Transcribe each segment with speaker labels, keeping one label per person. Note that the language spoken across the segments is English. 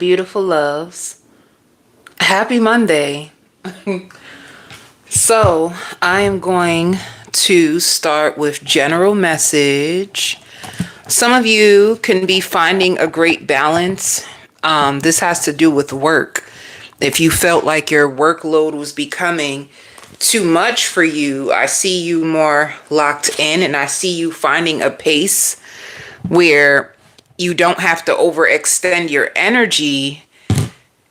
Speaker 1: beautiful loves. Happy Monday. So, I am going to start with general message. Some of you can be finding a great balance. This has to do with work. If you felt like your workload was becoming too much for you, I see you more locked in and I see you finding a pace where you don't have to overextend your energy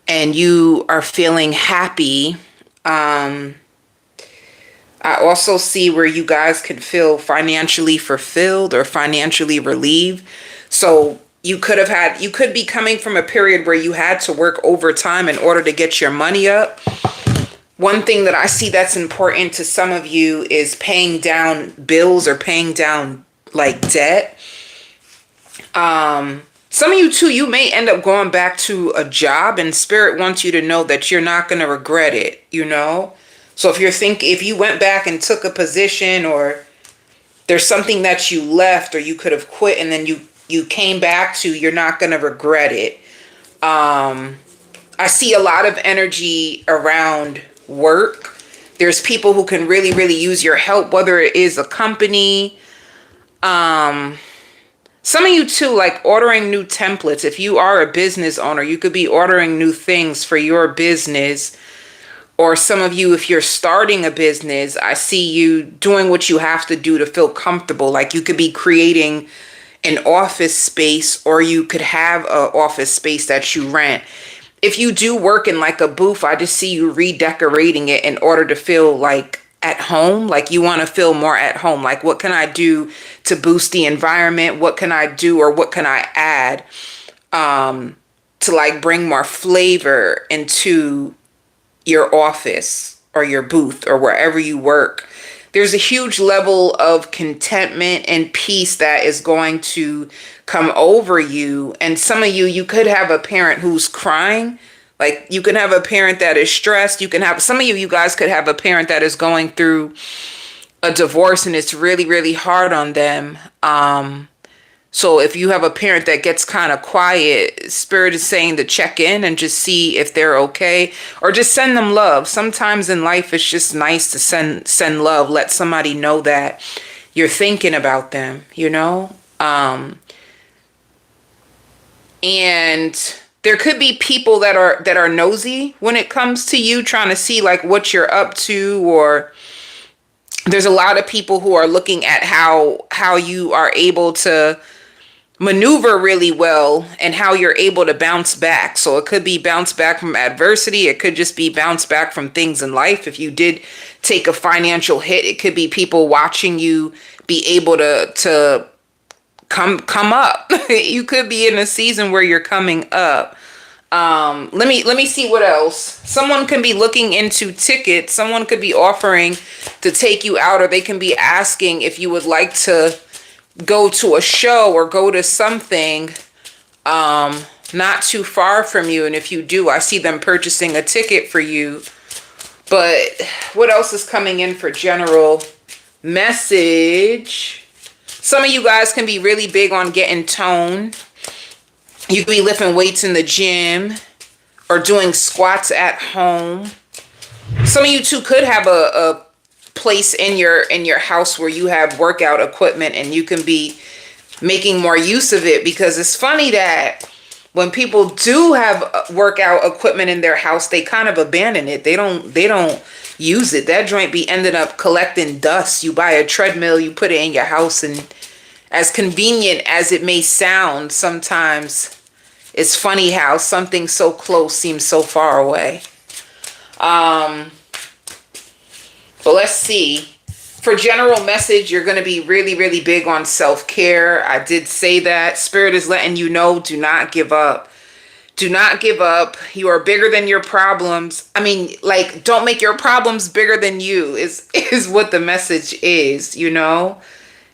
Speaker 1: and you are feeling happy. I also see where you guys could feel financially fulfilled or financially relieved. So you could be coming from a period where you had to work overtime in order to get your money up. One thing that I see that's important to some of you is paying down bills or paying down like debt. Some of you too, you may end up going back to a job and spirit wants you to know that you're not going to regret it, you know? So if you went back and took a position or there's something that you left or you could have quit and then you came back to, you're not going to regret it. I see a lot of energy around work. There's people who can really, really use your help, whether it is a company. Some of you too, like ordering new templates. If you are a business owner, you could be ordering new things for your business. Or some of you, if you're starting a business, I see you doing what you have to do to feel comfortable. Like you could be creating an office space or you could have an office space that you rent. If you do work in like a booth, I just see you redecorating it in order to feel like at home. Like you want to feel more at home. Like what can I do to boost the environment? What can I do or what can I add to like bring more flavor into your office or your booth or wherever you work? There's a huge level of contentment and peace that is going to come over you. And some of you, you could have a parent who's crying. Like you can have a parent that is stressed. Some of you guys could have a parent that is going through a divorce and it's really, really hard on them. So if you have a parent that gets kind of quiet, spirit is saying to check in and just see if they're okay or just send them love. Sometimes in life, it's just nice to send love. Let somebody know that you're thinking about them, you know? And there could be people that are nosy when it comes to you, trying to see like what you're up to, or there's a lot of people who are looking at how you are able to maneuver really well and how you're able to bounce back. So it could be bounce back from adversity. It could just be bounce back from things in life. If you did take a financial hit, it could be people watching you be able to come up. You could be in a season where you're coming up. Let me see what else. Someone can be looking into tickets. Someone could be offering to take you out, or they can be asking if you would like to go to a show or go to something not too far from you. And if you do, I see them purchasing a ticket for you. But what else is coming in for general message? Some of you guys can be really big on getting toned. You could be lifting weights in the gym or doing squats at home. Some of you too could have a place in your house where you have workout equipment and you can be making more use of it, because it's funny that when people do have workout equipment in their house, they kind of abandon it. They don't use it. That joint be ending up collecting dust. You buy a treadmill, you put it in your house, and as convenient as it may sound, sometimes it's funny how something so close seems so far away. But let's see. For general message, you're going to be really, really big on self-care. I did say that. Spirit is letting you know, do not give up. Do not give up. You are bigger than your problems. I mean, like, don't make your problems bigger than you is what the message is, you know?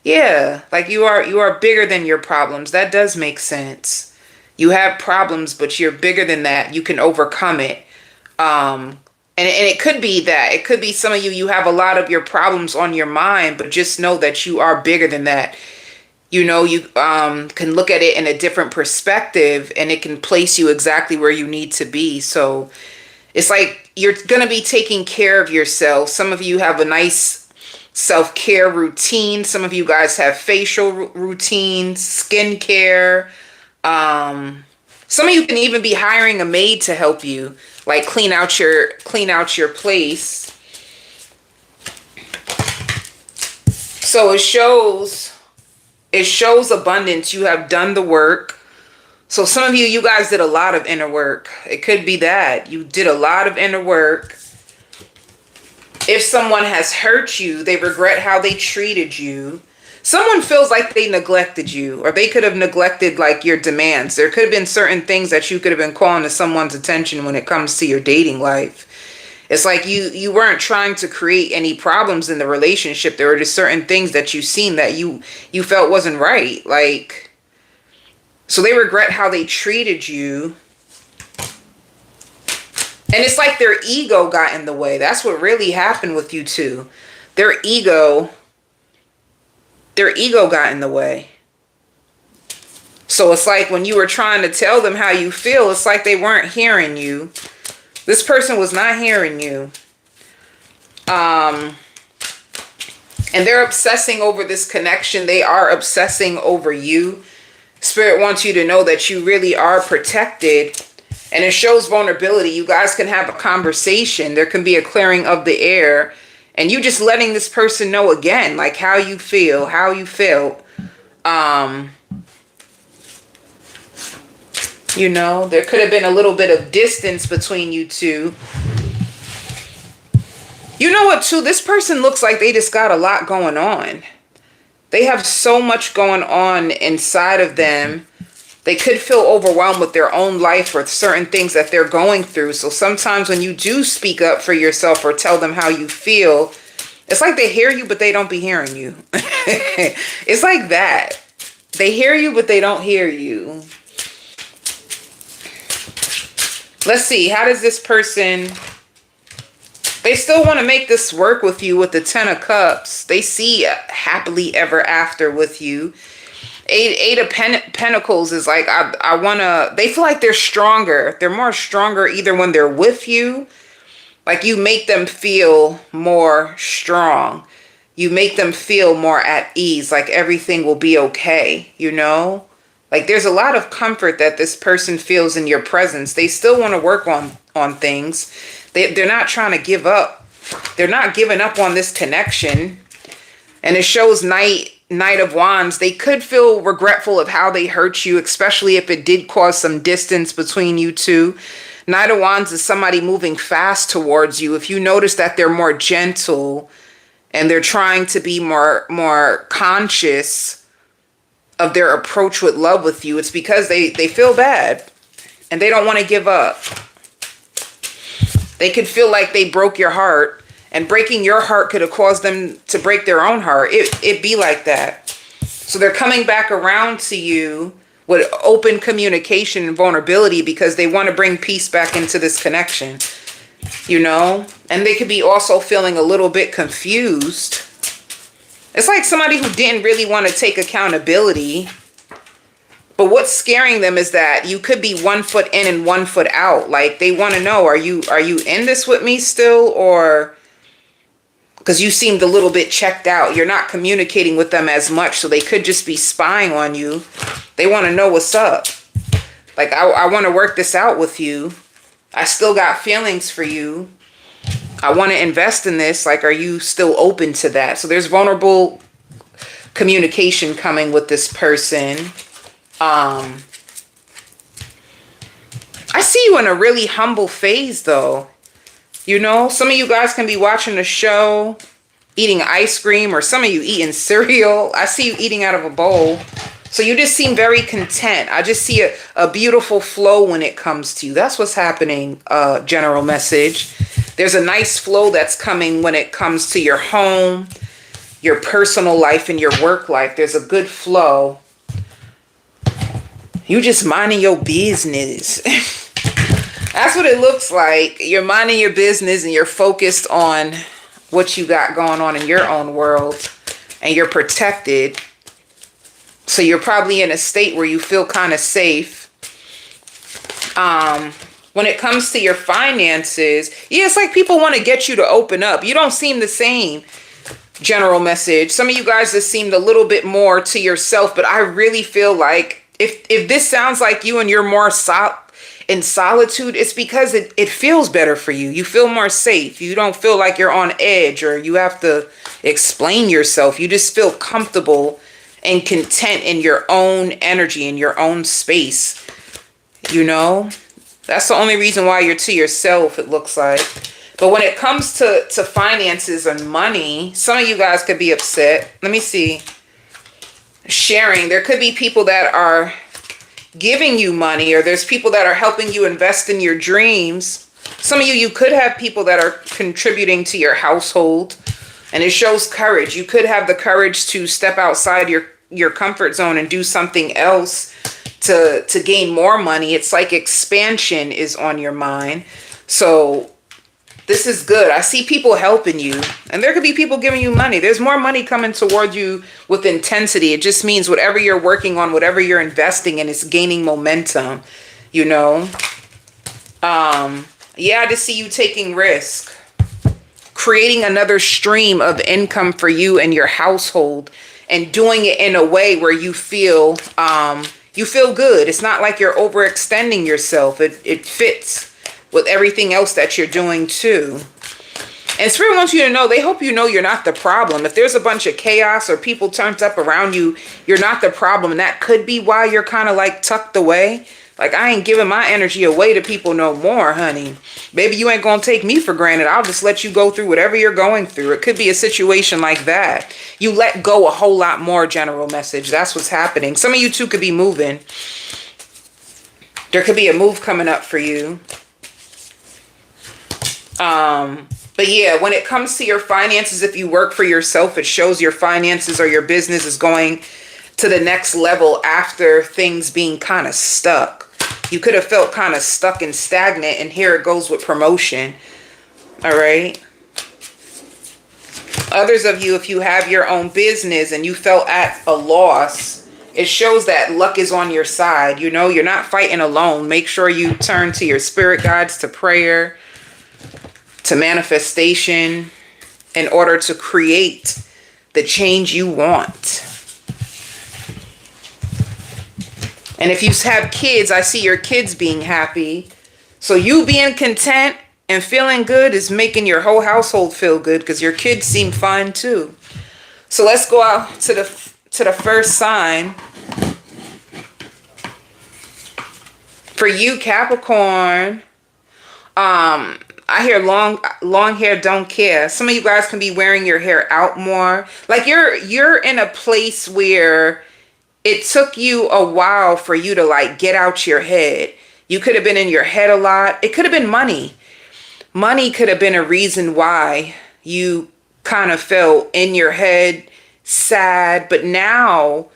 Speaker 1: Yeah, like you are bigger than your problems. That does make sense. You have problems, but you're bigger than that. You can overcome it. And it could be that. It could be some of you have a lot of your problems on your mind, but just know that you are bigger than that. You know, you can look at it in a different perspective, and it can place you exactly where you need to be. So it's like you're going to be taking care of yourself. Some of you have a nice self-care routine. Some of you guys have facial routines, skincare. Some of you can even be hiring a maid to help you, like clean out your place. So it shows abundance. You have done the work. So some of you guys did a lot of inner work. It could be that you did a lot of inner work. If someone has hurt you, they regret how they treated you. Someone feels like they neglected you, or they could have neglected like your demands. There could have been certain things that you could have been calling to someone's attention when it comes to your dating life. It's like you weren't trying to create any problems in the relationship. There were just certain things that you seen that you felt wasn't right. Like, so they regret how they treated you. And it's like their ego got in the way. That's what really happened with you two. Their ego got in the way. So it's like when you were trying to tell them how you feel, it's like they weren't hearing you. This person was not hearing you. And they're obsessing over this connection. They are obsessing over you. Spirit wants you to know that you really are protected. And it shows vulnerability. You guys can have a conversation. There can be a clearing of the air. And you just letting this person know again, like how you feel, how you felt. You know, there could have been a little bit of distance between you two. You know what, too? This person looks like they just got a lot going on. They have so much going on inside of them. They could feel overwhelmed with their own life or certain things that they're going through. So sometimes when you do speak up for yourself or tell them how you feel, it's like they hear you, but they don't be hearing you. It's like that. They hear you, but they don't hear you. Let's see. How does this person... They still want to make this work with you with the 10 of Cups. They see happily ever after with you. Eight of Pentacles is like, I want to... They feel like they're stronger. They're more stronger either when they're with you. Like you make them feel more strong. You make them feel more at ease. Like everything will be okay, you know? Like there's a lot of comfort that this person feels in your presence. They still want to work on things. They're not trying to give up. They're not giving up on this connection. And it shows Knight of Wands. They could feel regretful of how they hurt you, especially if it did cause some distance between you two. Knight of Wands is somebody moving fast towards you. If you notice that they're more gentle and they're trying to be more conscious of their approach with love with you, it's because they feel bad and they don't want to give up. They could feel like they broke your heart, and breaking your heart could have caused them to break their own heart. It be like that. So they're coming back around to you with open communication and vulnerability because they want to bring peace back into this connection, you know? And they could be also feeling a little bit confused. It's like somebody who didn't really want to take accountability. But what's scaring them is that you could be 1 foot in and 1 foot out. Like they want to know, are you in this with me still? Or because you seemed a little bit checked out. You're not communicating with them as much. So they could just be spying on you. They want to know what's up. Like, I want to work this out with you. I still got feelings for you. I want to invest in this. Like, are you still open to that? So there's vulnerable communication coming with this person. I see you in a really humble phase, though. You know, some of you guys can be watching a show, eating ice cream, or some of you eating cereal. I see you eating out of a bowl. So you just seem very content. I just see a beautiful flow when it comes to you. That's what's happening, general message. There's a nice flow that's coming when it comes to your home, your personal life, and your work life. There's a good flow. You just minding your business. That's what it looks like. You're minding your business and you're focused on what you got going on in your own world. And you're protected. So you're probably in a state where you feel kind of safe. When it comes to your finances, yeah, it's like people want to get you to open up. You don't seem the same, general message. Some of you guys just seemed a little bit more to yourself, but I really feel like if this sounds like you and you're more in solitude, it's because it feels better for you. You feel more safe. You don't feel like you're on edge or you have to explain yourself. You just feel comfortable and content in your own energy, in your own space. You know, that's the only reason why you're to yourself, it looks like. But when it comes to finances and money, some of you guys could be upset. Let me see. Sharing. There could be people that are giving you money, or there's people that are helping you invest in your dreams. Some of you could have people that are contributing to your household, and it shows courage. You could have the courage to step outside your comfort zone and do something else to gain more money. It's like expansion is on your mind. So this is good. I see people helping you, and there could be people giving you money. There's more money coming toward you with intensity. It just means whatever you're working on, whatever you're investing in, is gaining momentum, you know? Yeah, I just see you taking risk, creating another stream of income for you and your household, and doing it in a way where you feel good. It's not like you're overextending yourself. It fits with everything else that you're doing too. And Spirit wants you to know, they hope you know you're not the problem. If there's a bunch of chaos or people turned up around you, you're not the problem. And that could be why you're kind of like tucked away. Like, I ain't giving my energy away to people no more, honey. Baby, you ain't gonna take me for granted. I'll just let you go through whatever you're going through. It could be a situation like that. You let go a whole lot more, general message. That's what's happening. Some of you too could be moving. There could be a move coming up for you. But yeah, when it comes to your finances, if you work for yourself, it shows your finances or your business is going to the next level after things being kind of stuck. You could have felt kind of stuck and stagnant, and here it goes with promotion. All right. Others of you, if you have your own business and you felt at a loss, it shows that luck is on your side. You know, you're not fighting alone. Make sure you turn to your spirit guides, to prayer, to manifestation, in order to create the change you want. And if you have kids, I see your kids being happy. So you being content and feeling good is making your whole household feel good, because your kids seem fine too. So let's go out to the first sign. For you, Capricorn, I hear long hair don't care. Some of you guys can be wearing your hair out more. Like you're in a place where it took you a while for you to like get out your head. You could have been in your head a lot. It could have been money. Money could have been a reason why you kind of felt in your head, sad, but now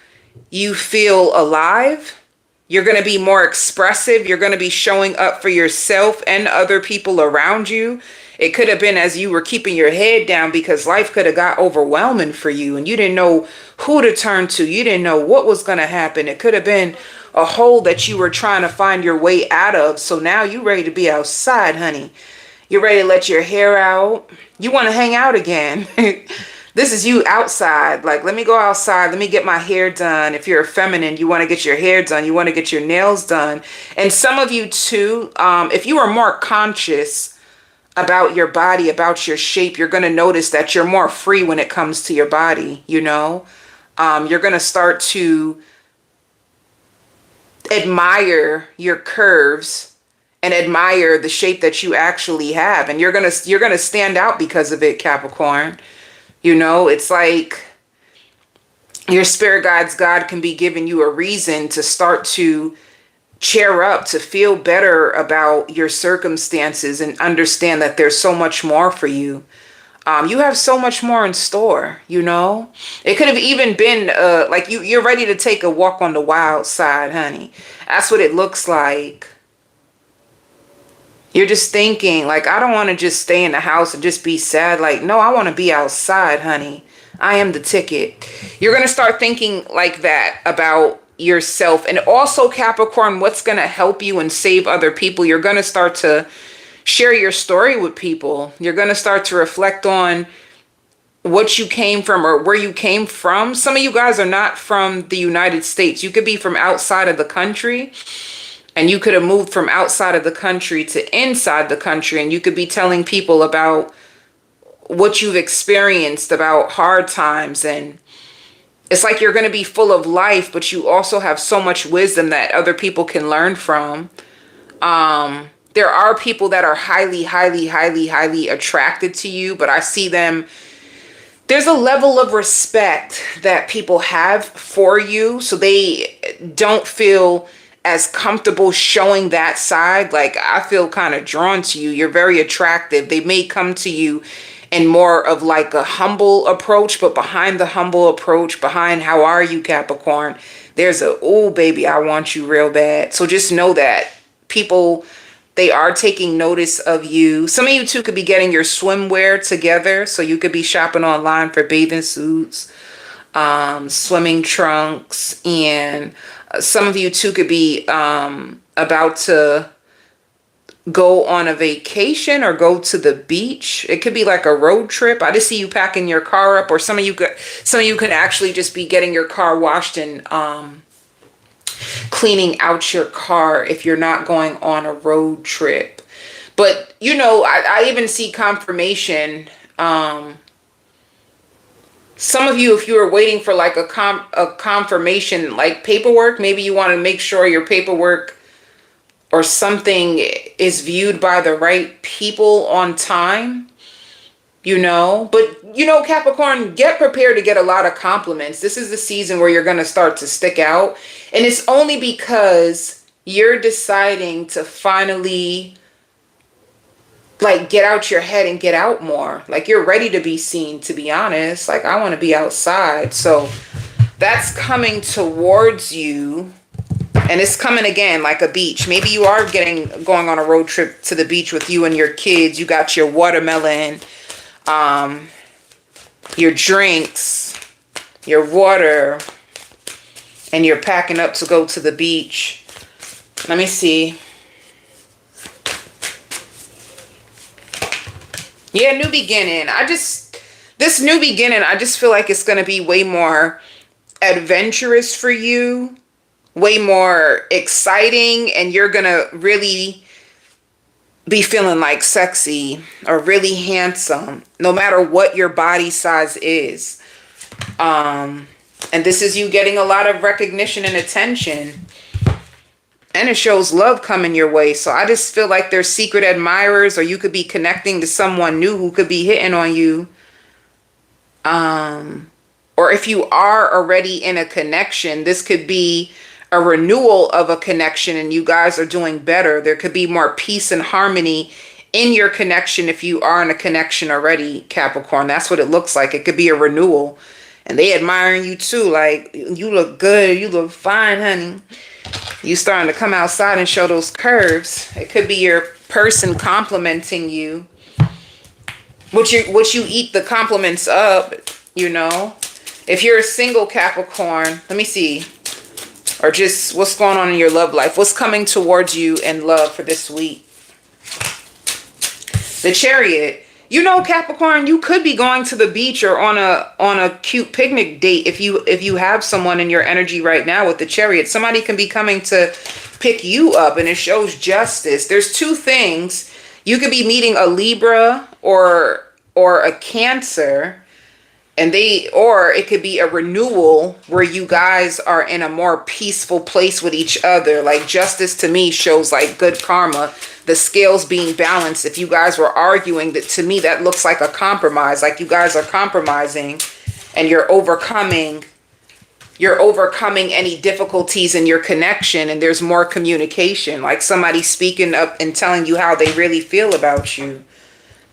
Speaker 1: you feel alive. You're going to be more expressive. You're going to be showing up for yourself and other people around you. It could have been as you were keeping your head down, because life could have got overwhelming for you and you didn't know who to turn to. You didn't know what was going to happen. It could have been a hole that you were trying to find your way out of. So now you're ready to be outside, honey. You're ready to let your hair out. You want to hang out again. This is you outside. Like, let me go outside. Let me get my hair done. If you're a feminine, you want to get your hair done. You want to get your nails done. And some of you too, if you are more conscious about your body, about your shape, you're going to notice that you're more free when it comes to your body, you know? You're going to start to admire your curves and admire the shape that you actually have. And you're going to stand out because of it, Capricorn. You know, it's like your spirit guides, God can be giving you a reason to start to cheer up, to feel better about your circumstances and understand that there's so much more for you. You have so much more in store, you know. It could have even been like you're ready to take a walk on the wild side, honey. That's what it looks like. You're just thinking, like, I don't want to just stay in the house and just be sad. Like, no, I want to be outside, honey. I am the ticket. You're going to start thinking like that about yourself. And also, Capricorn, what's going to help you and save other people? You're going to start to share your story with people. You're going to start to reflect on what you came from or where you came from. Some of you guys are not from the United States. You could be from outside of the country, and you could have moved from outside of the country to inside the country, and you could be telling people about what you've experienced, about hard times. And it's like you're going to be full of life, but you also have so much wisdom that other people can learn from. There are people that are highly, highly, highly, highly attracted to you, but I see them. There's a level of respect that people have for you, so they don't feel as comfortable showing that side. Like, I feel kind of drawn to you. You're very attractive. They may come to you in more of like a humble approach, but behind the humble approach, behind how are you, Capricorn, there's a, oh baby, I want you real bad. So just know that people, they are taking notice of you. Some of you too could be getting your swimwear together. So you could be shopping online for bathing suits, swimming trunks, and some of you too could be about to go on a vacation or go to the beach. It could be like a road trip. I just see you packing your car up, or some of you could actually just be getting your car washed and cleaning out your car if you're not going on a road trip. But you know, I even see confirmation. Some of you, if you were waiting for like a confirmation, like paperwork, maybe you want to make sure your paperwork or something is viewed by the right people on time, you know. But, you know, Capricorn, get prepared to get a lot of compliments. This is the season where you're going to start to stick out. And it's only because you're deciding to finally, like, get out your head and get out more. Like, you're ready to be seen, to be honest. Like, I want to be outside. So that's coming towards you. And it's coming again like a beach. Maybe you are going on a road trip to the beach with you and your kids. You got your watermelon, your drinks, your water, and you're packing up to go to the beach. Let me see. Yeah, new beginning. This new beginning, I just feel like it's going to be way more adventurous for you. Way more exciting, and you're gonna really be feeling like sexy or really handsome, no matter what your body size is. And this is you getting a lot of recognition and attention, and it shows love coming your way. So I just feel like there's secret admirers, or you could be connecting to someone new who could be hitting on you. Or if you are already in a connection, this could be a renewal of a connection, and you guys are doing better. There could be more peace and harmony in your connection if you are in a connection already, Capricorn. That's what it looks like. It could be a renewal, and they admiring you too. Like, you look good, you look fine, honey. You starting to come outside and show those curves. It could be your person complimenting you. What you eat the compliments up, you know. If you're a single Capricorn, let me see. Or just what's going on in your love life. What's coming towards you in love for this week? The Chariot. You know, Capricorn, you could be going to the beach or on a cute picnic date if you have someone in your energy right now with the Chariot. Somebody can be coming to pick you up, and it shows justice. There's two things. You could be meeting a Libra or a Cancer. Or it could be a renewal where you guys are in a more peaceful place with each other. Like, justice to me shows like good karma, the scales being balanced. If you guys were arguing, that to me, that looks like a compromise. Like, you guys are compromising and you're overcoming any difficulties in your connection, and there's more communication. Like, somebody speaking up and telling you how they really feel about you.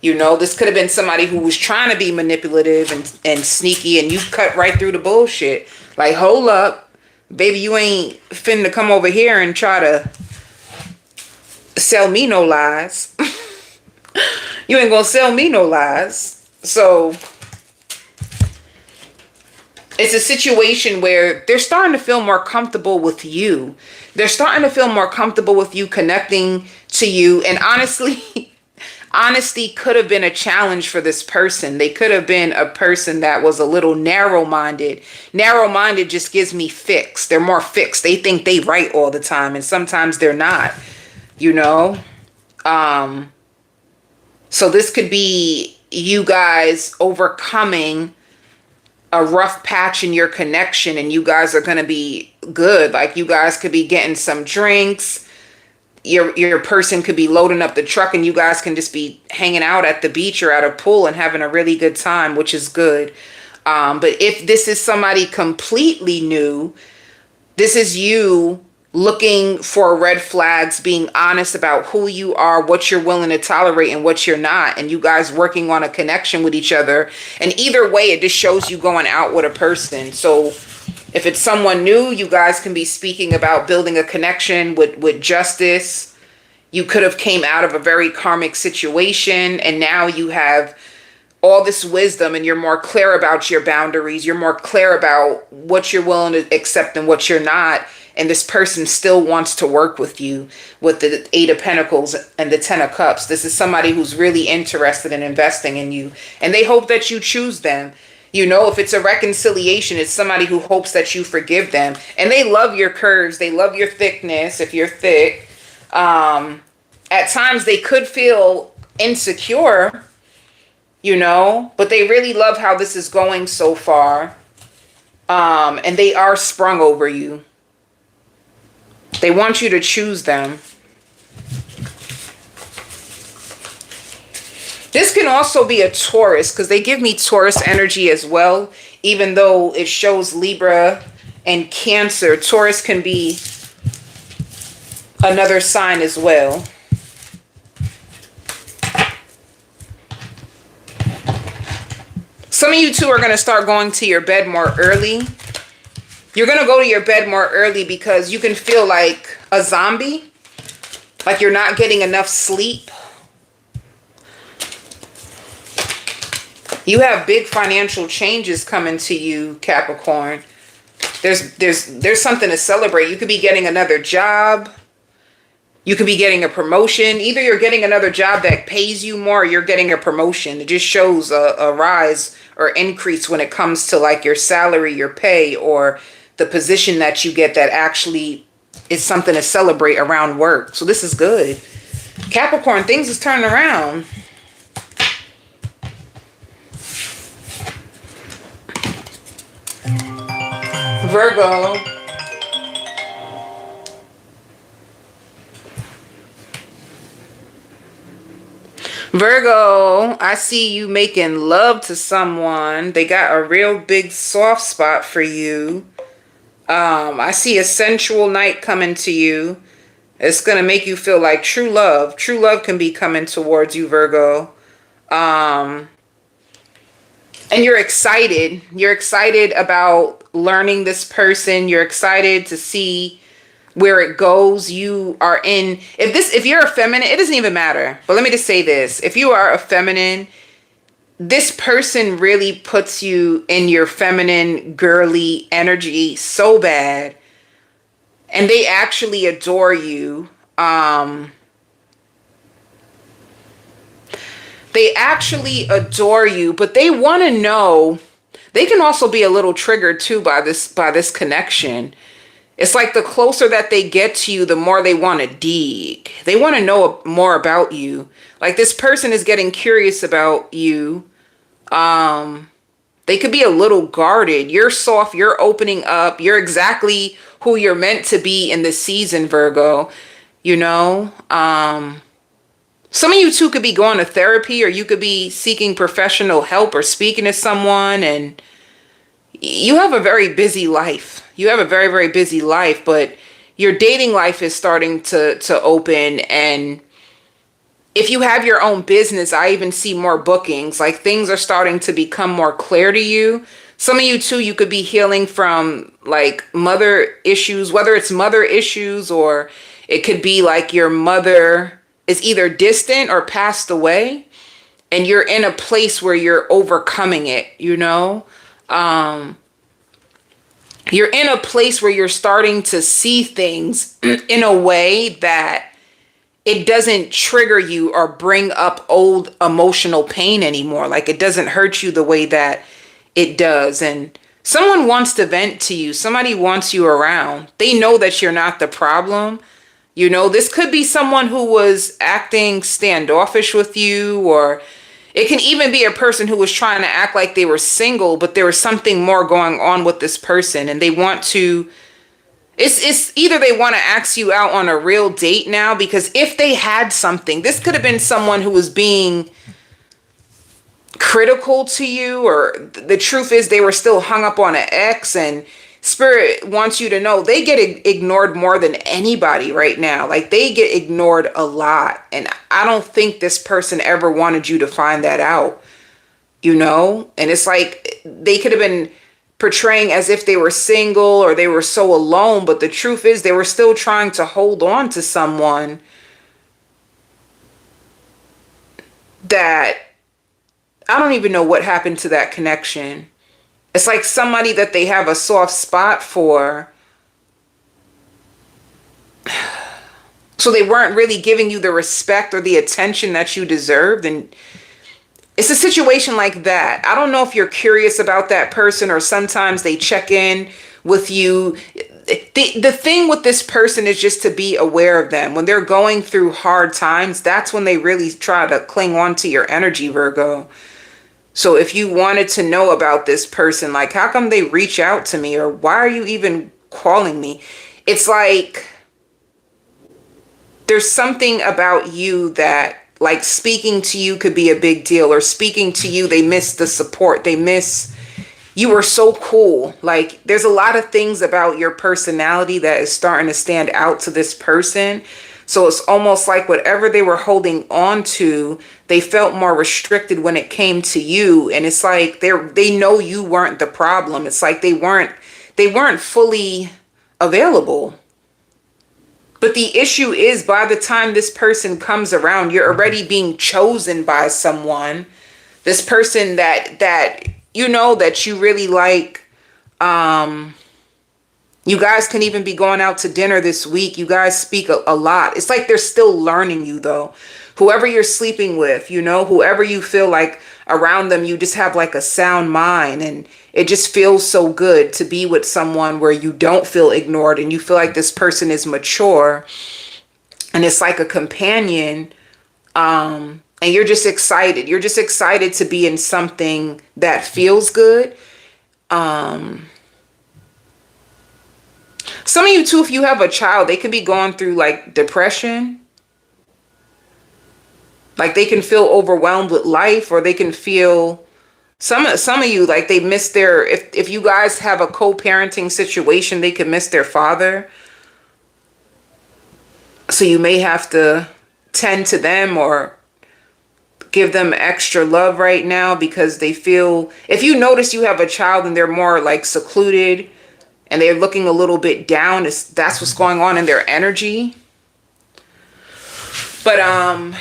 Speaker 1: You know, this could have been somebody who was trying to be manipulative and sneaky, and you cut right through the bullshit. Like, hold up, baby, you ain't finna come over here and try to sell me no lies. You ain't gonna sell me no lies. So It's a situation where they're starting to feel more comfortable with you. They're starting to feel more comfortable with you, connecting to you. And honestly, honesty could have been a challenge for this person. They could have been a person that was a little narrow-minded. Narrow-minded just gives me fixed. They're more fixed. They think they right all the time, and sometimes they're not, you know? So this could be you guys overcoming a rough patch in your connection, and you guys are going to be good. Like, you guys could be getting some drinks. Your person could be loading up the truck, and you guys can just be hanging out at the beach or at a pool and having a really good time, which is good. But if this is somebody completely new, this is you looking for red flags, being honest about who you are, what you're willing to tolerate and what you're not, and you guys working on a connection with each other. And either way, it just shows you going out with a person. So if it's someone new, you guys can be speaking about building a connection with justice. You could have came out of a very karmic situation, and now you have all this wisdom, and you're more clear about your boundaries. You're more clear about what you're willing to accept and what you're not. And this person still wants to work with you with the Eight of Pentacles and the Ten of Cups. This is somebody who's really interested in investing in you, and they hope that you choose them. You know, if it's a reconciliation, it's somebody who hopes that you forgive them. And they love your curves. They love your thickness, if you're thick. At times, they could feel insecure, you know, but they really love how this is going so far. And they are sprung over you. They want you to choose them. This can also be a Taurus, because they give me Taurus energy as well. Even though it shows Libra and Cancer, Taurus can be another sign as well. Some of you two are going to start going to your bed more early. You're going to go to your bed more early because you can feel like a zombie. Like you're not getting enough sleep. You have big financial changes coming to you, Capricorn. There's something to celebrate. You could be getting another job. You could be getting a promotion. Either you're getting another job that pays you more, or you're getting a promotion. It just shows a rise or increase when it comes to like your salary, your pay, or the position that you get that actually is something to celebrate around work. So this is good. Capricorn, things is turning around. Virgo. Virgo, I see you making love to someone. They got a real big soft spot for you. I see a sensual night coming to you. It's going to make you feel like true love. True love can be coming towards you, Virgo. And you're excited. You're excited about learning this person. You're excited to see where it goes. You are in, if you're a feminine, it doesn't even matter. But let me just say this. If you are a feminine, this person really puts you in your feminine, girly energy so bad. And they actually adore you. They actually adore you, but they want to know. They can also be a little triggered too by this connection. It's like the closer that they get to you, the more they want to dig. They want to know more about you. Like this person is getting curious about you. They could be a little guarded. You're soft. You're opening up. You're exactly who you're meant to be in this season, Virgo. You know, some of you too could be going to therapy, or you could be seeking professional help or speaking to someone, and you have a very busy life. You have a very, very busy life, but your dating life is starting to open. And if you have your own business, I even see more bookings. Like things are starting to become more clear to you. Some of you too, you could be healing from like mother issues, whether it's mother issues, or it could be like your mother is either distant or passed away, and you're in a place where you're overcoming it, you know? you're in a place where you're starting to see things in a way that it doesn't trigger you or bring up old emotional pain anymore. Like it doesn't hurt you the way that it does. And someone wants to vent to you. Somebody wants you around. They know that you're not the problem. You know, this could be someone who was acting standoffish with you, or it can even be a person who was trying to act like they were single, but there was something more going on with this person and they want to, it's either they want to ask you out on a real date now, because if they had something, this could have been someone who was being critical to you, or the truth is they were still hung up on an ex, and Spirit wants you to know they get ignored more than anybody right now. Like they get ignored a lot. And I don't think this person ever wanted you to find that out, you know? And it's like they could have been portraying as if they were single or they were so alone. But the truth is they were still trying to hold on to someone that I don't even know what happened to that connection. It's like somebody that they have a soft spot for. So they weren't really giving you the respect or the attention that you deserved. And it's a situation like that. I don't know if you're curious about that person, or sometimes they check in with you. The thing with this person is just to be aware of them. When they're going through hard times, that's when they really try to cling on to your energy, Virgo. So if you wanted to know about this person, like, how come they reach out to me, or why are you even calling me? It's like there's something about you that, like, speaking to you could be a big deal, or speaking to you, they miss the support. They miss, you were so cool. Like, there's a lot of things about your personality that is starting to stand out to this person. So it's almost like whatever they were holding on to, they felt more restricted when it came to you. And it's like they know you weren't the problem. It's like they weren't fully available. But the issue is, by the time this person comes around, you're already being chosen by someone. This person that you know that you really like. You guys can even be going out to dinner this week. You guys speak a lot. It's like they're still learning you, though. Whoever you're sleeping with, you know, whoever you feel like around them, you just have like a sound mind. And it just feels so good to be with someone where you don't feel ignored and you feel like this person is mature. And it's like a companion. And you're just excited. You're just excited to be in something that feels good. Some of you too, if you have a child, they could be going through like depression. Like they can feel overwhelmed with life, or they can feel, some of you, like they miss their, if you guys have a co-parenting situation, they could miss their father. So you may have to tend to them or give them extra love right now, because they feel, if you notice you have a child and they're more like secluded, and they're looking a little bit down, that's what's going on in their energy. But I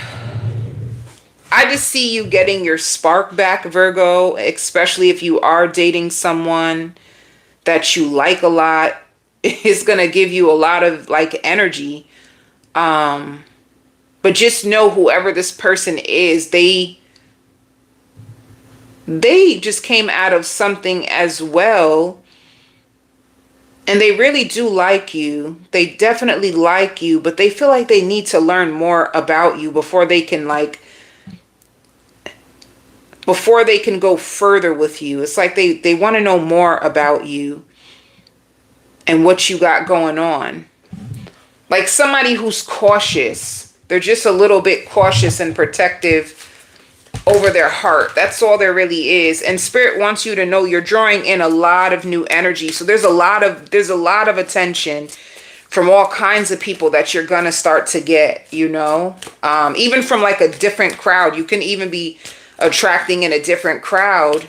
Speaker 1: just see you getting your spark back, Virgo, especially if you are dating someone that you like a lot. It's going to give you a lot of like energy. But just know whoever this person is, they just came out of something as well. And they really do like you. They definitely like you, but they feel like they need to learn more about you before they can go further with you. It's like they want to know more about you and what you got going on. Like somebody who's cautious. They're just a little bit cautious and protective over their heart. That's all there really is. And Spirit wants you to know you're drawing in a lot of new energy. So there's a lot of attention from all kinds of people that you're gonna start to get, you know, even from like a different crowd. You can even be attracting in a different crowd.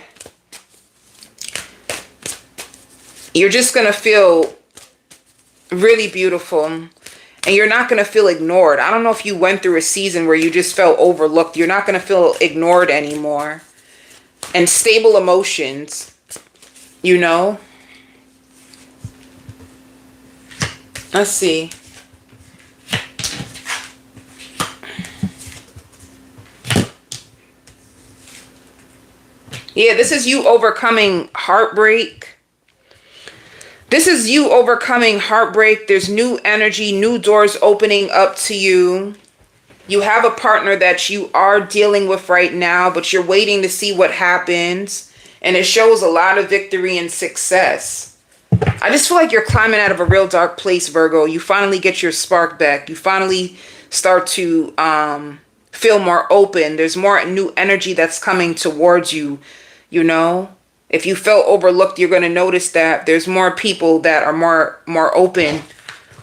Speaker 1: You're just gonna feel really beautiful. And you're not going to feel ignored. I don't know if you went through a season where you just felt overlooked. You're not going to feel ignored anymore. And stable emotions, you know. Let's see. Yeah, this is you overcoming heartbreak. This is you overcoming heartbreak. There's new energy, new doors opening up to you. You have a partner that you are dealing with right now, but you're waiting to see what happens. And it shows a lot of victory and success. I just feel like you're climbing out of a real dark place, Virgo. You finally get your spark back. You finally start to feel more open. There's more new energy that's coming towards you, you know. If you felt overlooked, you're going to notice that there's more people that are more open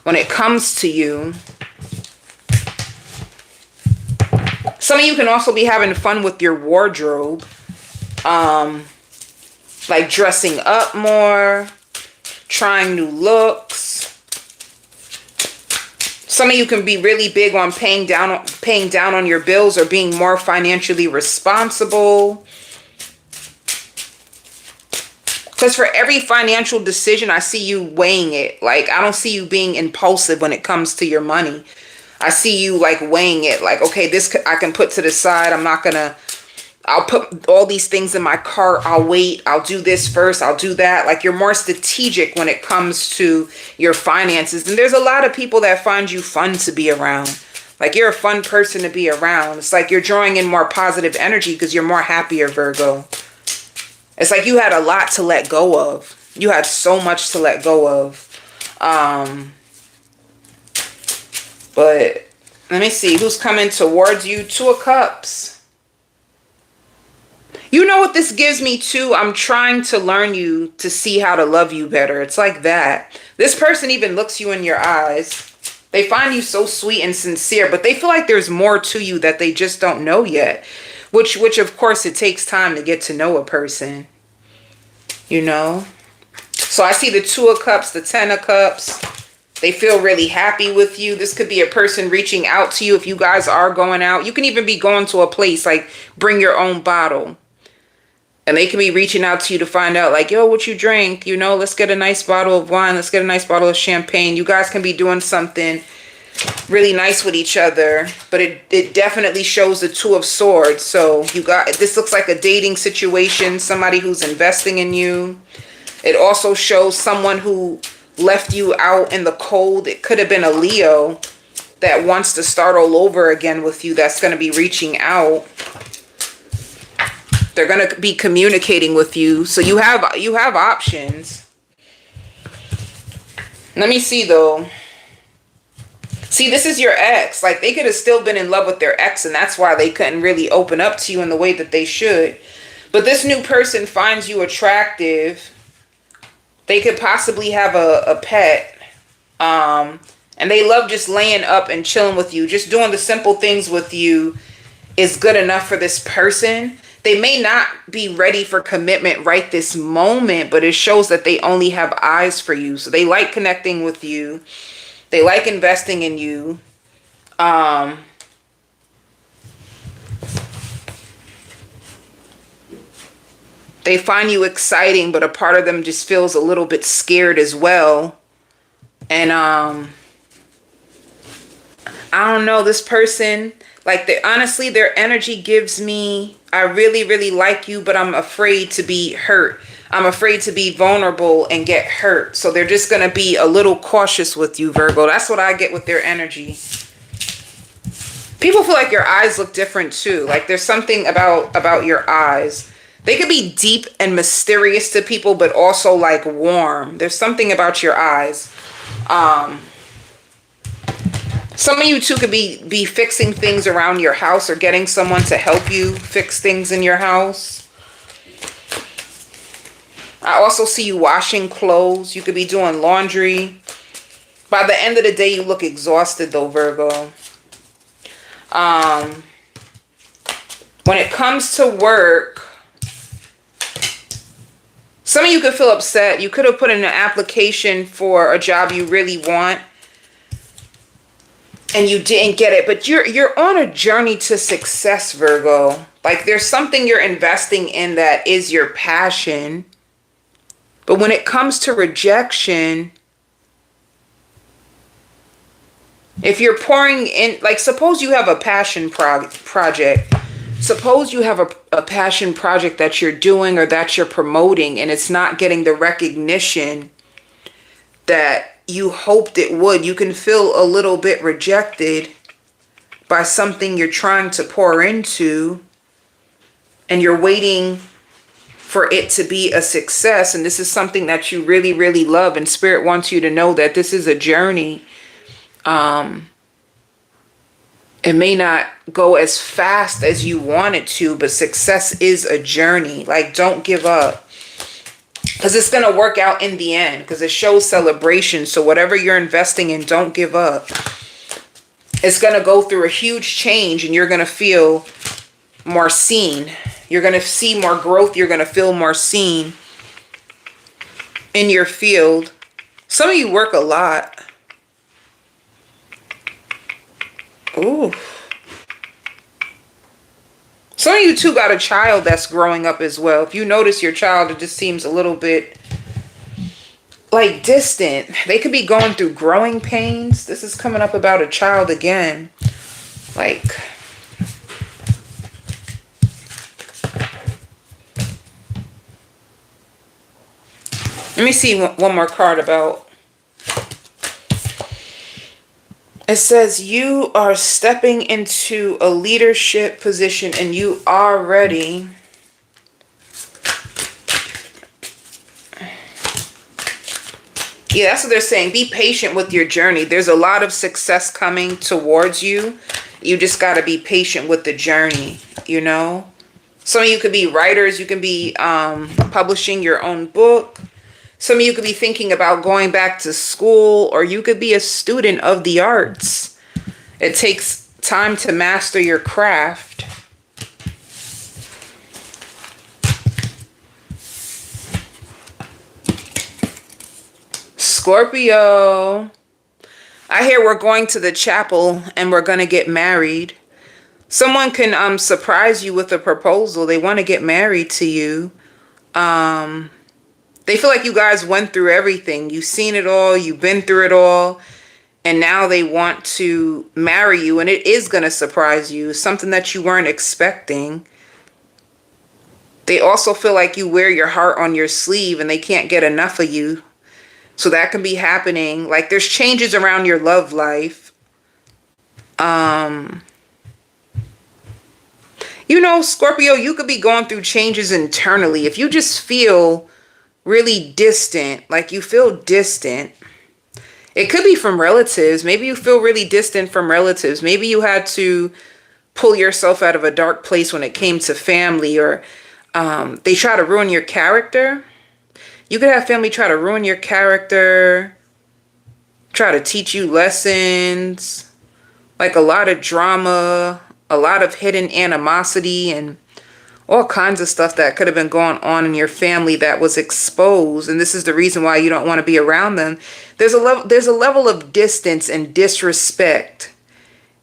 Speaker 1: when it comes to you. Some of you can also be having fun with your wardrobe. Like dressing up more, trying new looks. Some of you can be really big on paying down on your bills or being more financially responsible. Because for every financial decision, I see you weighing it. Like, I don't see you being impulsive when it comes to your money. I see you like weighing it. Like, okay, this I can put to the side. I'll put all these things in my cart. I'll wait. I'll do this first. I'll do that. Like, you're more strategic when it comes to your finances. And there's a lot of people that find you fun to be around. Like, you're a fun person to be around. It's like you're drawing in more positive energy because you're more happier, Virgo. It's like you had a lot to let go of. You had so much to let go of. But let me see who's coming towards you. Two of Cups. You know what this gives me too? I'm trying to learn you to see how to love you better. It's like that. This person even looks you in your eyes. They find you so sweet and sincere, but they feel like there's more to you that they just don't know yet. Which of course it takes time to get to know a person, you know? So I see the Two of Cups, the Ten of Cups. They feel really happy with you. This could be a person reaching out to you if you guys are going out. You can even be going to a place like bring your own bottle. And they can be reaching out to you to find out like, yo, what you drink? You know, let's get a nice bottle of wine. Let's get a nice bottle of champagne. You guys can be doing something really nice with each other, but it definitely shows the Two of Swords. So this looks like a dating situation, somebody who's investing in you. It also shows someone who left you out in the cold. It could have been a Leo that wants to start all over again with you, that's going to be reaching out. They're going to be communicating with you. So you have options. Let me see though. See, this is your ex. Like, they could have still been in love with their ex, and that's why they couldn't really open up to you in the way that they should. But this new person finds you attractive. They could possibly have a pet. And they love just laying up and chilling with you. Just doing the simple things with you is good enough for this person. They may not be ready for commitment right this moment, but it shows that they only have eyes for you. So they like connecting with you. They like investing in you. They find you exciting, but a part of them just feels a little bit scared as well. And I don't know, this person, like, honestly, their energy gives me, I really, really like you, but I'm afraid to be hurt. I'm afraid to be vulnerable and get hurt. So they're just going to be a little cautious with you, Virgo. That's what I get with their energy. People feel like your eyes look different too. Like, there's something about your eyes. They could be deep and mysterious to people, but also like warm. There's something about your eyes. Some of you too could be fixing things around your house or getting someone to help you fix things in your house. I also see you washing clothes. You could be doing laundry. By the end of the day, you look exhausted though, Virgo. When it comes to work, some of you could feel upset. You could have put in an application for a job you really want and you didn't get it, but you're on a journey to success, Virgo. Like, there's something you're investing in that is your passion. But when it comes to rejection, If you're pouring in, like, suppose you have a passion project. Suppose you have a passion project that you're doing or that you're promoting, and it's not getting the recognition that you hoped it would. You can feel a little bit rejected by something you're trying to pour into, and you're waiting for it to be a success. And this is something that you really, really love. And Spirit wants you to know that this is a journey. It may not go as fast as you want it to, but success is a journey. Like, don't give up. Because it's going to work out in the end. Because it shows celebration. So whatever you're investing in, don't give up. It's going to go through a huge change, and you're going to feel more seen. You're going to see more growth. You're going to feel more seen in your field. Some of you work a lot. Ooh. Some of you too got a child that's growing up as well. If you notice your child, it just seems a little bit like distant. They could be going through growing pains. This is coming up about a child again. Like, let me see one more card about. It says you are stepping into a leadership position and you are ready. Yeah, that's what they're saying. Be patient with your journey. There's a lot of success coming towards you. You just got to be patient with the journey, you know? Some of you could be writers. You can be publishing your own book. Some of you could be thinking about going back to school, or you could be a student of the arts. It takes time to master your craft. Scorpio, I hear we're going to the chapel and we're going to get married. Someone can surprise you with a proposal. They want to get married to you. They feel like you guys went through everything. You've seen it all. You've been through it all. And now they want to marry you. And it is going to surprise you. Something that you weren't expecting. They also feel like you wear your heart on your sleeve and they can't get enough of you. So that can be happening. Like, there's changes around your love life. You know, Scorpio, you could be going through changes internally. If you just feel really distant, like you feel distant, it could be from relatives. Maybe you feel really distant from relatives. Maybe you had to pull yourself out of a dark place when it came to family, or they try to ruin your character. You could have family try to ruin your character, try to teach you lessons, like a lot of drama, a lot of hidden animosity, and all kinds of stuff that could have been going on in your family that was exposed. And this is the reason why you don't want to be around them. There's a level of distance and disrespect,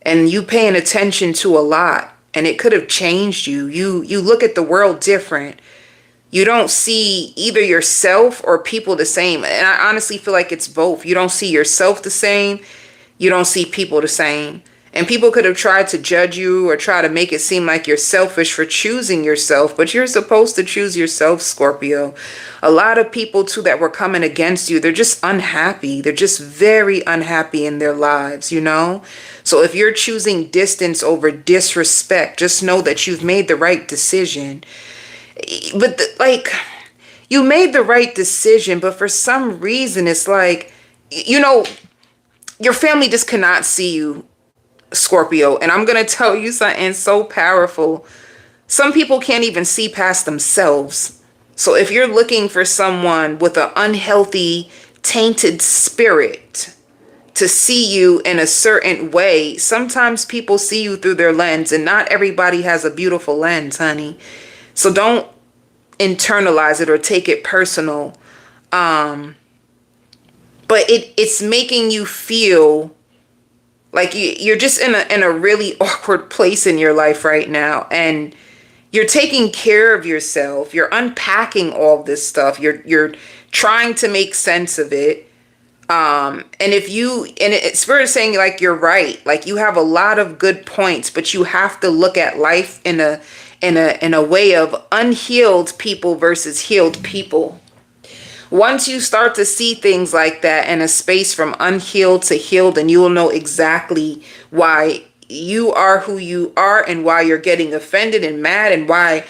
Speaker 1: and you paying attention to a lot, and it could have changed you. You look at the world different. You don't see either yourself or people the same. And I honestly feel like it's both. You don't see yourself the same. You don't see people the same. And people could have tried to judge you or try to make it seem like you're selfish for choosing yourself. But you're supposed to choose yourself, Scorpio. A lot of people, too, that were coming against you, they're just unhappy. They're just very unhappy in their lives, you know? So if you're choosing distance over disrespect, just know that you've made the right decision. But you made the right decision, but for some reason it's like, you know, your family just cannot see you, Scorpio. And I'm going to tell you something so powerful. Some people can't even see past themselves. So if you're looking for someone with an unhealthy, tainted spirit to see you in a certain way, sometimes people see you through their lens, and not everybody has a beautiful lens, honey. So don't internalize it or take it personal. But it's making you feel like you're just in a really awkward place in your life right now. And you're taking care of yourself. You're unpacking all this stuff. You're trying to make sense of it. And if you, and it's Spirit is saying like you're right, like you have a lot of good points, but you have to look at life in a way of unhealed people versus healed people. Once you start to see things like that in a space from unhealed to healed, and you will know exactly why you are who you are and why you're getting offended and mad and why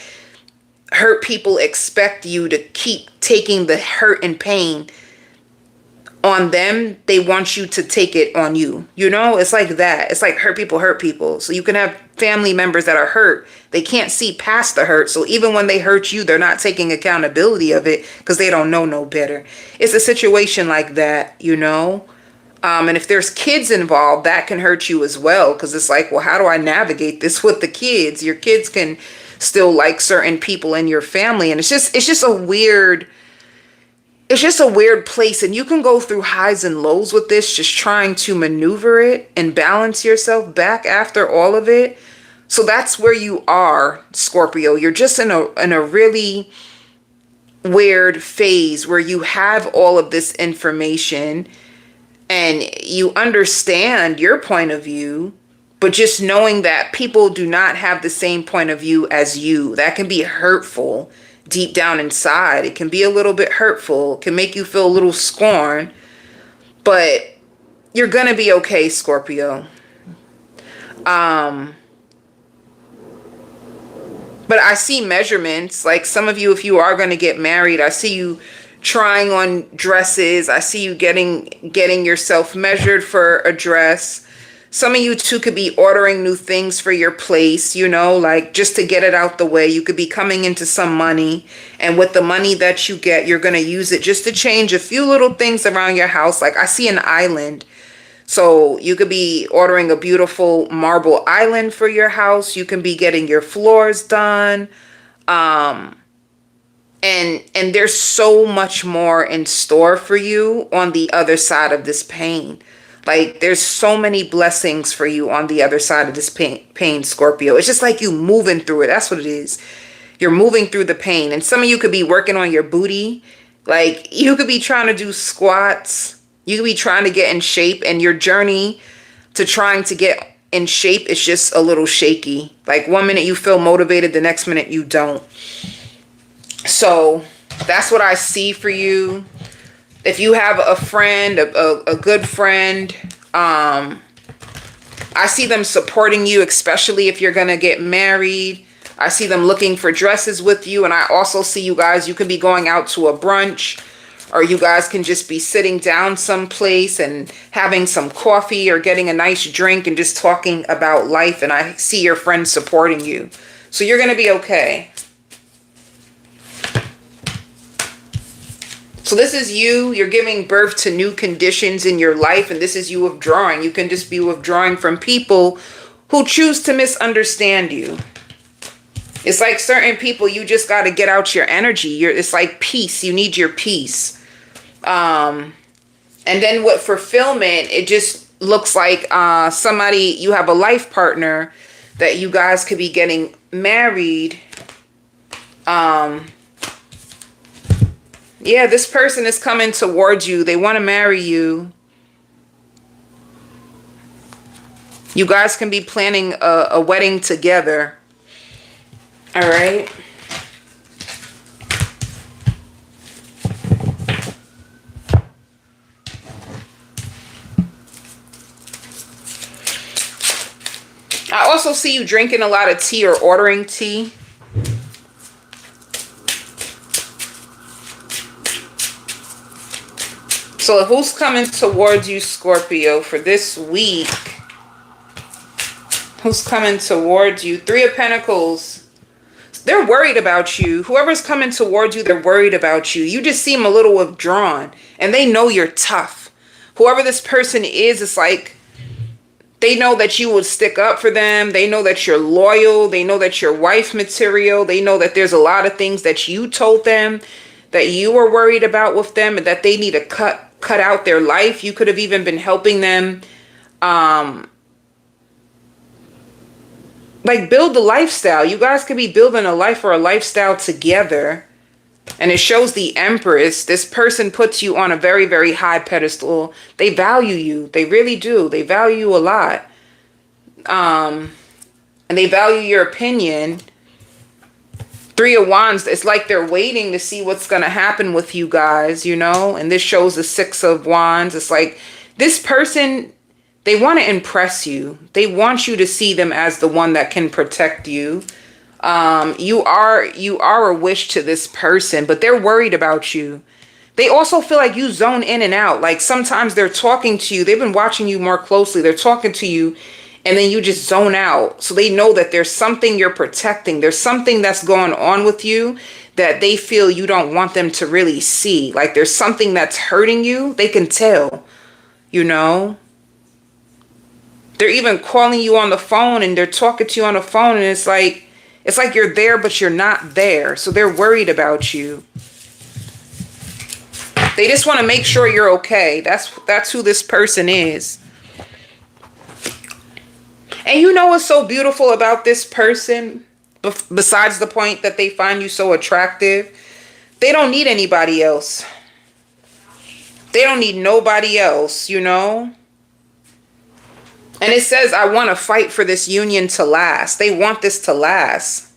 Speaker 1: hurt people expect you to keep taking the hurt and pain on them. They want you to take it on you. It's like that. It's like hurt people hurt people. So you can have family members that are hurt. They can't see past the hurt. So even when they hurt you, they're not taking accountability of it because they don't know no better. It's a situation like that. And if there's kids involved, that can hurt you as well, because it's like, well, how do I navigate this with the kids? Your kids can still like certain people in your family, and it's just a weird place, and you can go through highs and lows with this, just trying to maneuver it and balance yourself back after all of it. So that's where you are, Scorpio. You're just in a really weird phase where you have all of this information and you understand your point of view, but just knowing that people do not have the same point of view as you, that can be hurtful deep down inside. It can be a little bit hurtful. It can make you feel a little scorn, but you're going to be okay, Scorpio. But I see measurements, like some of you, if you are going to get married, I see you trying on dresses. I see you getting yourself measured for a dress. Some of you too could be ordering new things for your place, like just to get it out the way. You could be coming into some money, and with the money that you get, you're going to use it just to change a few little things around your house. Like I see an island. So you could be ordering a beautiful marble island for your house. You can be getting your floors done. And there's so much more in store for you on the other side of this pain. Like there's so many blessings for you on the other side of this pain, Scorpio. It's just like you moving through it. That's what it is. You're moving through the pain. And some of you could be working on your booty. Like you could be trying to do squats. You could be trying to get in shape, and your journey to trying to get in shape is just a little shaky. Like one minute you feel motivated, the next minute you don't. So that's what I see for you. If you have a friend, a good friend, I see them supporting you, especially if you're going to get married. I see them looking for dresses with you. And I also see you guys, you can be going out to a brunch, or you guys can just be sitting down someplace and having some coffee or getting a nice drink and just talking about life. And I see your friends supporting you. So you're going to be okay. So this is you. You're giving birth to new conditions in your life, and this is you withdrawing. You can just be withdrawing from people who choose to misunderstand you. It's like certain people, you just got to get out your energy. It's like peace. You need your peace. And then with fulfillment, it just looks like somebody, you have a life partner that you guys could be getting married. Yeah, this person is coming towards you. They want to marry you. You guys can be planning a wedding together. All right. I also see you drinking a lot of tea or ordering tea. So who's coming towards you, Scorpio, for this week? Who's coming towards you? Three of Pentacles. They're worried about you. Whoever's coming towards you, they're worried about you. You just seem a little withdrawn, and they know you're tough. Whoever this person is, it's like they know that you will stick up for them. They know that you're loyal. They know that you're wife material. They know that there's a lot of things that you told them that you were worried about with them, and that they need to cut out their life. You could have even been helping them like build a lifestyle. You guys could be building a life or a lifestyle together. And it shows the Empress. This person puts you on a very, very high pedestal. They value you. They really do. They value you a lot. And they value your opinion. Three of Wands, it's like they're waiting to see what's going to happen with you guys, you know? And this shows the Six of Wands. It's like this person, they want to impress you. They want you to see them as the one that can protect you. You are a wish to this person, but they're worried about you. They also feel like you zone in and out. Like sometimes they're talking to you. They've been watching you more closely. They're talking to you and then you just zone out. So they know that there's something you're protecting. There's something that's going on with you that they feel you don't want them to really see. Like there's something that's hurting you. They can tell, you know. They're even calling you on the phone and they're talking to you on the phone and it's like you're there, but you're not there. So they're worried about you. They just want to make sure you're okay. That's who this person is. And you know what's so beautiful about this person? Besides the point that they find you so attractive, they don't need anybody else. They don't need nobody else, you know? And it says, I want to fight for this union to last. They want this to last.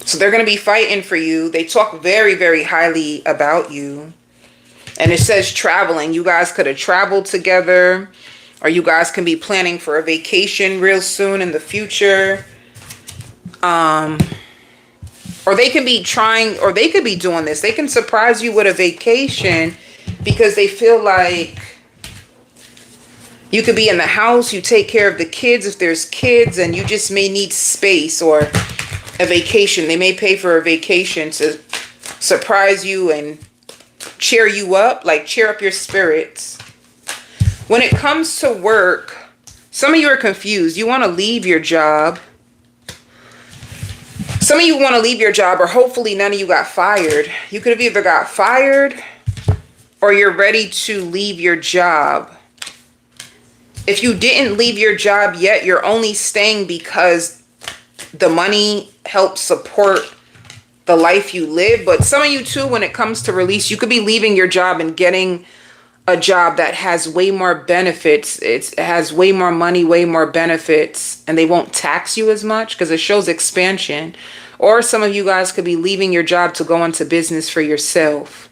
Speaker 1: So they're going to be fighting for you. They talk very, very highly about you. And it says traveling. You guys could have traveled together. Or you guys can be planning for a vacation real soon in the future. Or they can be trying, or they could be doing this. They can surprise you with a vacation because they feel like you could be in the house, you take care of the kids if there's kids, and you just may need space or a vacation. They may pay for a vacation to surprise you and cheer you up, like cheer up your spirits. When it comes to work, some of you are confused. You want to leave your job. Some of you want to leave your job, or hopefully none of you got fired. You could have either got fired or you're ready to leave your job. If you didn't leave your job yet, you're only staying because the money helps support the life you live. But some of you too, when it comes to release, you could be leaving your job and getting a job that has way more benefits. It has way more money, way more benefits, and they won't tax you as much because it shows expansion. Or some of you guys could be leaving your job to go into business for yourself.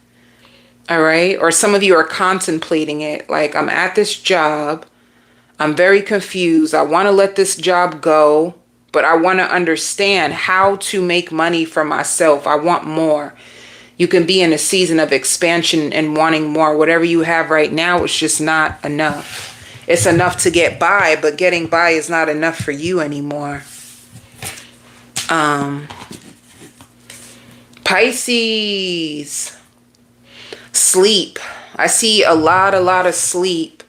Speaker 1: All right. Or some of you are contemplating it. Like, I'm at this job. I'm very confused. I want to let this job go, but I want to understand how to make money for myself. I want more. You can be in a season of expansion and wanting more. Whatever you have right now is just not enough. It's enough to get by, but getting by is not enough for you anymore. Pisces. Sleep. I see a lot of sleep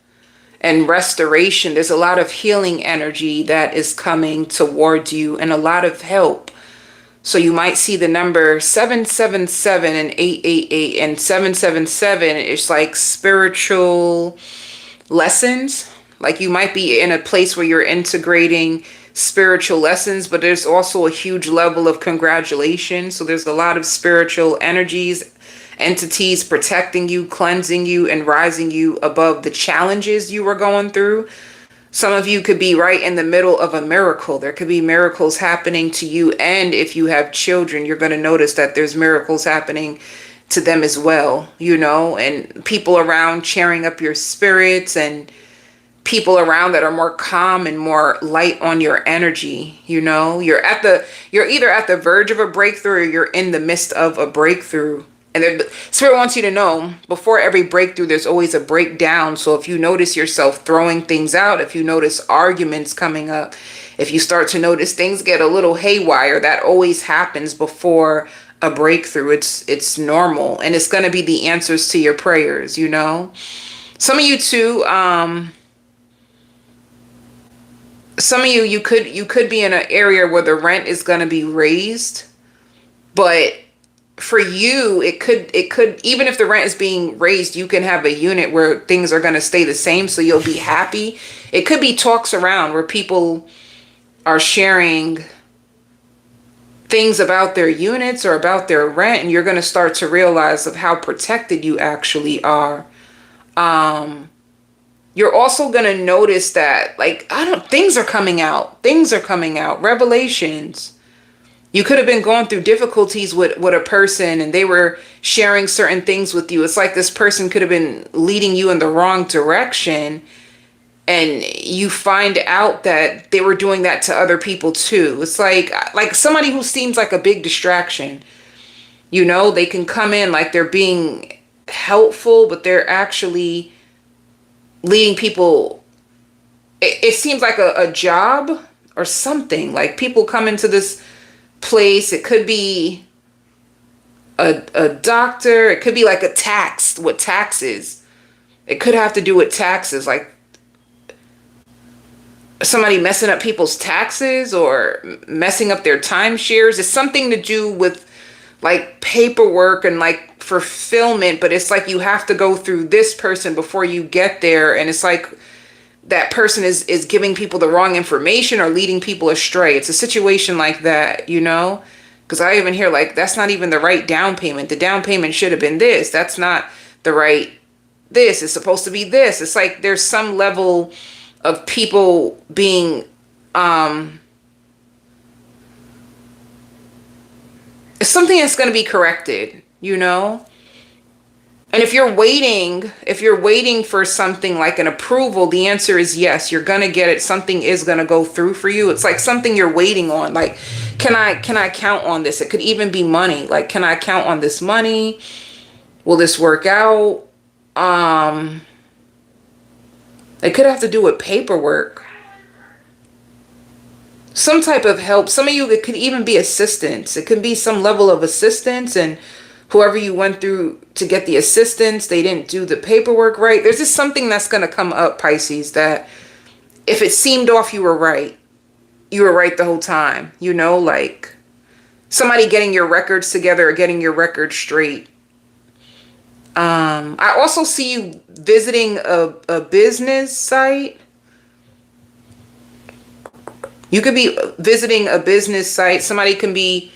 Speaker 1: and restoration. There's a lot of healing energy that is coming towards you and a lot of help. So you might see the number 777 and 888, and 777 is like spiritual lessons. Like you might be in a place where you're integrating spiritual lessons, but there's also a huge level of congratulations. So there's a lot of spiritual energies, entities protecting you, cleansing you, and rising you above the challenges you were going through. Some of you could be right in the middle of a miracle. There could be miracles happening to you. And if you have children, you're going to notice that there's miracles happening to them as well, you know, and people around cheering up your spirits and people around that are more calm and more light on your energy. You know, you're either at the verge of a breakthrough or you're in the midst of a breakthrough. And Spirit wants you to know, before every breakthrough, there's always a breakdown. So if you notice yourself throwing things out, if you notice arguments coming up, if you start to notice things get a little haywire, that always happens before a breakthrough. It's normal. And it's going to be the answers to your prayers, you know. Some of you too, some of you could be in an area where the rent is going to be raised, but for you, it could, even if the rent is being raised, you can have a unit where things are going to stay the same. So you'll be happy. It could be talks around where people are sharing things about their units or about their rent, and you're going to start to realize of how protected you actually are. You're also going to notice that, like, things are coming out. Things are coming out. Revelations. You could have been going through difficulties with a person and they were sharing certain things with you. It's like this person could have been leading you in the wrong direction, and you find out that they were doing that to other people too. It's like somebody who seems like a big distraction. You know, they can come in like they're being helpful, but they're actually leading people. It seems like a job or something. Like people come into this place. It could be a doctor. It could be like a tax with taxes. It could have to do with taxes, like somebody messing up people's taxes or messing up their timeshares. It's something to do with like paperwork and like fulfillment, but it's like you have to go through this person before you get there. And it's like that person is giving people the wrong information or leading people astray. It's a situation like that, you know, because I even hear like, that's not even the right down payment. The down payment should have been this. That's not the right this. It's supposed to be this. It's like there's some level of people being it's something that's going to be corrected, you know. And if you're waiting for something like an approval, the answer is yes, you're going to get it. Something is going to go through for you. It's like something you're waiting on. Like, can I count on this? It could even be money. Like, can I count on this money? Will this work out? It could have to do with paperwork. Some type of help. Some of you, it could even be assistance. It could be some level of assistance, and whoever you went through to get the assistance, they didn't do the paperwork right. There's just something that's going to come up, Pisces, that if it seemed off, you were right. You were right the whole time. You know, like somebody getting your records together or getting your records straight. I also see you visiting a business site. You could be visiting a business site. Somebody can be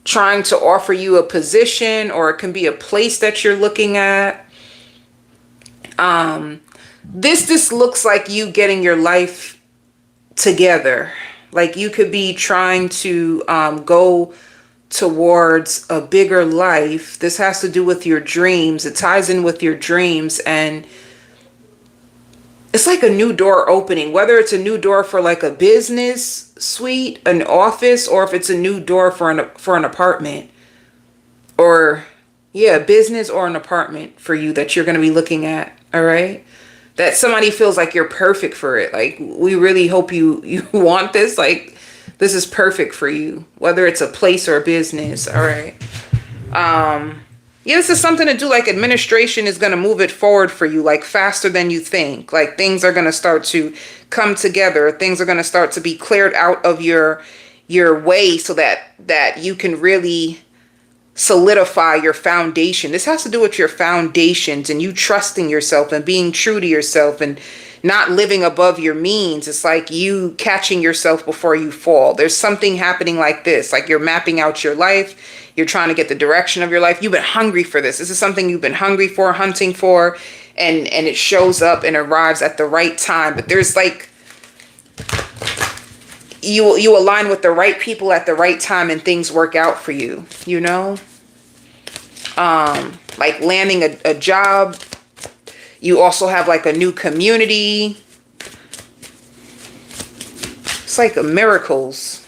Speaker 1: trying to offer you a position, or it can be a place that you're looking at. This looks like you getting your life together. Like you could be trying to go towards a bigger life. This has to do with your dreams. It ties in with your dreams, and it's like a new door opening, whether it's a new door for like a business suite, an office, or if it's a new door for an apartment, or yeah, business or an apartment for you that you're going to be looking at. All right. That somebody feels like you're perfect for it. Like, we really hope you want this. Like, this is perfect for you, whether it's a place or a business. All right. Yeah, this is something to do, like administration is going to move it forward for you, like faster than you think. Like things are going to start to come together. Things are going to start to be cleared out of your way so that you can really solidify your foundation. This has to do with your foundations and you trusting yourself and being true to yourself and not living above your means. It's like you catching yourself before you fall. There's something happening like this, like you're mapping out your life. You're trying to get the direction of your life. You've been hungry for this. This is something you've been hungry for, hunting for, and it shows up and arrives at the right time. But there's like, you align with the right people at the right time and things work out for you, you know? Like landing a job. You also have like a new community. It's like miracles.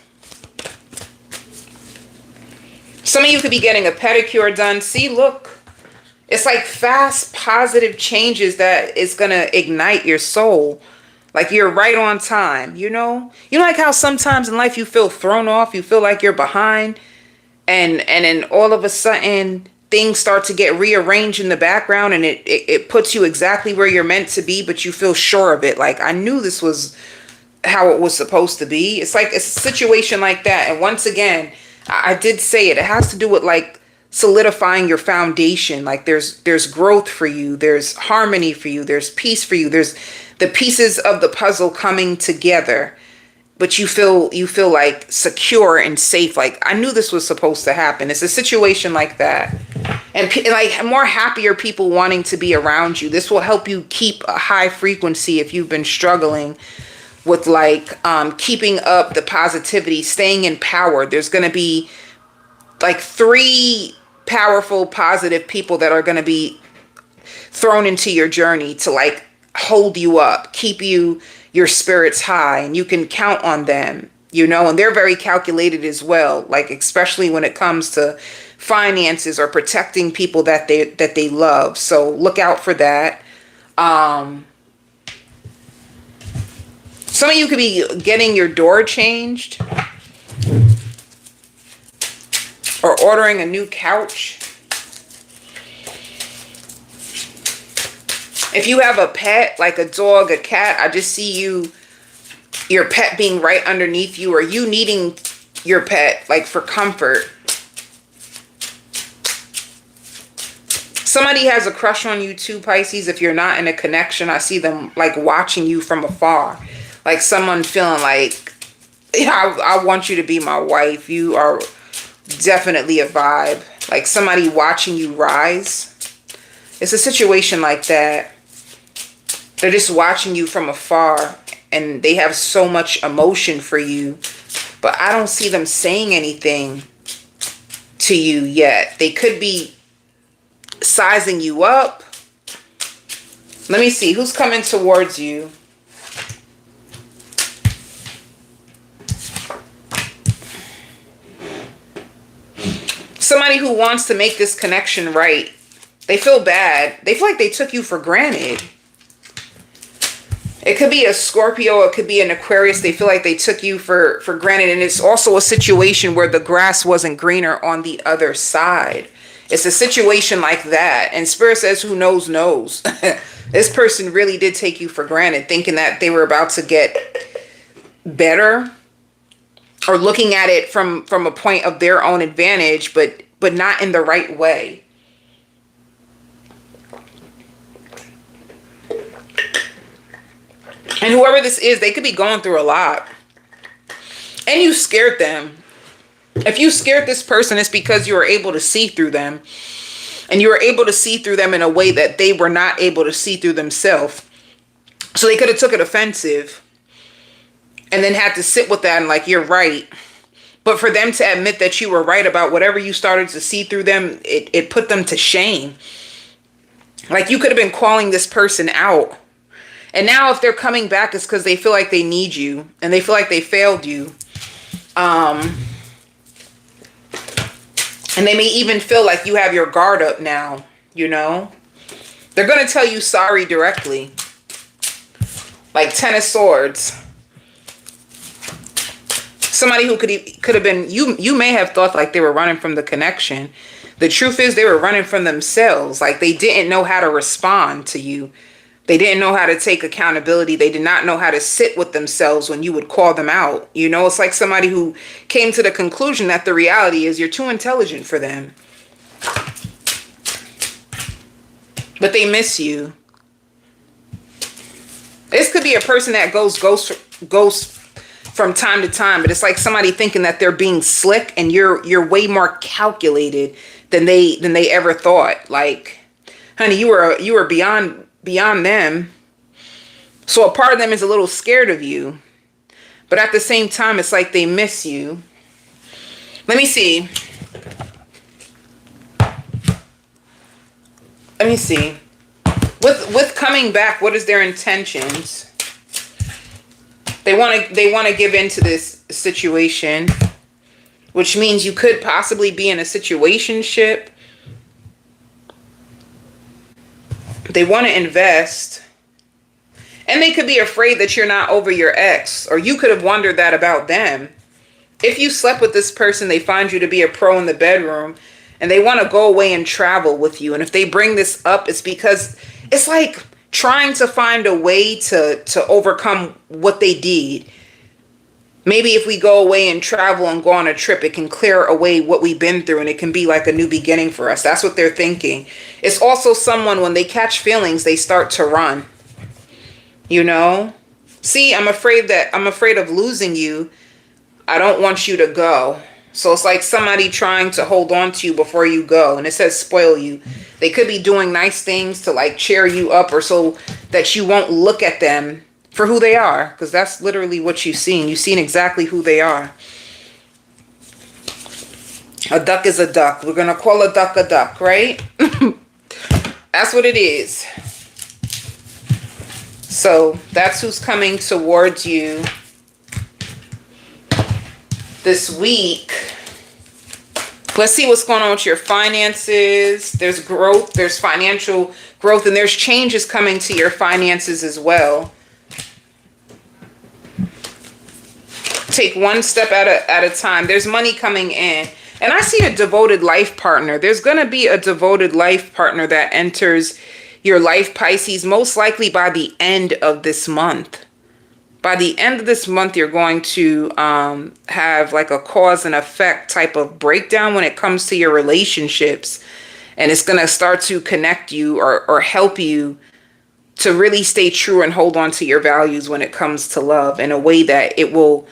Speaker 1: Some of you could be getting a pedicure done. See, look, it's like fast, positive changes that is going to ignite your soul. Like you're right on time, you know? You know, like how sometimes in life you feel thrown off, you feel like you're behind, and then all of a sudden things start to get rearranged in the background, and it puts you exactly where you're meant to be, but you feel sure of it. Like, I knew this was how it was supposed to be. It's like a situation like that. And once again, I did say it has to do with like solidifying your foundation. Like there's growth for you. There's harmony for you. There's peace for you. There's the pieces of the puzzle coming together. but you feel like secure and safe. Like, I knew this was supposed to happen. It's a situation like that. And like more happier people wanting to be around you. This will help you keep a high frequency if you've been struggling with like keeping up the positivity, staying in power. There's going to be like 3 powerful, positive people that are going to be thrown into your journey to like hold you up, keep your spirits high, and you can count on them, you know, and they're very calculated as well, like especially when it comes to finances or protecting people that they love. So look out for that. Some of you could be getting your door changed or ordering a new couch. If you have a pet, like a dog, a cat, I just see your pet being right underneath you, or you needing your pet, like for comfort. Somebody has a crush on you too, Pisces. If you're not in a connection, I see them like watching you from afar. Like someone feeling like, yeah, I want you to be my wife. You are definitely a vibe. Like somebody watching you rise. It's a situation like that. They're just watching you from afar and they have so much emotion for you, but I don't see them saying anything to you yet. They could be sizing you up. Let me see who's coming towards you. Somebody who wants to make this connection right. They feel bad. They feel like they took you for granted. It could be a Scorpio. It could be an Aquarius. They feel like they took you for granted. And it's also a situation where the grass wasn't greener on the other side. It's a situation like that. And Spirit says, who knows, knows. This person really did take you for granted, thinking that they were about to get better, or looking at it from a point of their own advantage, but not in the right way. And whoever this is, they could be going through a lot. And you scared them. If you scared this person, it's because you were able to see through them. And you were able to see through them in a way that they were not able to see through themselves. So they could have took it offensive. And then had to sit with that and like, you're right. But for them to admit that you were right about whatever you started to see through them, it put them to shame. Like you could have been calling this person out. And now if they're coming back, it's because they feel like they need you. And they feel like they failed you. And they may even feel like you have your guard up now, you know. They're going to tell you sorry directly. Like 10 of Swords. Somebody who could have been, you may have thought like they were running from the connection. The truth is they were running from themselves. Like they didn't know how to respond to you. They didn't know how to take accountability. They did not know how to sit with themselves when you would call them out. You know, it's like somebody who came to the conclusion that the reality is you're too intelligent for them. But they miss you. This could be a person that goes from time to time, but it's like somebody thinking that they're being slick and you're way more calculated than they ever thought. Like, honey, you were beyond them. So a part of them is a little scared of you, but at the same time, it's like they miss you. Let me see. With coming back, what is their intentions? They want to give into this situation, which means you could possibly be in a situationship. They want to invest. And they could be afraid that you're not over your ex, or you could have wondered that about them. If you slept with this person, they find you to be a pro in the bedroom, and they want to go away and travel with you. And if they bring this up, it's because it's like trying to find a way to overcome what they did. Maybe if we go away and travel and go on a trip, it can clear away what we've been through, and it can be like a new beginning for us. That's what they're thinking. It's also someone, when they catch feelings, they start to run. You know? See, I'm afraid of losing you. I don't want you to go. So it's like somebody trying to hold on to you before you go. And it says spoil you. They could be doing nice things to like cheer you up or so that you won't look at them for who they are. Because that's literally what you've seen. You've seen exactly who they are. A duck is a duck. We're going to call a duck, right? That's what it is. So that's who's coming towards you this week. Let's see what's going on with your finances. There's growth, there's financial growth, and there's changes coming to your finances as well. Take one step at a time. There's money coming in. And I see a devoted life partner. There's going to be a devoted life partner that enters your life, Pisces, most likely by the end of this month. By the end of this month, you're going to have like a cause and effect type of breakdown when it comes to your relationships. And it's going to start to connect you or help you to really stay true and hold on to your values when it comes to love in a way that it will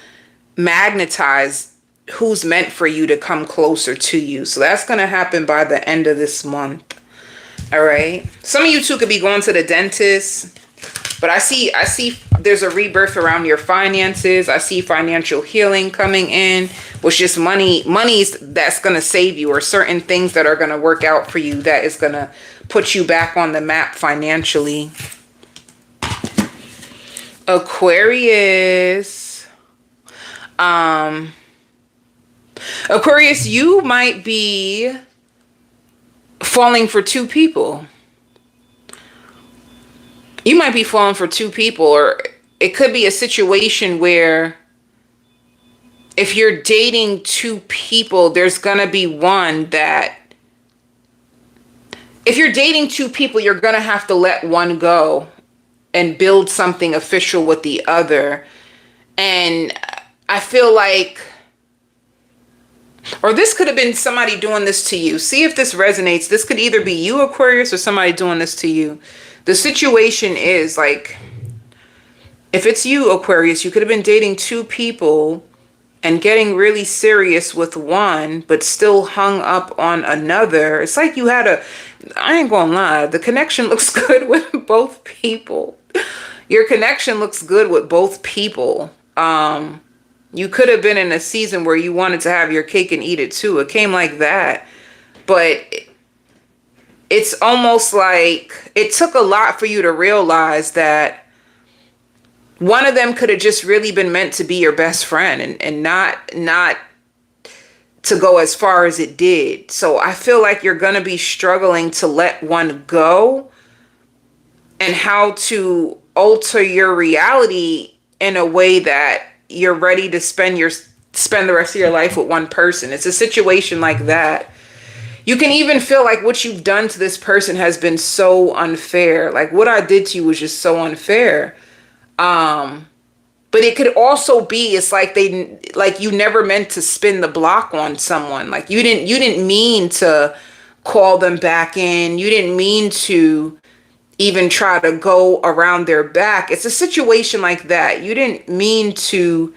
Speaker 1: magnetize who's meant for you to come closer to you. So that's going to happen by the end of this month. All right. Some of you too could be going to the dentist, but I see there's a rebirth around your finances. I see financial healing coming in, which is money's that's going to save you, or certain things that are going to work out for you that is going to put you back on the map financially. Aquarius. Aquarius, you might be falling for two people. You might be falling for two people, or it could be a situation where if you're dating two people, there's going to be one that, if you're dating two people, you're going to have to let one go and build something official with the other. And I feel like, or this could have been somebody doing this to you. See if this resonates. This could either be you, Aquarius, or somebody doing this to you. The situation is like, if it's you, Aquarius, you could have been dating two people and getting really serious with one, but still hung up on another. It's like you had I ain't gonna lie, the connection looks good with both people. Your connection looks good with both people. You could have been in a season where you wanted to have your cake and eat it too. It came like that. But it's almost like it took a lot for you to realize that one of them could have just really been meant to be your best friend and not to go as far as it did. So I feel like you're going to be struggling to let one go and how to alter your reality in a way that you're ready to spend the rest of your life with one person. It's a situation like that. You can even feel like what you've done to this person has been so unfair. Like what I did to you was just so unfair. But it could also be, it's like you never meant to spin the block on someone. Like you didn't mean to call them back in. You didn't mean to even try to go around their back. It's a situation like that. You didn't mean to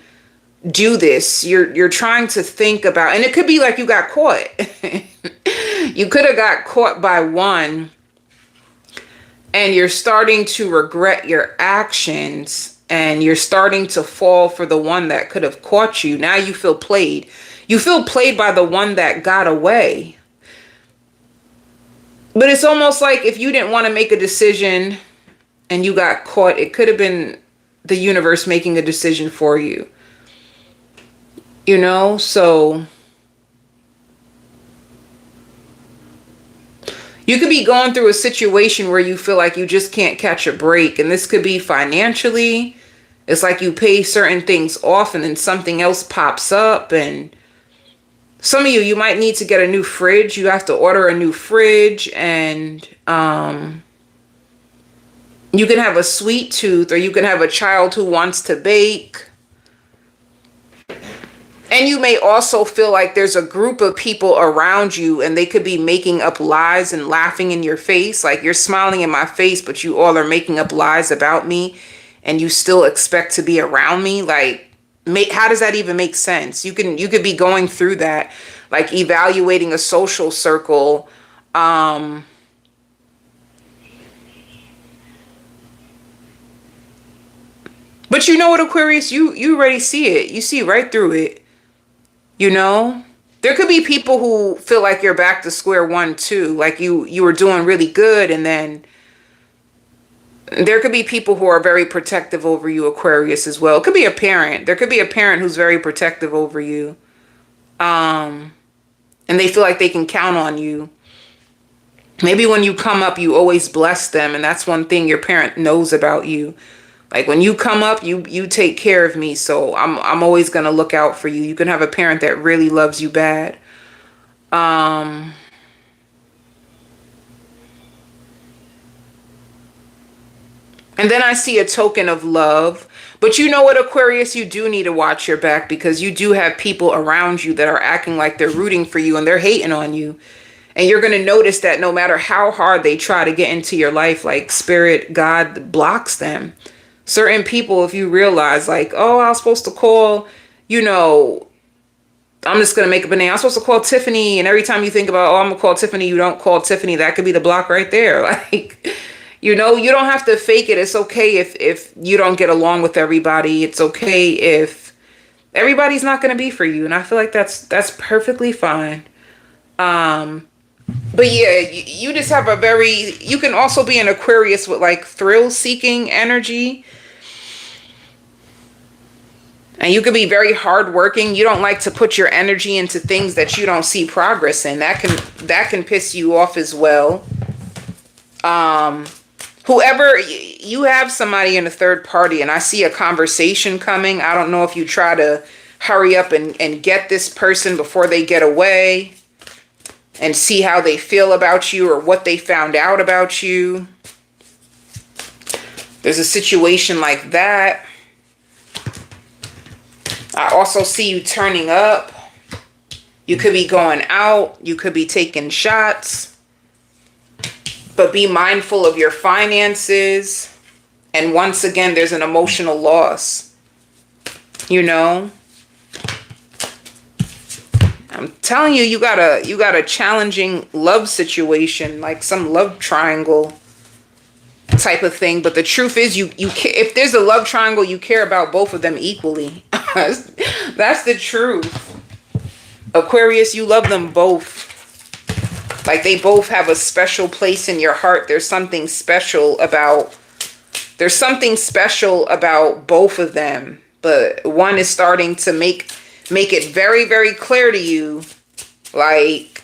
Speaker 1: do this. You're trying to think about, and it could be like you got caught. You could have got caught by one and you're starting to regret your actions and you're starting to fall for the one that could have caught you. Now you feel played. You feel played by the one that got away. But it's almost like if you didn't want to make a decision and you got caught, it could have been the universe making a decision for you. You know, so you could be going through a situation where you feel like you just can't catch a break. And this could be financially. It's like you pay certain things off and then something else pops up. And some of you might need to get a new fridge. You have to order a new fridge, and you can have a sweet tooth, or you can have a child who wants to bake. And you may also feel like there's a group of people around you and they could be making up lies and laughing in your face. Like you're smiling in my face, but you all are making up lies about me. and you still expect to be around me? Like, how does that even make sense? You could be going through that, like evaluating a social circle. Um, but you know what, Aquarius, you already see it. You see right through it. You know, there could be people who feel like you're back to square one too. Like you were doing really good, and then there could be people who are very protective over you, Aquarius, as well. It could be a parent. There could be a parent who's very protective over you. Um, and they feel like they can count on you. Maybe when you come up, you always bless them, and that's one thing your parent knows about you. Like when you come up, you take care of me, so I'm always gonna look out for you. You can have a parent that really loves you bad. Um, and then I see a token of love. But you know what, Aquarius, you do need to watch your back, because you do have people around you that are acting like they're rooting for you and they're hating on you. And you're going to notice that no matter how hard they try to get into your life, like spirit, God blocks them. Certain people, if you realize like, oh, I was supposed to call, you know, I'm just going to make up a name. I'm supposed to call Tiffany. And every time you think about, oh, I'm going to call Tiffany, you don't call Tiffany. That could be the block right there. Like, you know, you don't have to fake it. It's okay if you don't get along with everybody. It's okay if everybody's not going to be for you. And I feel like that's perfectly fine. But yeah, you just have you can also be an Aquarius with like thrill-seeking energy. And you could be very hardworking. You don't like to put your energy into things that you don't see progress in. That can piss you off as well. Whoever, you have somebody in a third party, and I see a conversation coming. I don't know if you try to hurry up and get this person before they get away, and see how they feel about you or what they found out about you. There's a situation like that. I also see you turning up. You could be going out. You could be taking shots. But be mindful of your finances. And once again, there's an emotional loss. You know? I'm telling you, you got a challenging love situation, like some love triangle type of thing. But the truth is, if there's a love triangle, you care about both of them equally. That's the truth. Aquarius, you love them both. Like they both have a special place in your heart. There's something special about both of them. But one is starting to make it very, very clear to you, like,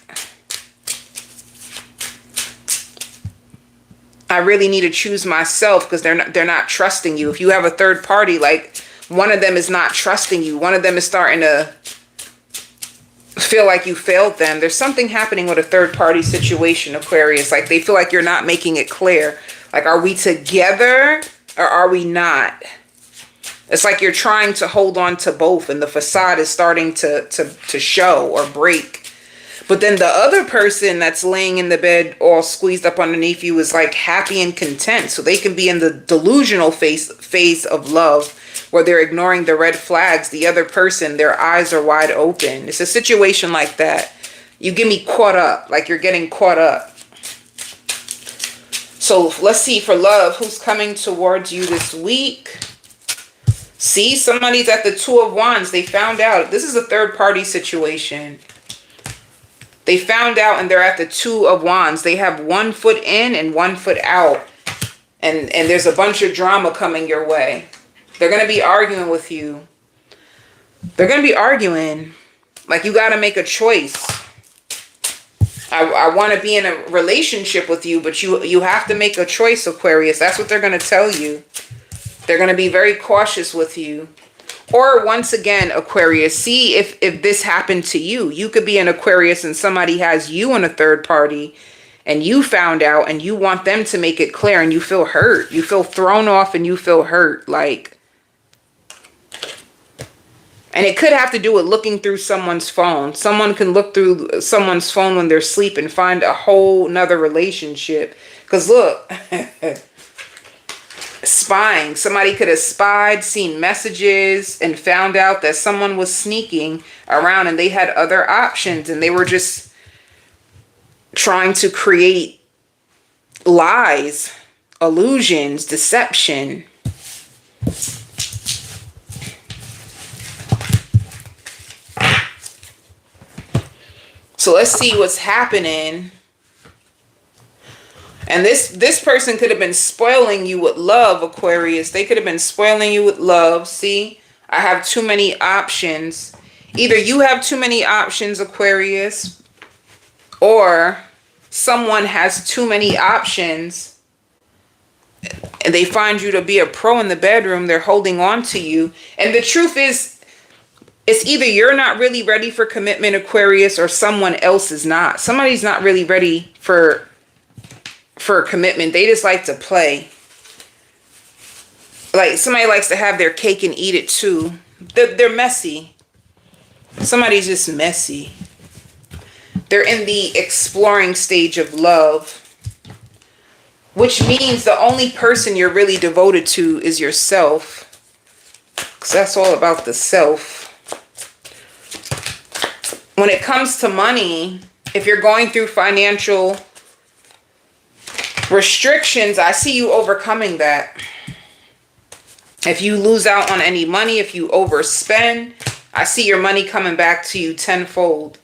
Speaker 1: I really need to choose myself, because they're not trusting you. If you have a third party, like one of them is not trusting you. One of them is starting to feel like you failed them. There's something happening with a third party situation, Aquarius. Like they feel like you're not making it clear. Like, are we together or are we not? It's like you're trying to hold on to both, and the facade is starting to show or break. But then the other person that's laying in the bed all squeezed up underneath you is like happy and content. So they can be in the delusional phase of love, where they're ignoring the red flags. The other person, their eyes are wide open. It's a situation like that. You get me caught up, like you're getting caught up. So let's see, for love, who's coming towards you this week? See, somebody's at the Two of Wands. They found out. This is a third party situation. They found out and they're at the Two of Wands. They have 1 foot in and 1 foot out. And there's a bunch of drama coming your way. They're going to be arguing with you. They're going to be arguing. Like, you got to make a choice. I want to be in a relationship with you, but you have to make a choice, Aquarius. That's what they're going to tell you. They're going to be very cautious with you. Or once again, Aquarius, see if this happened to you. You could be an Aquarius and somebody has you in a third party and you found out and you want them to make it clear and you feel hurt. You feel thrown off and you feel hurt. Like, and it could have to do with looking through someone's phone. Someone can look through someone's phone when they're asleep and find a whole nother relationship. Because look, spying. Somebody could have spied, seen messages, and found out that someone was sneaking around and they had other options and they were just trying to create lies, illusions, deception. So let's see what's happening. And this person could have been spoiling you with love, Aquarius. They could have been spoiling you with love. See, I have too many options. Either you have too many options, Aquarius, or someone has too many options and they find you to be a pro in the bedroom. They're holding on to you. And the truth is, it's either you're not really ready for commitment, Aquarius, or someone else is not. Somebody's not really ready for commitment. They just like to play. Like somebody likes to have their cake and eat it too. They're messy. Somebody's just messy. They're in the exploring stage of love, which means the only person you're really devoted to is yourself, because that's all about the self. When it comes to money, if you're going through financial restrictions, I see you overcoming that. If you lose out on any money, if you overspend, I see your money coming back to you tenfold.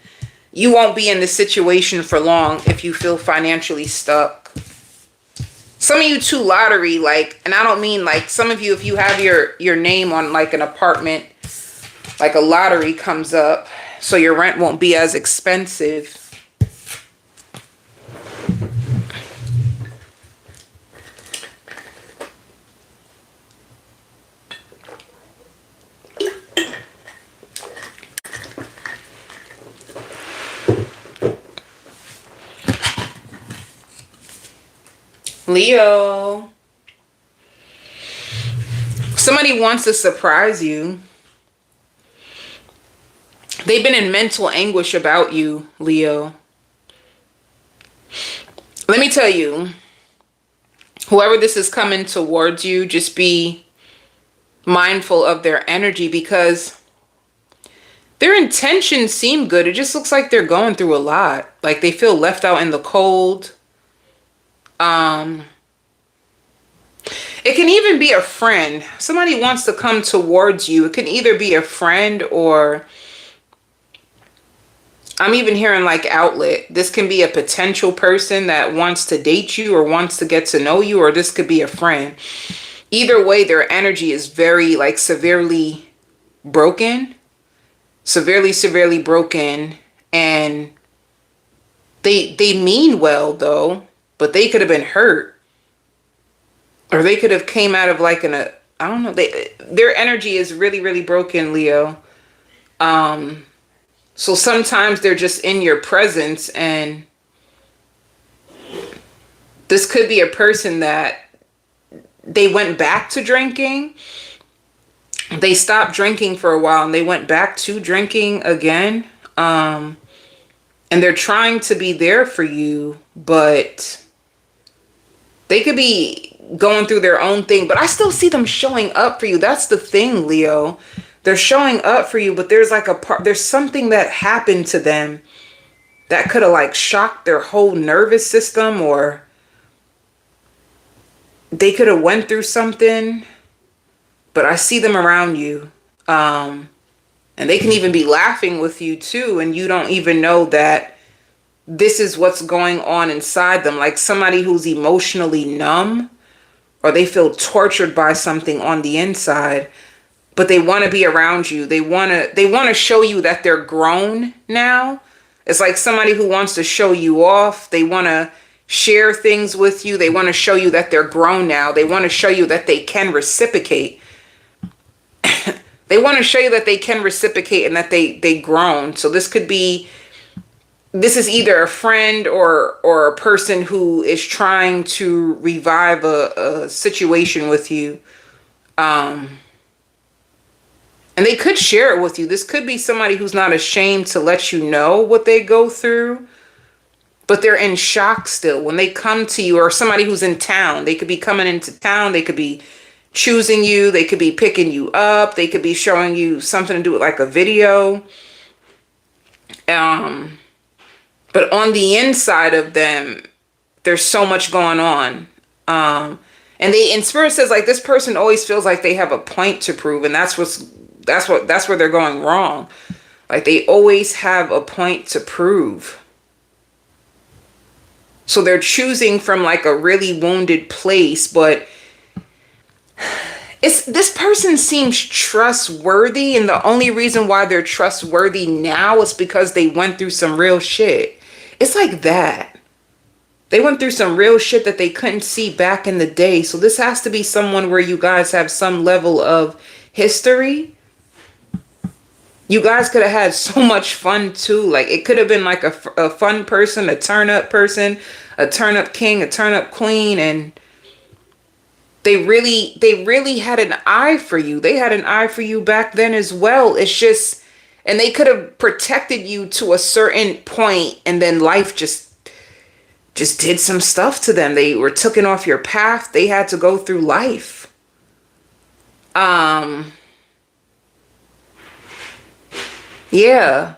Speaker 1: You won't be in this situation for long if you feel financially stuck. Some of you too lottery, like, and I don't mean like some of you, if you have your name on like an apartment, like a lottery comes up, so your rent won't be as expensive. Leo, somebody wants to surprise you. They've been in mental anguish about you, Leo. Let me tell you, whoever this is coming towards you, just be mindful of their energy, because their intentions seem good. It just looks like they're going through a lot. Like they feel left out in the cold. It can even be a friend. Somebody wants to come towards you. It can either be a friend, or I'm even hearing like outlet. This can be a potential person that wants to date you or wants to get to know you, or this could be a friend. Either way, their energy is very like severely broken. Severely broken. And they mean well though. But they could have been hurt, or they could have came out of like I don't know. Their energy is really broken, Leo. So sometimes they're just in your presence, and this could be a person that they went back to drinking. They stopped drinking for a while and they went back to drinking again. And they're trying to be there for you, but they could be going through their own thing, but I still see them showing up for you. That's the thing, Leo. They're showing up for you, but there's like there's something that happened to them that could have like shocked their whole nervous system, or they could have went through something, but I see them around you. And they can even be laughing with you too, and you don't even know that this is what's going on inside them. Like somebody who's emotionally numb, or they feel tortured by something on the inside, but they want to be around you. They want to show you that they're grown now. It's like somebody who wants to show you off. They want to share things with you. They want to show you that they're grown now. They want to show you that they can reciprocate. They want to show you that they can reciprocate and that they grown. So this is either a friend or a person who is trying to revive a situation with you. And they could share it with you. This could be somebody who's not ashamed to let you know what they go through. but they're in shock still. When they come to you, or somebody who's in town, they could be coming into town, they could be choosing you, they could be picking you up, they could be showing you something to do with like a video. But on the inside of them, there's so much going on. And Spirit says like this person always feels like they have a point to prove, and that's where they're going wrong. Like they always have a point to prove. So they're choosing from like a really wounded place, but this person seems trustworthy, and the only reason why they're trustworthy now is because they went through some real shit. It's like that. They went through some real shit that they couldn't see back in the day. So this has to be someone where you guys have some level of history. You guys could have had so much fun too. Like it could have been like a fun person, a turn up person, a turn up king, a turn up queen, and they really had an eye for you. They had an eye for you back then as well. It's just, and they could have protected you to a certain point, and then life just did some stuff to them. They were taken off your path. They had to go through life. Yeah.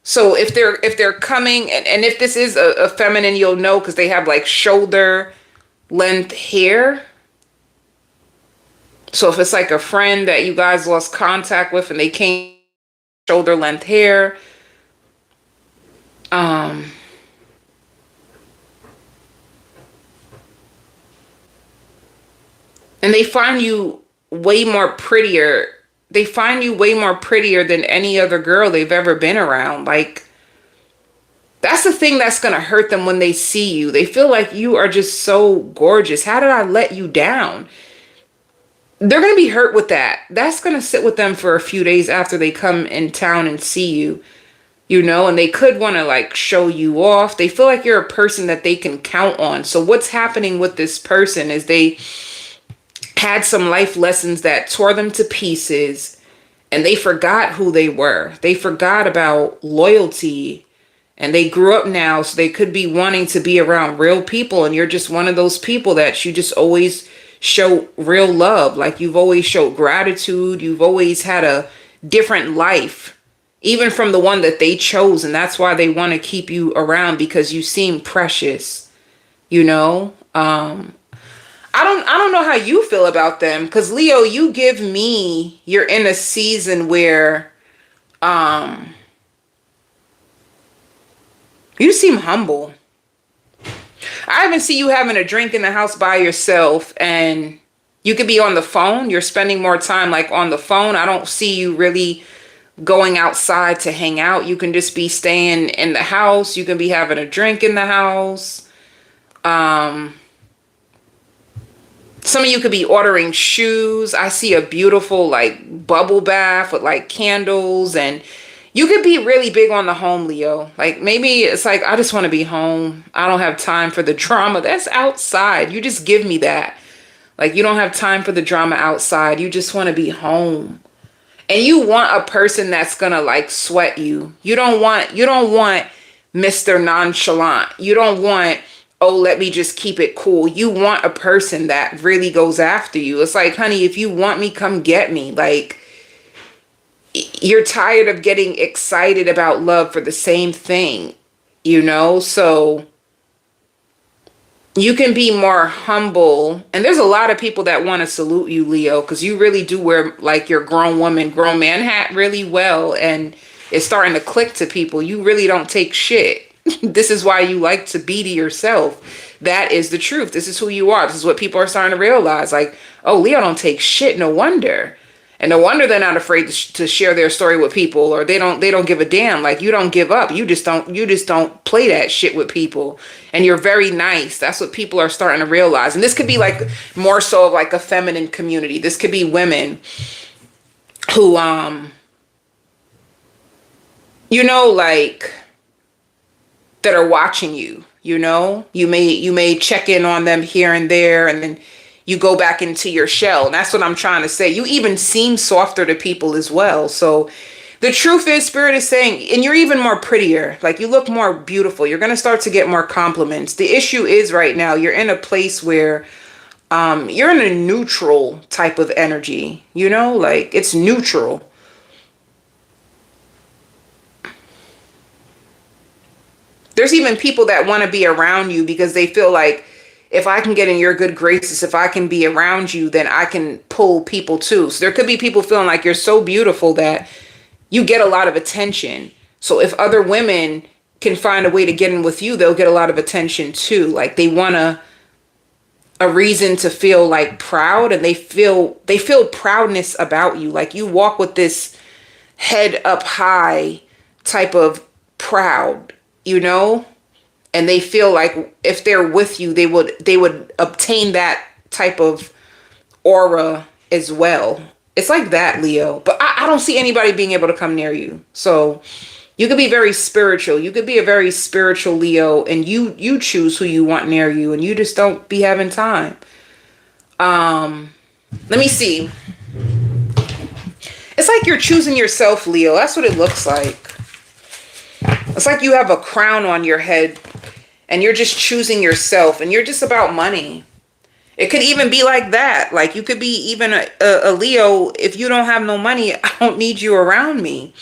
Speaker 1: So if they're coming, and if this is a feminine, you'll know because they have like shoulder length hair. So if it's like a friend that you guys lost contact with and they came shoulder length hair, and they find you way more prettier. They find you way more prettier than any other girl they've ever been around. Like, that's the thing that's going to hurt them when they see you. They feel like you are just so gorgeous. How did I let you down? They're going to be hurt with that. That's going to sit with them for a few days after they come in town and see you, you know, and they could want to like show you off. They feel like you're a person that they can count on. So what's happening with this person is they had some life lessons that tore them to pieces, and they forgot who they were. They forgot about loyalty, and they grew up now, so they could be wanting to be around real people, and you're just one of those people that you just always show real love. Like you've always showed gratitude. You've always had a different life, even from the one that they chose, and that's why they want to keep you around, because you seem precious, you know. I don't know how you feel about them, because Leo, you give me, you're in a season where you seem humble. I haven't seen you having a drink in the house by yourself, and you could be on the phone. You're spending more time like on the phone. I don't see you really going outside to hang out. You can just be staying in the house. You can be having a drink in the house. Some of you could be ordering shoes. I see a beautiful like bubble bath with like candles, and you could be really big on the home, Leo. Like maybe it's like, I just want to be home. I don't have time for the drama. That's outside. You just give me that. Like you don't have time for the drama outside. You just want to be home. And you want a person that's going to like sweat you. You don't want Mr. Nonchalant. You don't want, oh, let me just keep it cool. You want a person that really goes after you. It's like, honey, if you want me, come get me. Like, you're tired of getting excited about love for the same thing, you know? So you can be more humble. And there's a lot of people that want to salute you, Leo, because you really do wear like your grown woman, grown man hat really well. And it's starting to click to people. You really don't take shit. This is why you like to be to yourself. That is the truth. This is who you are. This is what people are starting to realize. Like, oh, Leo don't take shit. No wonder. And no wonder they're not afraid to share their story with people, or they don't give a damn. Like, you don't give up. You just don't play that shit with people. And you're very nice. That's what people are starting to realize. And this could be like more so of like a feminine community. This could be women who, you know, like, that are watching you, you know, you may check in on them here and there, and then you go back into your shell. And that's what I'm trying to say. You even seem softer to people as well. So The truth is, Spirit is saying, and you're even more prettier. Like, you look more beautiful. You're going to start to get more compliments. The issue is right now, you're in a place where you're in a neutral type of energy, you know, like it's neutral. There's even people that want to be around you because they feel like if I can get in your good graces, if I can be around you, then I can pull people too. So there could be people feeling like you're so beautiful that you get a lot of attention. So if other women can find a way to get in with you, they'll get a lot of attention too. Like they want a reason to feel like proud, and they feel proudness about you. Like you walk with this head up high type of proud, you know? And they feel like if they're with you, they would obtain that type of aura as well. It's like that, Leo. But I don't see anybody being able to come near you. So you could be very spiritual. You could be a very spiritual Leo, and you choose who you want near you, and you just don't be having time. Let me see. It's like you're choosing yourself, Leo. That's what it looks like. It's like you have a crown on your head and you're just choosing yourself, and you're just about money. It could even be like that. Like you could be even a Leo. If you don't have no money, I don't need you around me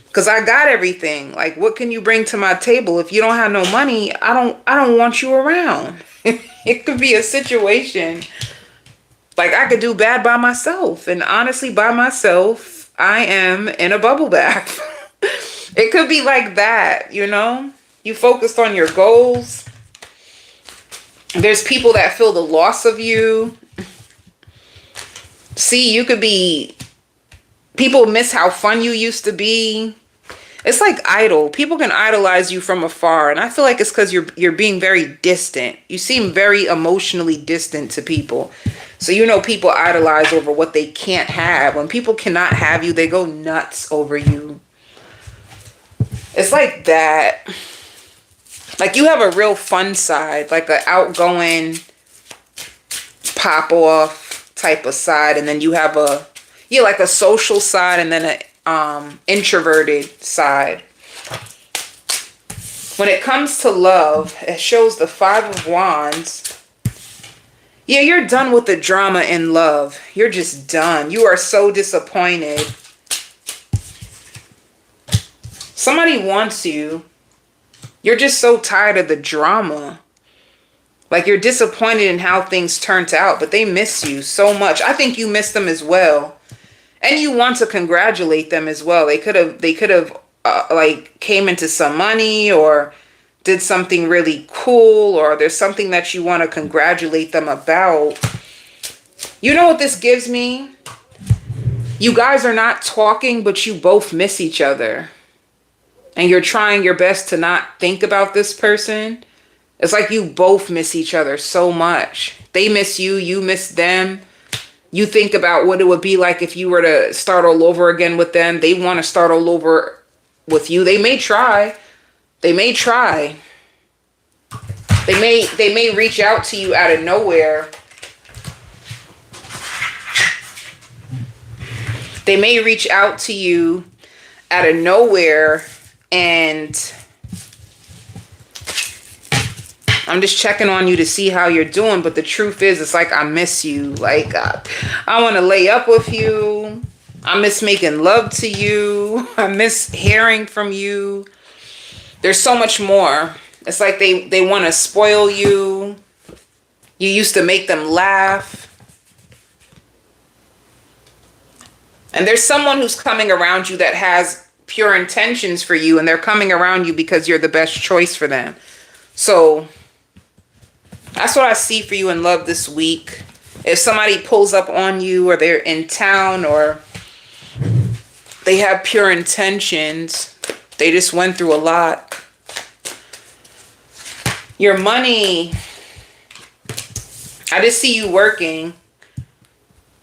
Speaker 1: because I got everything. Like, what can you bring to my table? If you don't have no money, I don't want you around. It could be a situation like I could do bad by myself. And honestly, by myself, I am in a bubble bath. It could be like that, you know? You focused on your goals. There's people that feel the loss of you. See, you could be... People miss how fun you used to be. It's like idol. People can idolize you from afar. And I feel like it's because you're being very distant. You seem very emotionally distant to people. So you know people idolize over what they can't have. When people cannot have you, they go nuts over you. It's like that. Like you have a real fun side, like an outgoing pop off type of side. And then you have like a social side, and then a introverted side. When it comes to love, it shows the 5 of Wands. Yeah, you're done with the drama in love. You're just done. You are so disappointed. Somebody wants you. You're just so tired of the drama. Like you're disappointed in how things turned out, but they miss you so much. I think you miss them as well. And you want to congratulate them as well. They could have like came into some money or did something really cool, or there's something that you want to congratulate them about. You know what this gives me? You guys are not talking, but you both miss each other. And you're trying your best to not think about this person. It's like you both miss each other so much. They miss you, you miss them. You think about what it would be like if you were to start all over again with them. They want to start all over with you. They may try. They may try. They may reach out to you out of nowhere. They may reach out to you out of nowhere, and I'm just checking on you to see how you're doing. But the truth is, it's like I miss you. Like I want to lay up with you. I miss making love to you. I miss hearing from you. There's so much more. It's like they want to spoil you. You used to make them laugh. And there's someone who's coming around you that has pure intentions for you, and they're coming around you because you're the best choice for them. So that's what I see for you in love this week. If somebody pulls up on you, or they're in town, or they have pure intentions, they just went through a lot. Your money, I just see you working.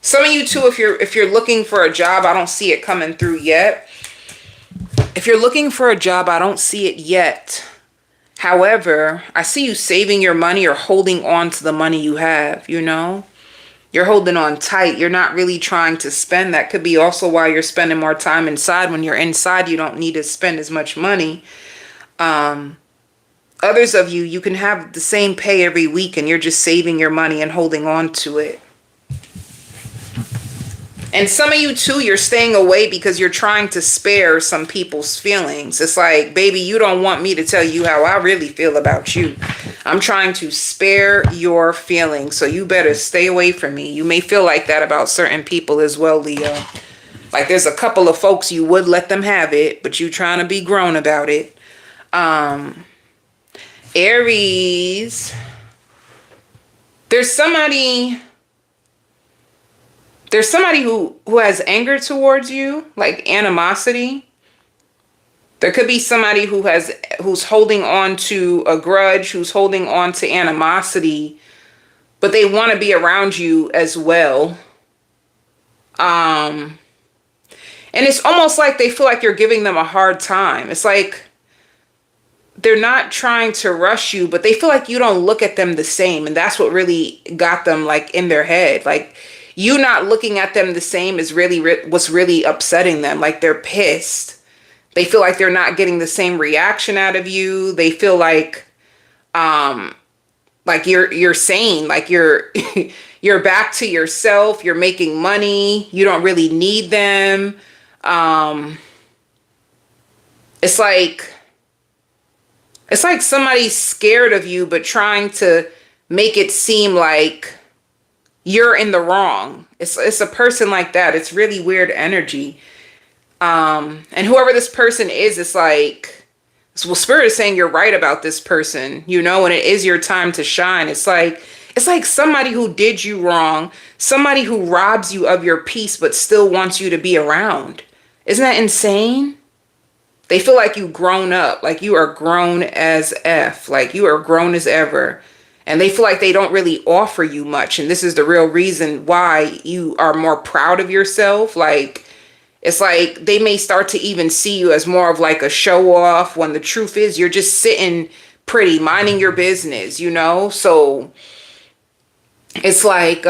Speaker 1: Some of you too, if you're looking for a job, I don't see it coming through yet. If you're looking for a job, I don't see it yet. However, I see you saving your money or holding on to the money you have, you know? You're holding on tight. You're not really trying to spend. That could be also why you're spending more time inside. When you're inside, you don't need to spend as much money. Others of you, you can have the same pay every week and you're just saving your money and holding on to it. And some of you too, you're staying away because you're trying to spare some people's feelings. It's like, baby, you don't want me to tell you how I really feel about you. I'm trying to spare your feelings, so you better stay away from me. You may feel like that about certain people as well, Leo. Like there's a couple of folks you would let them have it, but you trying to be grown about it. Aries, there's somebody who has anger towards you, like animosity. There could be somebody who's holding on to a grudge, who's holding on to animosity, but they want to be around you as well. And it's almost like they feel like you're giving them a hard time. It's like they're not trying to rush you, but they feel like you don't look at them the same. And that's what really got them like in their head. Like you not looking at them the same is really what's really upsetting them. Like they're pissed. They feel like they're not getting the same reaction out of you. They feel like you're sane, like you're you're back to yourself. You're making money. You don't really need them. It's like somebody's scared of you, but trying to make it seem like you're in the wrong. It's a person like that. It's really weird energy. And whoever this person is, it's like, well, Spirit is saying you're right about this person, you know, and it is your time to shine. It's like somebody who did you wrong, somebody who robs you of your peace, but still wants you to be around. Isn't that insane? They feel like you've grown up, like you are grown as F, like you are grown as ever. And they feel like they don't really offer you much. And this is the real reason why you are more proud of yourself. Like, it's like they may start to even see you as more of like a show off, when the truth is you're just sitting pretty, minding your business, you know? So it's like,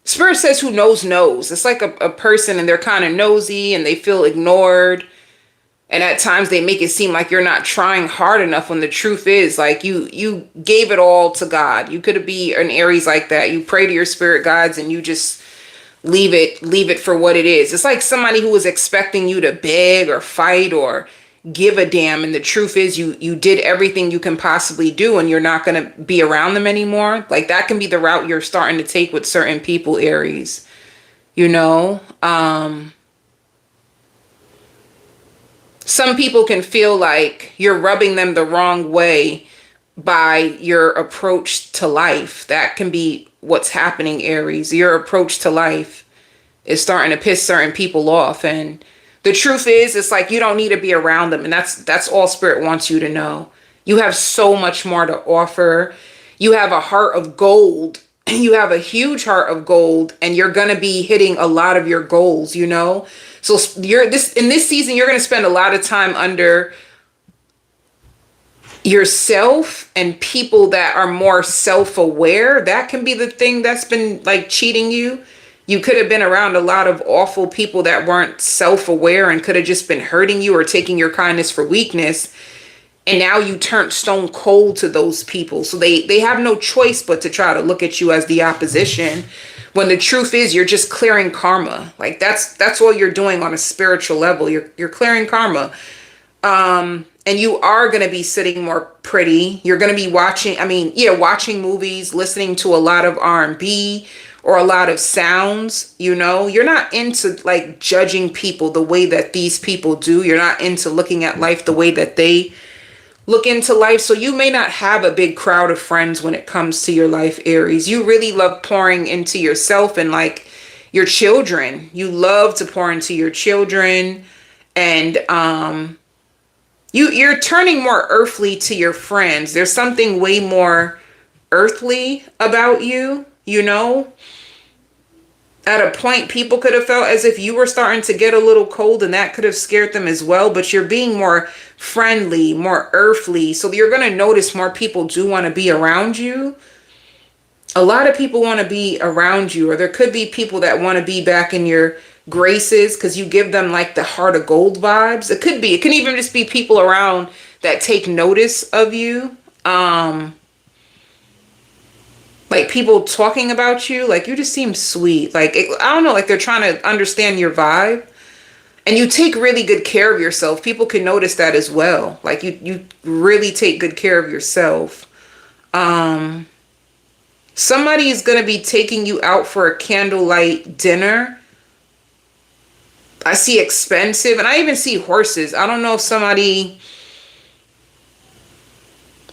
Speaker 1: Spirit says who knows. It's like a person and they're kind of nosy and they feel ignored. And at times they make it seem like you're not trying hard enough, when the truth is like you gave it all to God. You could be an Aries like that. You pray to your spirit guides and you just leave it for what it is. It's like somebody who was expecting you to beg or fight or give a damn. And the truth is you did everything you can possibly do and you're not going to be around them anymore. Like that can be the route you're starting to take with certain people, Aries, you know? Some people can feel like you're rubbing them the wrong way by your approach to life. That can be what's happening, Aries. Your approach to life is starting to piss certain people off. And the truth is, it's like you don't need to be around them. And that's all Spirit wants you to know. You have so much more to offer. You have a heart of gold. You have a huge heart of gold. And you're going to be hitting a lot of your goals, you know? So in this season, you're going to spend a lot of time under yourself and people that are more self-aware. That can be the thing that's been like cheating you. You could have been around a lot of awful people that weren't self-aware and could have just been hurting you or taking your kindness for weakness. And now you turned stone cold to those people. So they have no choice but to try to look at you as the opposition. When the truth is you're just clearing karma. Like that's all you're doing on a spiritual level. You're clearing karma. And you are going to be sitting more pretty. You're going to be watching movies, listening to a lot of R&B or a lot of sounds, you know. You're not into like judging people the way that these people do. You're not into looking at life the way that they look into life. So you may not have a big crowd of friends when it comes to your life, Aries. You really love pouring into yourself and like your children. You love to pour into your children, and you're turning more earthly to your friends. There's something way more earthly about you, you know. At a point, people could have felt as if you were starting to get a little cold, and that could have scared them as well. But you're being more friendly, more earthly. So you're going to notice more people do want to be around you. A lot of people want to be around you, or there could be people that want to be back in your graces because you give them like the heart of gold vibes. It could be, it can even just be people around that take notice of you. Like people talking about you, like you just seem sweet. Like, I don't know, like they're trying to understand your vibe. And you take really good care of yourself. People can notice that as well. Like you really take good care of yourself. Somebody is going to be taking you out for a candlelight dinner. I see expensive, and I even see horses. I don't know if somebody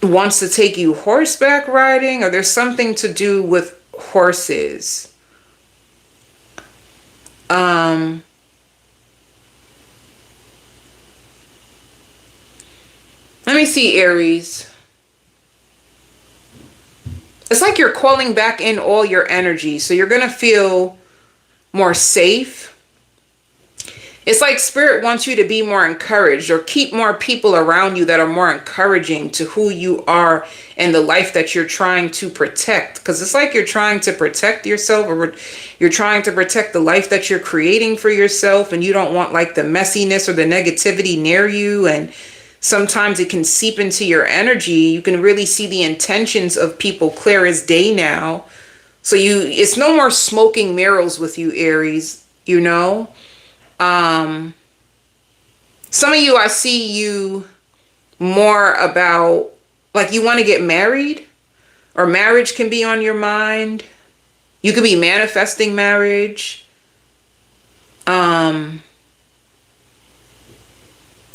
Speaker 1: wants to take you horseback riding, or there's something to do with horses. Let me see, Aries. It's like you're calling back in all your energy, so you're gonna feel more safe. It's like Spirit wants you to be more encouraged, or keep more people around you that are more encouraging to who you are and the life that you're trying to protect. Because it's like you're trying to protect yourself, or you're trying to protect the life that you're creating for yourself, and you don't want like the messiness or the negativity near you. And sometimes it can seep into your energy. You can really see the intentions of people clear as day now. So it's no more smoking mirrors with you, Aries, you know? Some of you, I see you more about, like, you want to get married, or marriage can be on your mind. You could be manifesting marriage.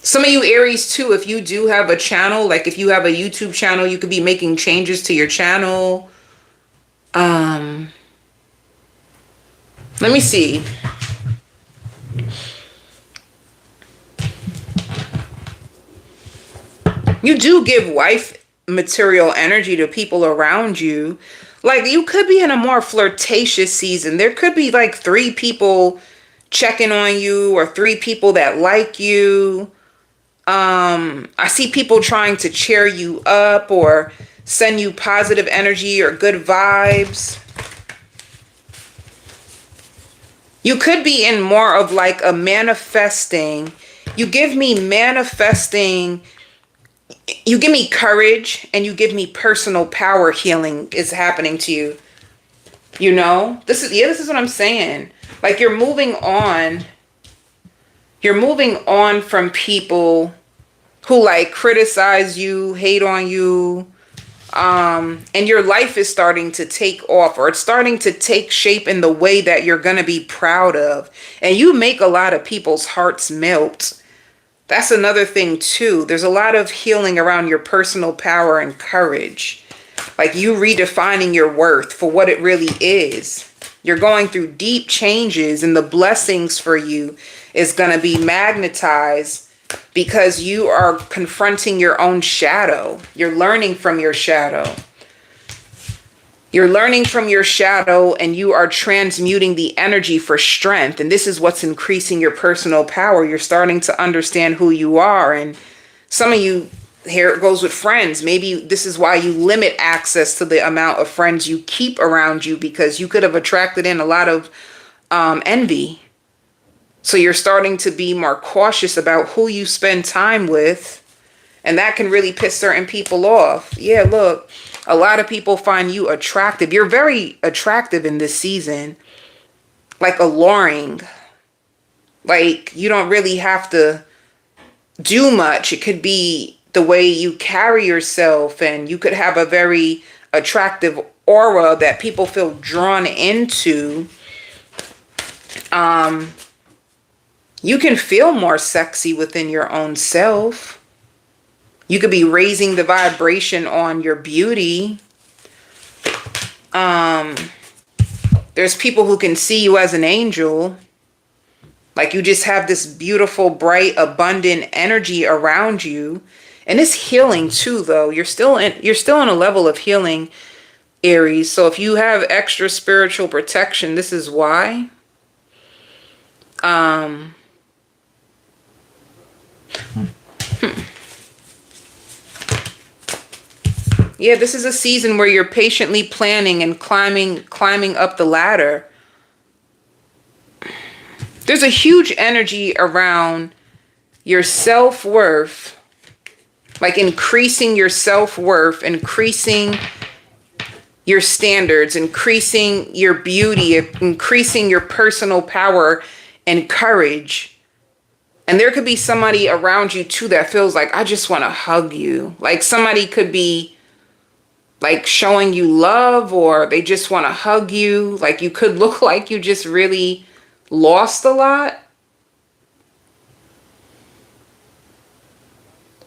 Speaker 1: Some of you, Aries, too, if you do have a channel, like if you have a YouTube channel, you could be making changes to your channel. Let me see. You do give wife material energy to people around you. Like, you could be in a more flirtatious season. There could be like 3 people checking on you, or 3 people that like you. I see people trying to cheer you up or send you positive energy or good vibes. You could be in more of like a manifesting. You give me manifesting. You give me courage, and you give me personal power healing is happening to you. You know, this is what I'm saying. Like, you're moving on. You're moving on from people who like criticize you, hate on you. And your life is starting to take off, or it's starting to take shape in the way that you're going to be proud of. And you make a lot of people's hearts melt. That's another thing too. There's a lot of healing around your personal power and courage. Like, you redefining your worth for what it really is. You're going through deep changes, and the blessings for you is going to be magnetized because you are confronting your own shadow. You're learning from your shadow. You're learning from your shadow, and you are transmuting the energy for strength. And this is what's increasing your personal power. You're starting to understand who you are. And some of you, here it goes with friends. Maybe this is why you limit access to the amount of friends you keep around you, because you could have attracted in a lot of envy. So you're starting to be more cautious about who you spend time with. And that can really piss certain people off. Yeah, look, a lot of people find you attractive. You're very attractive in this season. Like, alluring. Like, you don't really have to do much. It could be the way you carry yourself, and you could have a very attractive aura that people feel drawn into. You can feel more sexy within your own self. You could be raising the vibration on your beauty. There's people who can see you as an angel. Like, you just have this beautiful, bright, abundant energy around you. And it's healing too, though. You're still in a level of healing, Aries. So if you have extra spiritual protection, this is why. Yeah, this is a season where you're patiently planning and climbing up the ladder. There's a huge energy around your self-worth, like increasing your self-worth, increasing your standards, increasing your beauty, increasing your personal power and courage. And there could be somebody around you too that feels like, I just want to hug you. Like somebody could be like showing you love, or they just want to hug you. Like you could look like you just really lost a lot.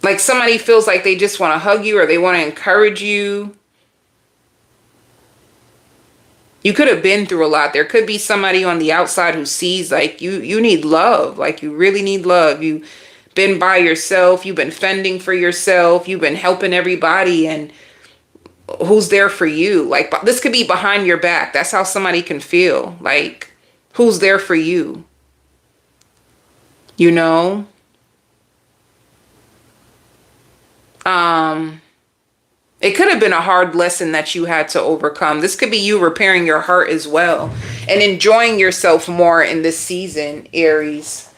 Speaker 1: Like somebody feels like they just want to hug you or they want to encourage you. You could have been through a lot. There could be somebody on the outside who sees like you need love. Like you really need love. You've been by yourself. You've been fending for yourself. You've been helping everybody. And who's there for you? Like this could be behind your back. That's how somebody can feel. Like who's there for you? You know? It could have been a hard lesson that you had to overcome. This could be you repairing your heart as well and enjoying yourself more in this season, Aries.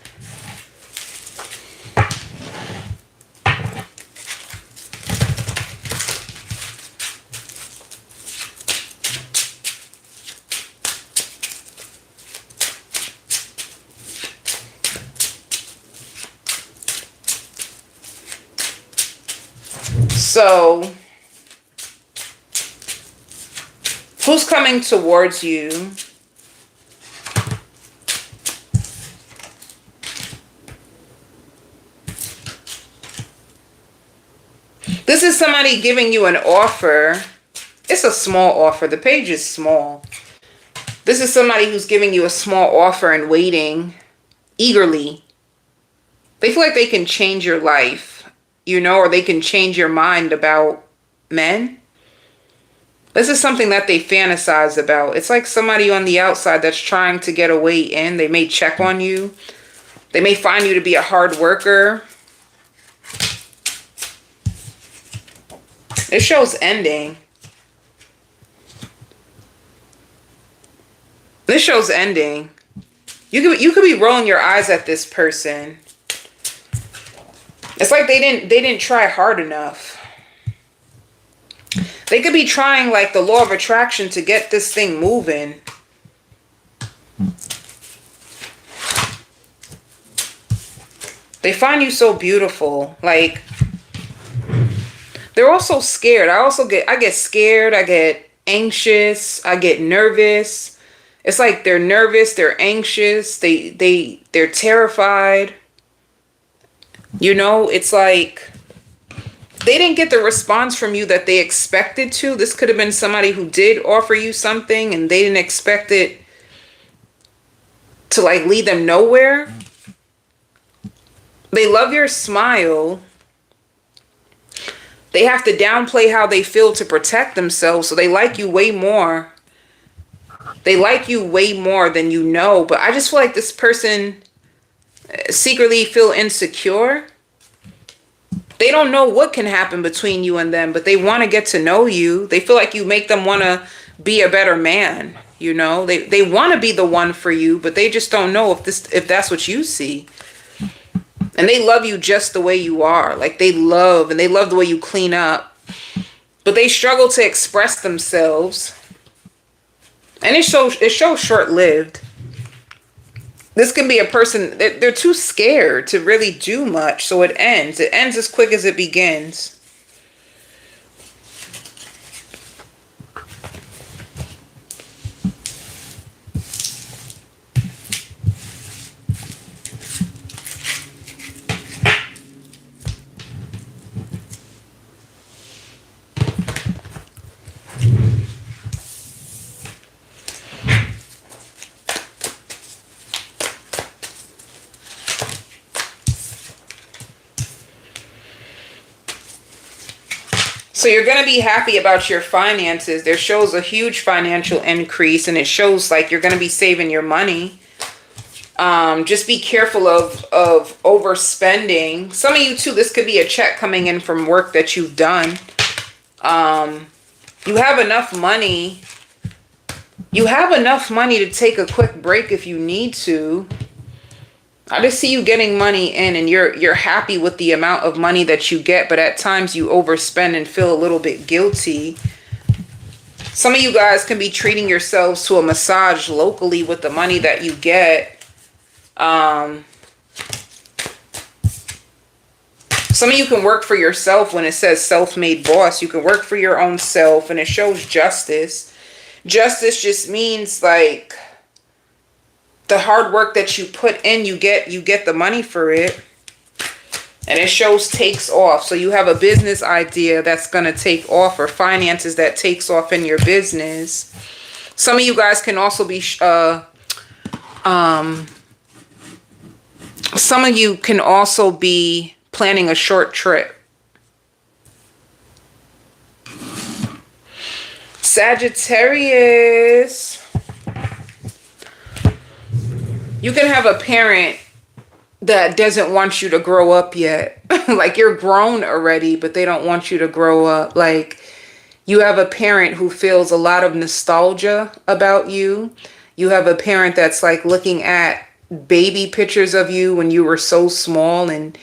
Speaker 1: So, who's coming towards you? This is somebody giving you an offer. It's a small offer. The page is small. This is somebody who's giving you a small offer and waiting eagerly. They feel like they can change your life, you know, or they can change your mind about men. This is something that they fantasize about. It's like somebody on the outside that's trying to get a way in. They may check on you. They may find you to be a hard worker. It shows ending. This shows ending. You could be rolling your eyes at this person. It's like they didn't try hard enough. They could be trying like the law of attraction to get this thing moving. They find you so beautiful. Like they're also scared. I get scared. I get anxious. I get nervous. It's like they're nervous. They're anxious. They're terrified. You know, it's like they didn't get the response from you that they expected to. This could have been somebody who did offer you something and they didn't expect it to like lead them nowhere. They love your smile. They have to downplay how they feel to protect themselves. So they like you way more. They like you way more than you know. But I just feel like this person secretly feel insecure. They don't know what can happen between you and them, but they want to get to know you. They feel like you make them want to be a better man. You know, they want to be the one for you, but they just don't know if that's what you see. And they love you just the way you are. Like they love the way you clean up, but they struggle to express themselves. And it shows short-lived. This can be a person, they're too scared to really do much, so it ends. It ends as quick as it begins. So you're going to be happy about your finances. There shows a huge financial increase, and it shows like you're going to be saving your money. Just be careful of overspending. Some of you too, this could be a check coming in from work that you've done. You have enough money. You have enough money to take a quick break if you need to. I just see you getting money in, and you're happy with the amount of money that you get, but at times you overspend and feel a little bit guilty. Some of you guys can be treating yourselves to a massage locally with the money that you get. Some of you can work for yourself. When it says self-made boss, you can work for your own self, and it shows justice. Justice just means like the hard work that you put in, you get the money for it. And it shows takes off. So you have a business idea that's going to take off, or finances that takes off in your business. Some of you guys can also be some of you can also be planning a short trip. Sagittarius. You can have a parent that doesn't want you to grow up yet. Like you're grown already, but they don't want you to grow up. Like you have a parent who feels a lot of nostalgia about you. You have a parent that's like looking at baby pictures of you when you were so small, and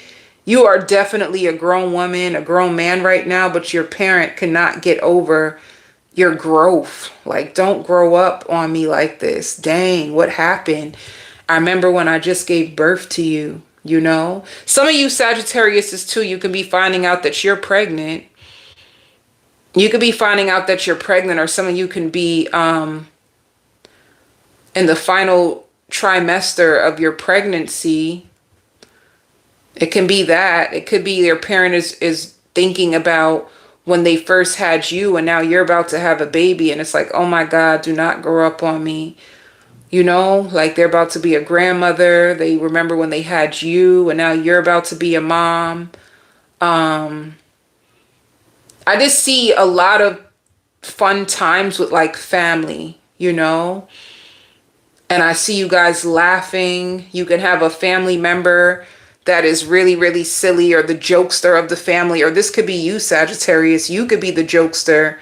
Speaker 1: you are definitely a grown woman, a grown man right now, but your parent cannot get over your growth. Like, don't grow up on me like this. Dang, what happened? I remember when I just gave birth to you, you know? Some of you Sagittariuses too, you can be finding out that you're pregnant. You could be finding out that you're pregnant, or some of you can be in the final trimester of your pregnancy. It can be that. It could be your parent is thinking about when they first had you, and now you're about to have a baby, and it's like, oh my God, do not grow up on me. You know, like they're about to be a grandmother. They remember when they had you, and now you're about to be a mom. I just see a lot of fun times with like family, you know, and I see you guys laughing. You can have a family member that is really, really silly, or the jokester of the family, or this could be you, Sagittarius. You could be the jokester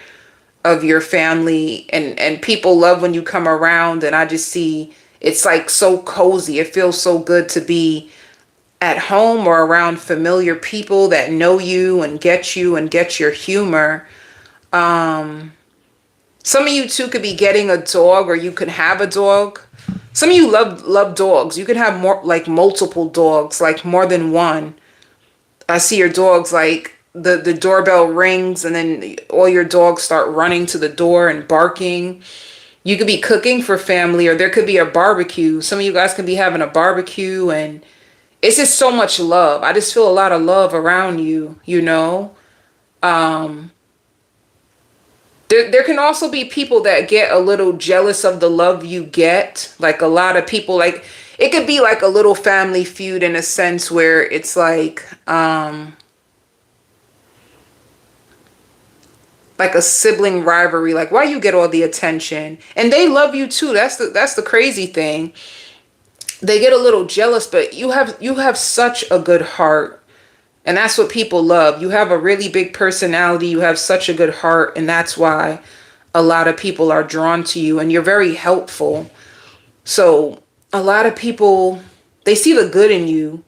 Speaker 1: of your family, and people love when you come around, and I just see it's like so cozy. It feels so good to be at home or around familiar people that know you and get your humor. Some of you too could be getting a dog, or you could have a dog. Some of you love dogs. You could have more, like multiple dogs, like more than one. I see your dogs, like the doorbell rings, and then all your dogs start running to the door and barking. You could be cooking for family, or there could be a barbecue. Some of you guys could be having a barbecue, and it's just so much love. I just feel a lot of love around you, you know. There can also be people that get a little jealous of the love you get. Like a lot of people, like it could be like a little family feud in a sense where it's like a sibling rivalry. Like, why you get all the attention? And they love you too. That's the crazy thing. They get a little jealous, but you have such a good heart. And that's what people love. You have a really big personality. You have such a good heart. And that's why a lot of people are drawn to you. And you're very helpful. So a lot of people, they see the good in you.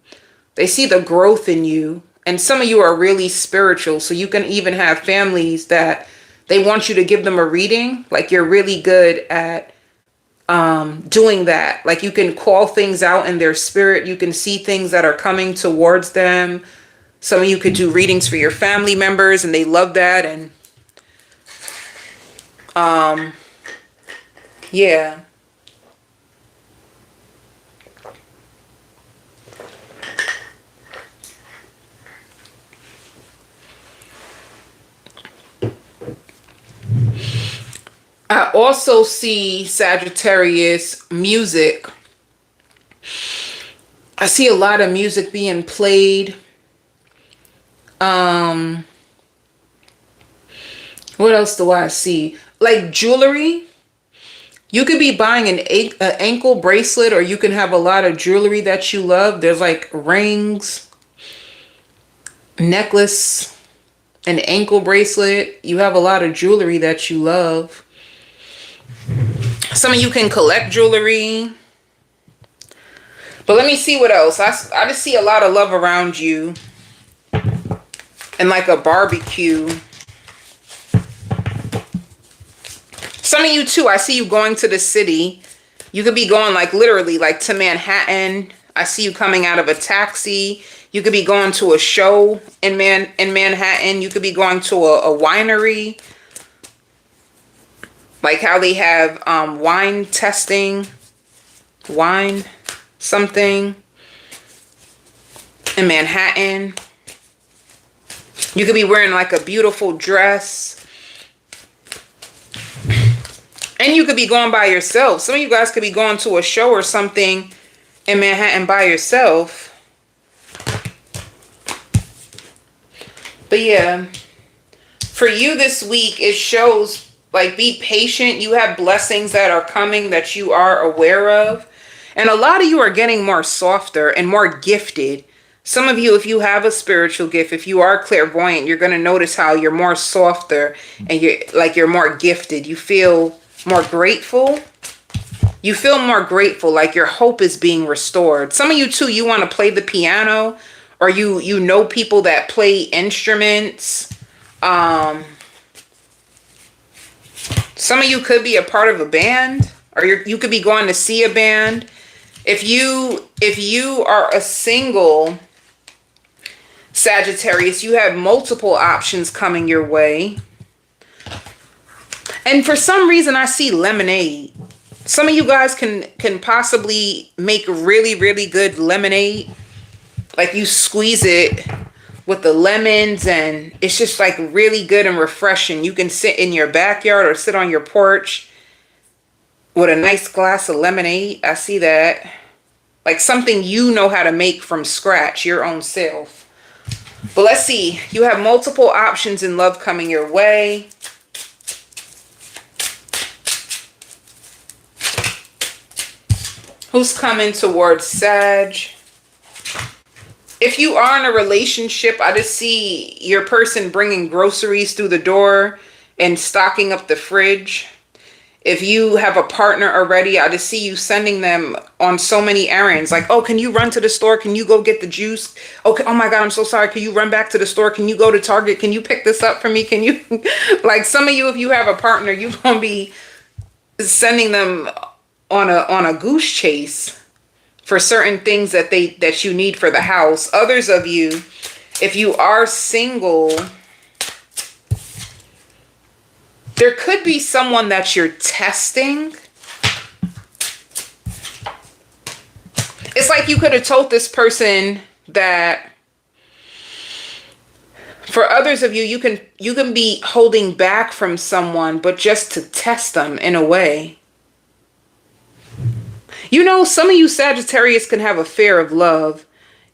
Speaker 1: They see the growth in you. And some of you are really spiritual. So you can even have families that they want you to give them a reading. Like you're really good at doing that. Like you can call things out in their spirit. You can see things that are coming towards them. Some of you could do readings for your family members, and they love that. And yeah. I also see, Sagittarius, music. I see a lot of music being played. What else do I see? Like jewelry. You could be buying an ankle bracelet, or you can have a lot of jewelry that you love. There's like rings, necklace. An ankle bracelet. You have a lot of jewelry that you love. Some of you can collect jewelry. But let me see what else. I just see a lot of love around you. And like a barbecue. Some of you too, I see you going to the city. You could be going like literally like to Manhattan. I see you coming out of a taxi. You could be going to a show in Manhattan. You could be going to a winery. Like how they have wine testing. Wine something in Manhattan. You could be wearing like a beautiful dress. And you could be going by yourself. Some of you guys could be going to a show or something in Manhattan by yourself. But yeah, for you this week, it shows like be patient. You have blessings that are coming that you are aware of. And a lot of you are getting more softer and more gifted. Some of you, if you have a spiritual gift, if you are clairvoyant, you're going to notice how you're more softer and you're more gifted. You feel more grateful. You feel more grateful, like your hope is being restored. Some of you too, you want to play the piano, or you know people that play instruments. Some of you could be a part of a band, or you could be going to see a band. If you are a single Sagittarius, you have multiple options coming your way. And for some reason, I see lemonade. Some of you guys can possibly make really, really good lemonade. Like you squeeze it with the lemons and it's just like really good and refreshing. You can sit in your backyard or sit on your porch with a nice glass of lemonade. I see that. Like something you know how to make from scratch, your own self. But let's see. You have multiple options in love coming your way. Who's coming towards Sag? If you are in a relationship, I just see your person bringing groceries through the door and stocking up the fridge. If you have a partner already, I just see you sending them on so many errands. Like, oh, can you run to the store? Can you go get the juice? Okay. Oh my God, I'm so sorry. Can you run back to the store? Can you go to Target? Can you pick this up for me? Can you, like some of you, if you have a partner, you're going to be sending them on a goose chase for certain things that you need for the house. Others of you, if you are single, there could be someone that you're testing. It's like you could have told this person that, for others of you, you can be holding back from someone, but just to test them in a way. You know, some of you Sagittarius can have a fear of love.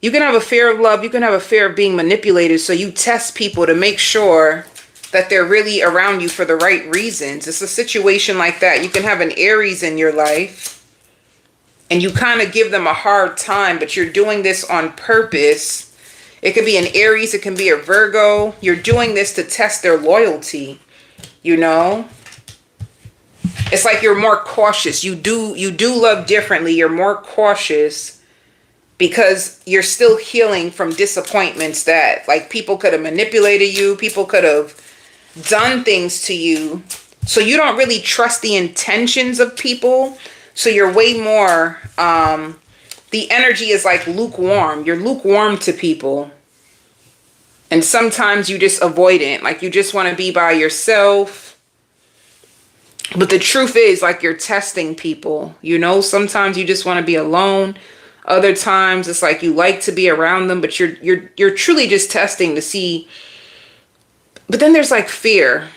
Speaker 1: You can have a fear of love. You can have a fear of being manipulated. So you test people to make sure that they're really around you for the right reasons. It's a situation like that. You can have an Aries in your life and you kind of give them a hard time, but you're doing this on purpose. It could be an Aries. It can be a Virgo. You're doing this to test their loyalty, you know? It's like you're more cautious. You do love differently. You're more cautious because you're still healing from disappointments that like people could have manipulated you. People could have done things to you. So you don't really trust the intentions of people. So you're way more, the energy is like lukewarm. You're lukewarm to people. And sometimes you just avoidant. Like you just want to be by yourself. But the truth is, like, you're testing people, you know? Sometimes you just want to be alone. Other times it's like you like to be around them, but you're truly just testing to see. But then there's like fear.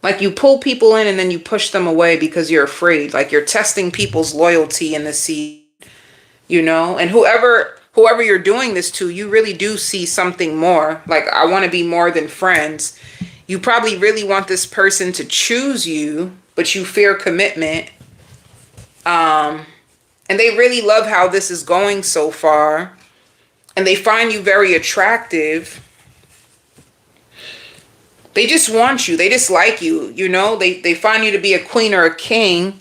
Speaker 1: Like you pull people in and then you push them away because you're afraid. Like you're testing people's loyalty in the seed, you know? And whoever you're doing this to, you really do see something more. Like, I want to be more than friends. You probably really want this person to choose you, but you fear commitment. And they really love how this is going so far. And they find you very attractive. They just want you. They just like you. You know, they find you to be a queen or a king,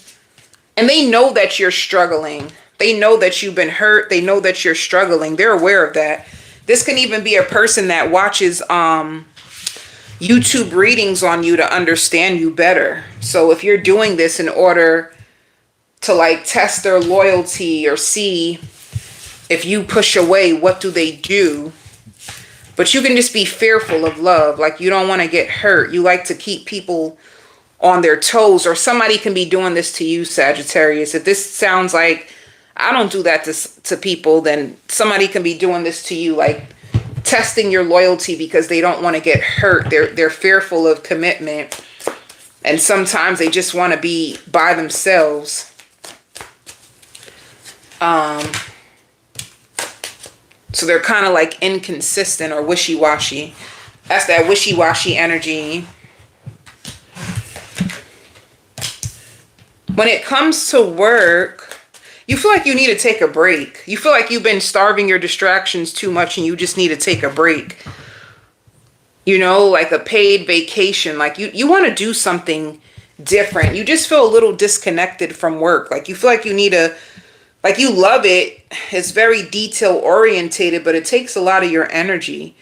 Speaker 1: and they know that you're struggling. They know that you've been hurt. They know that you're struggling. They're aware of that. This can even be a person that watches YouTube readings on you to understand you better. So if you're doing this in order to like test their loyalty or see if you push away, what do they do? But you can just be fearful of love. Like you don't want to get hurt. You like to keep people on their toes, or somebody can be doing this to you, Sagittarius. If this sounds like I don't do that to people, then somebody can be doing this to you, like testing your loyalty because they don't want to get hurt. They're fearful of commitment. And sometimes they just want to be by themselves. So they're kind of like inconsistent or wishy-washy. That's that wishy-washy energy. When it comes to work, you feel like you need to take a break. You feel like you've been starving your distractions too much and you just need to take a break. You know, like a paid vacation. Like you want to do something different. You just feel a little disconnected from work. Like you feel like you need to, like you love it. It's very detail orientated, but it takes a lot of your energy.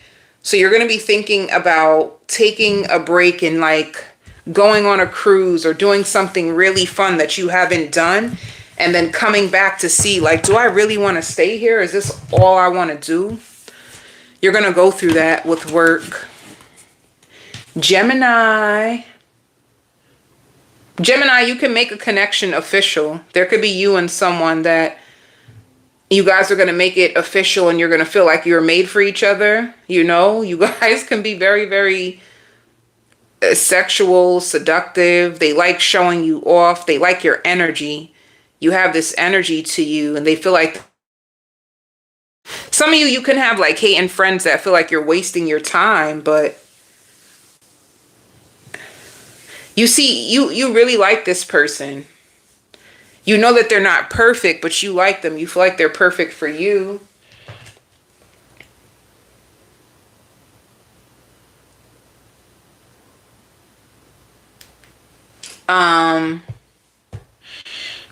Speaker 1: So you're going to be thinking about taking a break and like going on a cruise or doing something really fun that you haven't done. And then coming back to see, like, do I really want to stay here? Is this all I want to do? You're going to go through that with work. Gemini. Gemini, you can make a connection official. There could be you and someone that you guys are going to make it official and you're going to feel like you're made for each other. You know, you guys can be very, very sexual, seductive. They like showing you off. They like your energy. You have this energy to you and they feel like some of you can have like hating friends that feel like you're wasting your time, but you see, you really like this person. You know that they're not perfect, but you like them. You feel like they're perfect for you.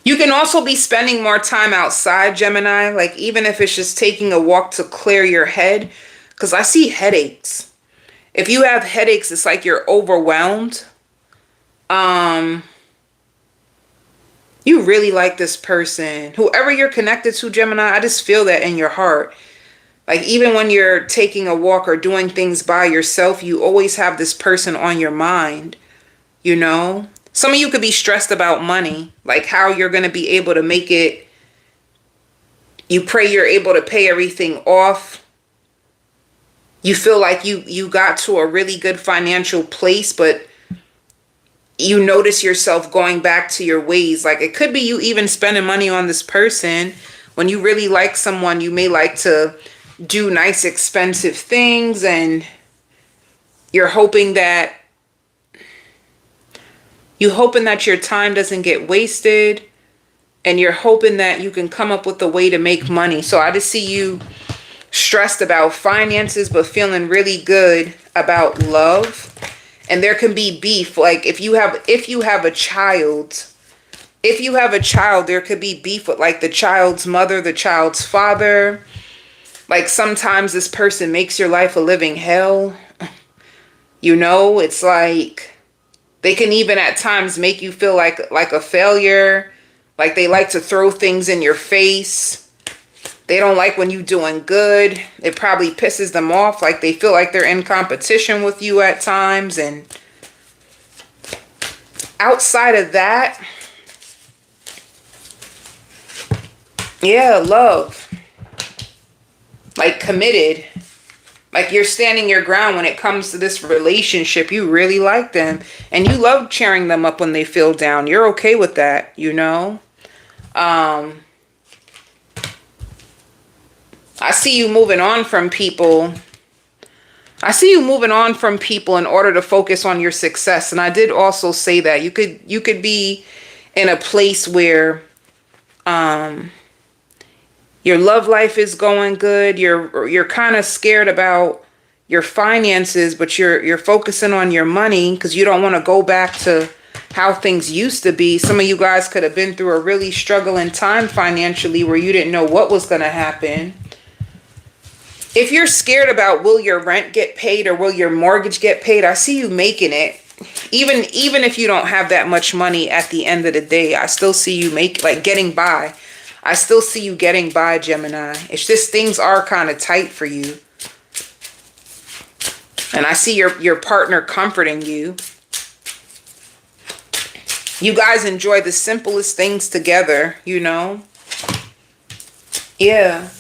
Speaker 1: You can also be spending more time outside, Gemini, like even if it's just taking a walk to clear your head, because I see headaches. If you have headaches, it's like you're overwhelmed. You really like this person. Whoever you're connected to, Gemini, I just feel that in your heart. Like even when you're taking a walk or doing things by yourself, you always have this person on your mind, you know? Some of you could be stressed about money, like how you're going to be able to make it. You pray you're able to pay everything off. You feel like you got to a really good financial place, but you notice yourself going back to your ways. Like it could be you even spending money on this person. When you really like someone, you may like to do nice, expensive things, and you're hoping that your time doesn't get wasted, and you're hoping that you can come up with a way to make money. So I just see you stressed about finances, but feeling really good about love. And there can be beef. Like if you have a child, there could be beef with like the child's mother, the child's father. Like sometimes this person makes your life a living hell. You know, it's like they can even at times make you feel like a failure. Like they like to throw things in your face. They don't like when you're doing good. It probably pisses them off. Like they feel like they're in competition with you at times. And outside of that, yeah, love. Like committed. Like you're standing your ground when it comes to this relationship. You really like them. And you love cheering them up when they feel down. You're okay with that, you know? I see you moving on from people. I see you moving on from people in order to focus on your success. And I did also say that you could be in a place where your love life is going good. You're kind of scared about your finances, but you're focusing on your money because you don't want to go back to how things used to be. Some of you guys could have been through a really struggling time financially where you didn't know what was going to happen. If you're scared about will your rent get paid or will your mortgage get paid, I see you making it. Even if you don't have that much money at the end of the day, I still see you getting by. I still see you getting by, Gemini. It's just things are kind of tight for you. And I see your partner comforting you. You guys enjoy the simplest things together, you know? Yeah.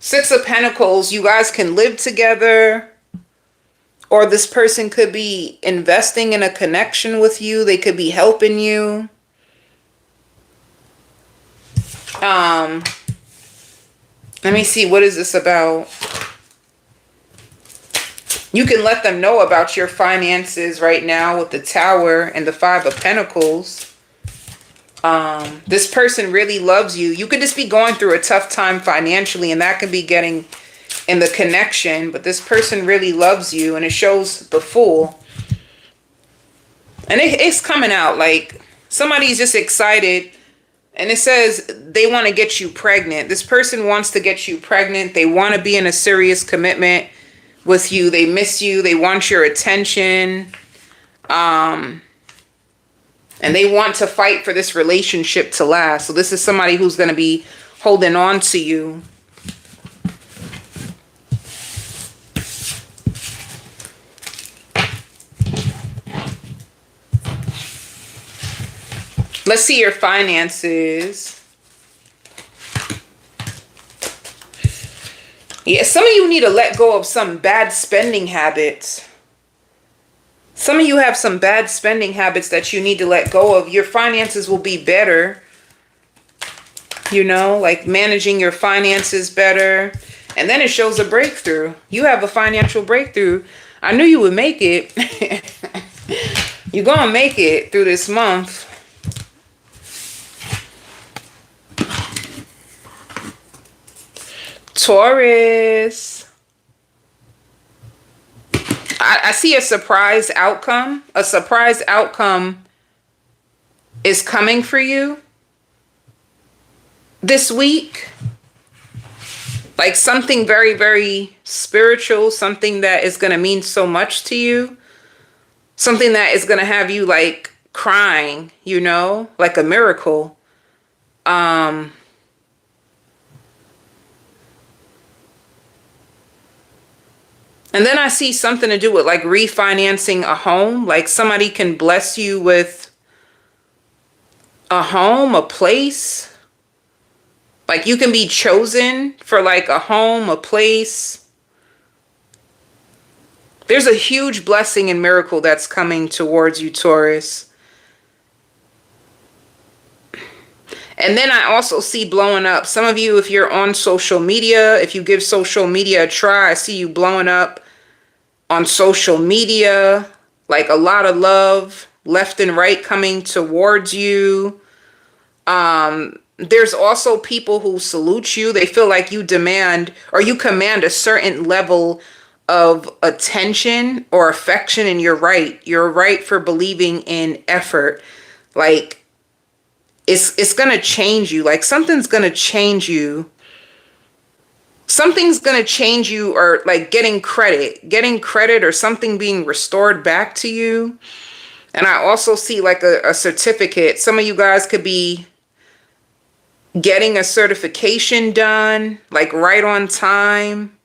Speaker 1: Six of Pentacles, you guys can live together. Or this person could be investing in a connection with you. They could be helping you. Let me see, what is this about? You can let them know about your finances right now with the Tower and the Five of Pentacles. This person really loves you. You could just be going through a tough time financially, and that could be getting in the connection. But this person really loves you, and it shows the Fool. And it's coming out like somebody's just excited. And it says they want to get you pregnant. This person wants to get you pregnant. They want to be in a serious commitment with you. They miss you. They want your attention. And they want to fight for this relationship to last. So this is somebody who's going to be holding on to you. Let's see your finances. Yeah, some of you need to let go of some bad spending habits. Some of you have some bad spending habits that you need to let go of. Your finances will be better. You know, like managing your finances better. And then it shows a breakthrough. You have a financial breakthrough. I knew you would make it. You're going to make it through this month. Taurus. I see a surprise outcome. A surprise outcome is coming for you this week. Like something very, very spiritual. Something that is going to mean so much to you. Something that is going to have you like crying, you know, like a miracle. And then I see something to do with like refinancing a home. Like somebody can bless you with a home, a place. Like you can be chosen for like a home, a place. There's a huge blessing and miracle that's coming towards you, Taurus. And then I also see blowing up. Some of you, if you're on social media, if you give social media a try, I see you blowing up on social media. Like a lot of love left and right coming towards you. There's also people who salute you. They feel like you demand or you command a certain level of attention or affection, and you're right. You're right for believing in effort. Like, it's going to change you. Like something's going to change you. Something's going to change you, or like getting credit or something being restored back to you. And I also see like a certificate. Some of you guys could be getting a certification done, like right on time.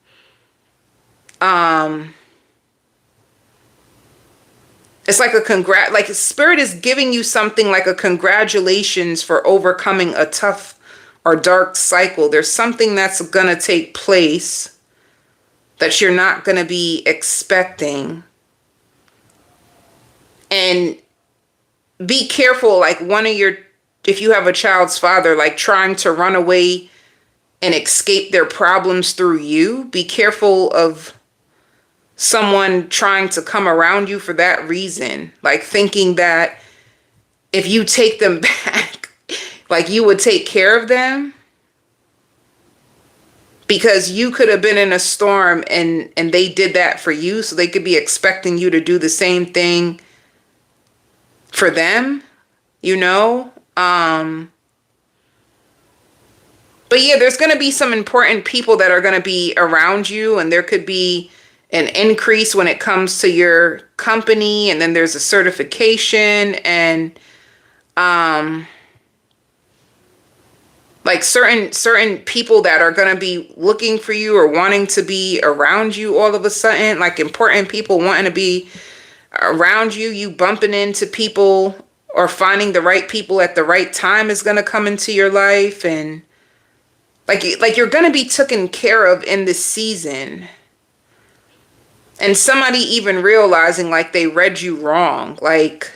Speaker 1: It's like like Spirit is giving you something like a congratulations for overcoming a tough or dark cycle. There's something that's going to take place that you're not going to be expecting. And be careful, like if you have a child's father, like trying to run away and escape their problems through you, be careful of someone trying to come around you for that reason, like thinking that if you take them back, like you would take care of them. because you could have been in a storm and they did that for you, so they could be expecting you to do the same thing for them, you know? But yeah, there's going to be some important people that are going to be around you, and there could be an increase when it comes to your company, and then there's a certification, and like certain people that are going to be looking for you or wanting to be around you all of a sudden, like important people wanting to be around you. You bumping into people or finding the right people at the right time is going to come into your life, and like you're going to be taken care of in this season. And somebody even realizing like they read you wrong. Like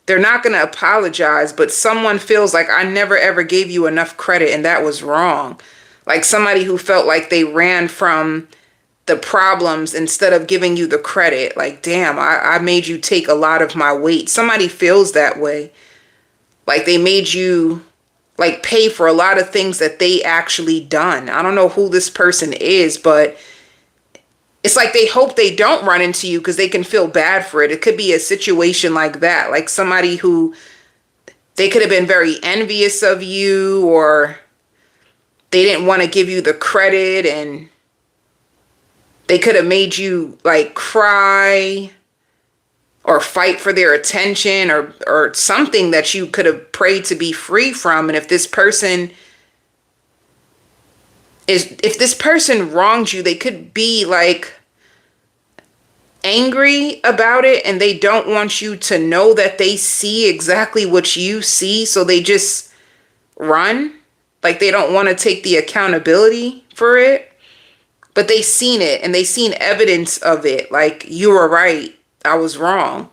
Speaker 1: they're not going to apologize, but someone feels like I never ever gave you enough credit and that was wrong. Like somebody who felt like they ran from the problems instead of giving you the credit. Like, damn, I made you take a lot of my weight. Somebody feels that way. Like they made you like pay for a lot of things that they actually done. I don't know who this person is, but it's like they hope they don't run into you because they can feel bad for it. It could be a situation like that. Like somebody who, they could have been very envious of you, or they didn't want to give you the credit, and they could have made you like cry or fight for their attention, or something that you could have prayed to be free from. And if this person wronged you, they could be like angry about it, and they don't want you to know that they see exactly what you see, so they just run. Like they don't want to take the accountability for it, but they seen it and they seen evidence of it. Like, you were right, I was wrong.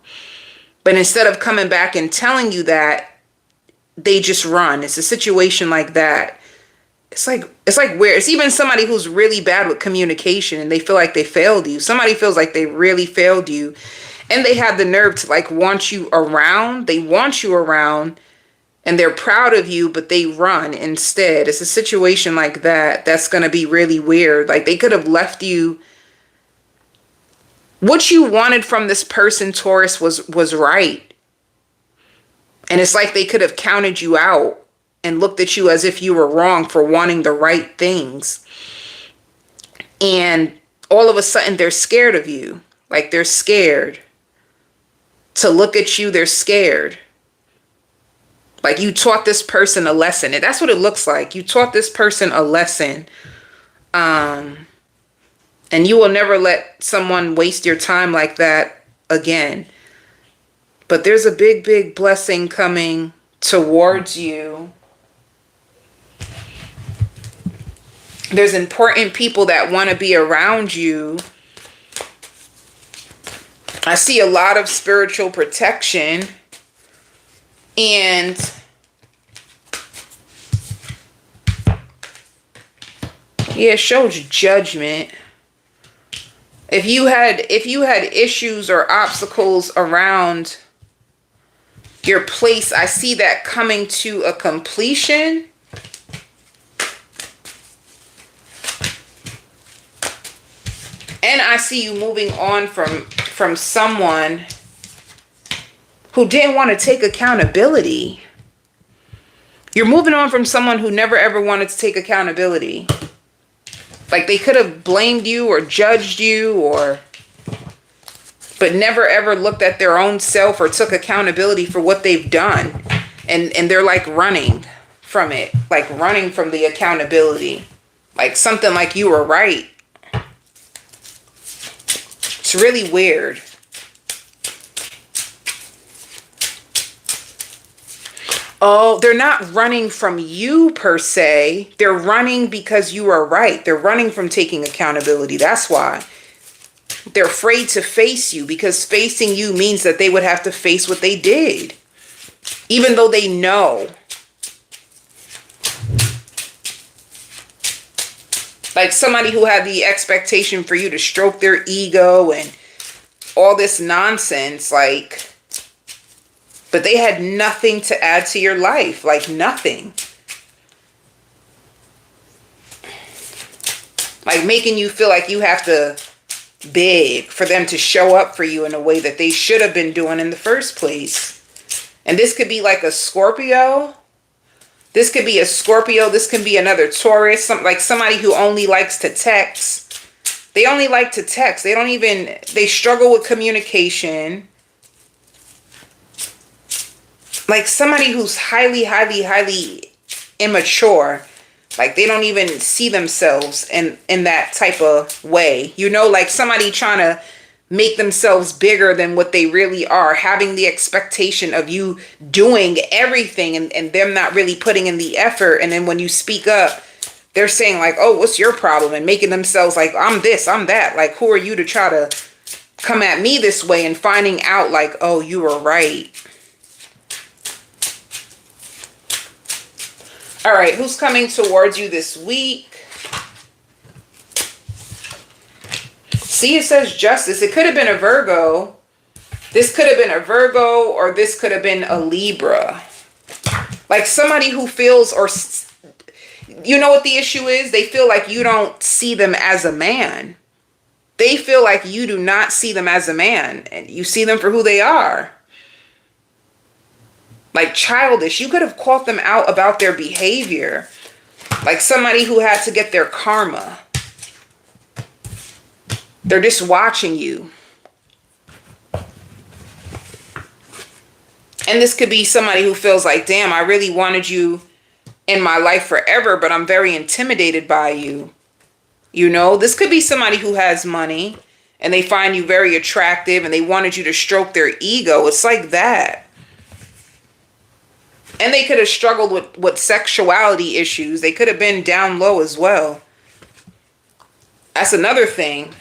Speaker 1: But instead of coming back and telling you that, they just run. It's a situation like that. It's like weird. It's even somebody who's really bad with communication and they feel like they failed you. Somebody feels like they really failed you, and they have the nerve to like want you around. They want you around and they're proud of you, but they run instead. It's a situation like that that's going to be really weird. Like they could have left you. What you wanted from this person, Taurus, was right. And it's like they could have counted you out and looked at you as if you were wrong for wanting the right things. And all of a sudden they're scared of you. Like they're scared to look at you. They're scared. Like you taught this person a lesson. And that's what it looks like. You taught this person a lesson. And you will never let someone waste your time like that again. But there's a big, big blessing coming towards you. There's important people that want to be around you. I see a lot of spiritual protection. And yeah, it shows judgment. If you had issues or obstacles around your place, I see that coming to a completion. And I see you moving on from someone who didn't want to take accountability. You're moving on from someone who never ever wanted to take accountability. Like they could have blamed you or judged you, but never ever looked at their own self or took accountability for what they've done. And they're like running from it, like running from the accountability. Like something like you were right. It's really weird. Oh, they're not running from you per se. They're running because you are right. They're running from taking accountability. That's why. They're afraid to face you, because facing you means that they would have to face what they did. Even though they know. Like somebody who had the expectation for you to stroke their ego and all this nonsense, like, but they had nothing to add to your life, like nothing. Like making you feel like you have to beg for them to show up for you in a way that they should have been doing in the first place. And this could be like a Scorpio. This could be a Scorpio. This can be another Taurus. Like somebody who only likes to text. They only like to text. They struggle with communication. Like somebody who's highly, highly, highly immature. Like they don't even see themselves in that type of way. You know, like somebody trying to make themselves bigger than what they really are, having the expectation of you doing everything and them not really putting in the effort. And then when you speak up, they're saying like, oh, what's your problem? And making themselves like, I'm this, I'm that. Like, who are you to try to come at me this way? And finding out like, oh, you were right. All right, who's coming towards you this week? See, it says justice. It could have been a Virgo. This could have been a Virgo, or this could have been a Libra. Like somebody who feels, or you know what the issue is? They feel like you don't see them as a man. They feel like you do not see them as a man, and you see them for who they are. Like childish. You could have caught them out about their behavior. Like somebody who had to get their karma. They're just watching you. And this could be somebody who feels like, damn, I really wanted you in my life forever, but I'm very intimidated by you. You know, this could be somebody who has money and they find you very attractive and they wanted you to stroke their ego. It's like that. And they could have struggled with sexuality issues. They could have been down low as well. That's another thing.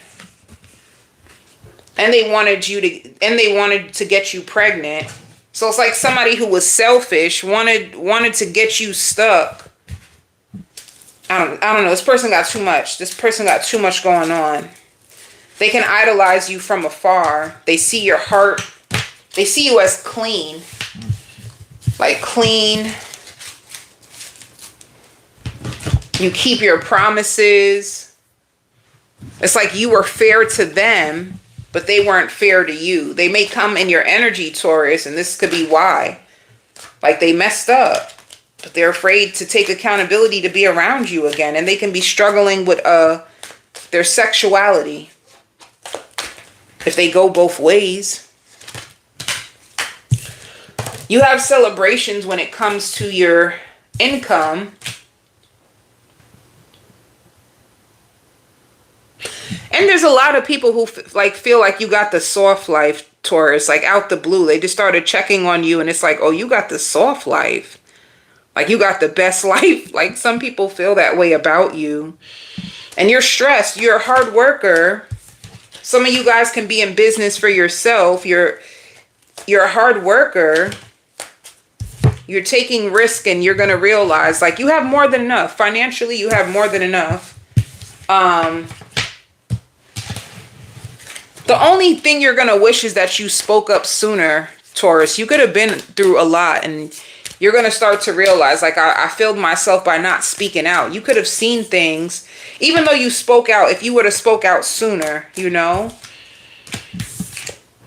Speaker 1: And they wanted to get you pregnant. So it's like somebody who was selfish, wanted to get you stuck. I don't know. This person got too much. This person got too much going on. They can idolize you from afar. They see your heart. They see you as clean. Like clean. You keep your promises. It's like you were fair to them, but they weren't fair to you. They may come in your energy, Taurus, and this could be why. Like they messed up, but they're afraid to take accountability to be around you again. And they can be struggling with their sexuality. If they go both ways. You have celebrations when it comes to your income. And there's a lot of people who feel like you got the soft life, Taurus, like out the blue. They just started checking on you and it's like, oh, you got the soft life. Like you got the best life. Like some people feel that way about you. And you're stressed. You're a hard worker. Some of you guys can be in business for yourself. You're a hard worker. You're taking risk and you're going to realize like you have more than enough. Financially, you have more than enough. The only thing you're going to wish is that you spoke up sooner, Taurus. You could have been through a lot and you're going to start to realize like I failed myself by not speaking out. You could have seen things, even though you spoke out, if you would have spoke out sooner, you know.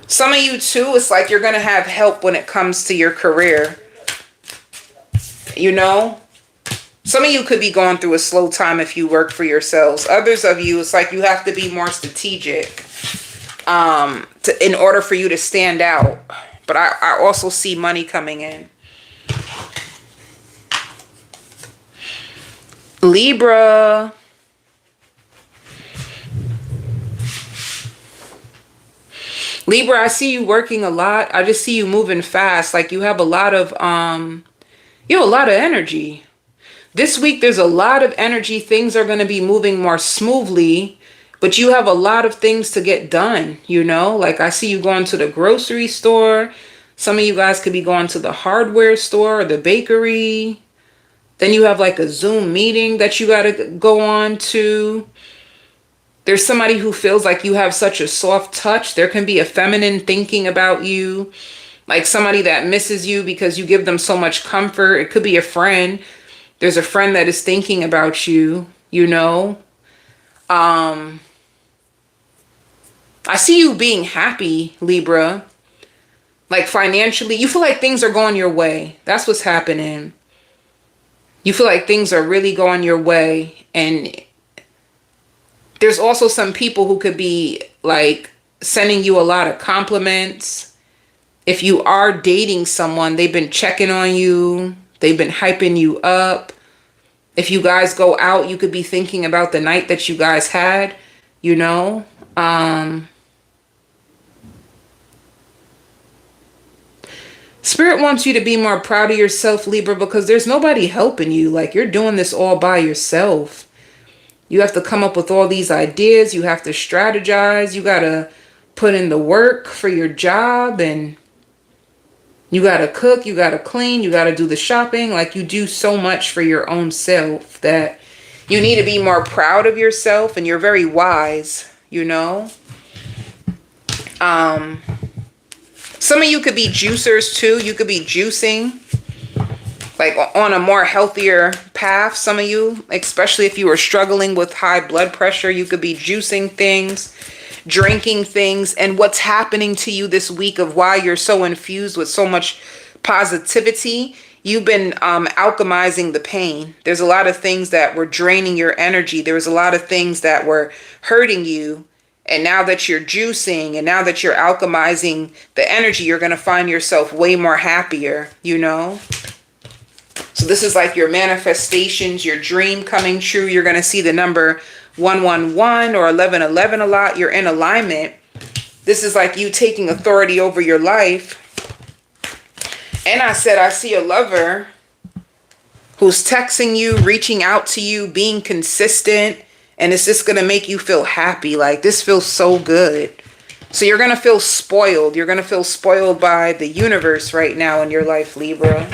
Speaker 1: Some of you too, it's like you're going to have help when it comes to your career. You know, some of you could be going through a slow time if you work for yourselves. Others of you, it's like you have to be more strategic in order for you to stand out. But I also see money coming in. Libra. Libra, I see you working a lot. I just see you moving fast. Like you have a lot of energy. This week, there's a lot of energy. Things are going to be moving more smoothly, but you have a lot of things to get done, you know? Like I see you going to the grocery store. Some of you guys could be going to the hardware store or the bakery. Then you have like a Zoom meeting that you got to go on to. There's somebody who feels like you have such a soft touch. There can be a feminine thinking about you. Like somebody that misses you because you give them so much comfort. It could be a friend. There's a friend that is thinking about you, you know. Um, I see you being happy, Libra. Like financially, you feel like things are going your way. That's what's happening. You feel like things are really going your way. And there's also some people who could be like sending you a lot of compliments. If you are dating someone, they've been checking on you. They've been hyping you up. If you guys go out, you could be thinking about the night that you guys had, you know? Spirit wants you to be more proud of yourself, Libra, because there's nobody helping you. Like, you're doing this all by yourself. You have to come up with all these ideas. You have to strategize. You got to put in the work for your job, and you got to cook. You got to clean. You got to do the shopping. Like, you do so much for your own self that you need to be more proud of yourself, and you're very wise, you know? Some of you could be juicers too. You could be juicing, like on a more healthier path. Some of you, especially if you are struggling with high blood pressure, you could be juicing things, drinking things. And what's happening to you this week of why you're so infused with so much positivity, you've been alchemizing the pain. There's a lot of things that were draining your energy. There was a lot of things that were hurting you. And now that you're juicing and now that you're alchemizing the energy, you're going to find yourself way more happier, you know? So this is like your manifestations, your dream coming true. You're going to see the number 111 or 1111 a lot. You're in alignment. This is like you taking authority over your life. And I said, I see a lover who's texting you, reaching out to you, being consistent. And it's just going to make you feel happy. Like, this feels so good. So you're going to feel spoiled. You're going to feel spoiled by the universe right now in your life, Libra.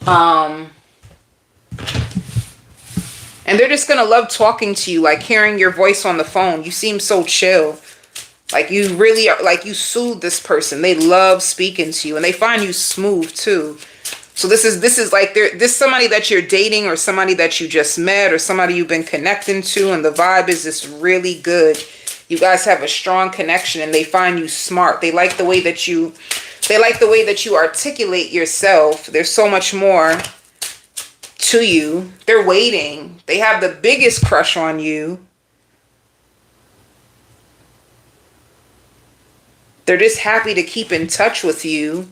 Speaker 1: And they're just going to love talking to you, like hearing your voice on the phone. You seem so chill. Like, you really are, like, you soothe this person. They love speaking to you, and they find you smooth too. So this is like this somebody that you're dating, or somebody that you just met, or somebody you've been connecting to, and the vibe is just really good. You guys have a strong connection, and they find you smart. They like the way that you articulate yourself. There's so much more to you. They're waiting. They have the biggest crush on you. They're just happy to keep in touch with you.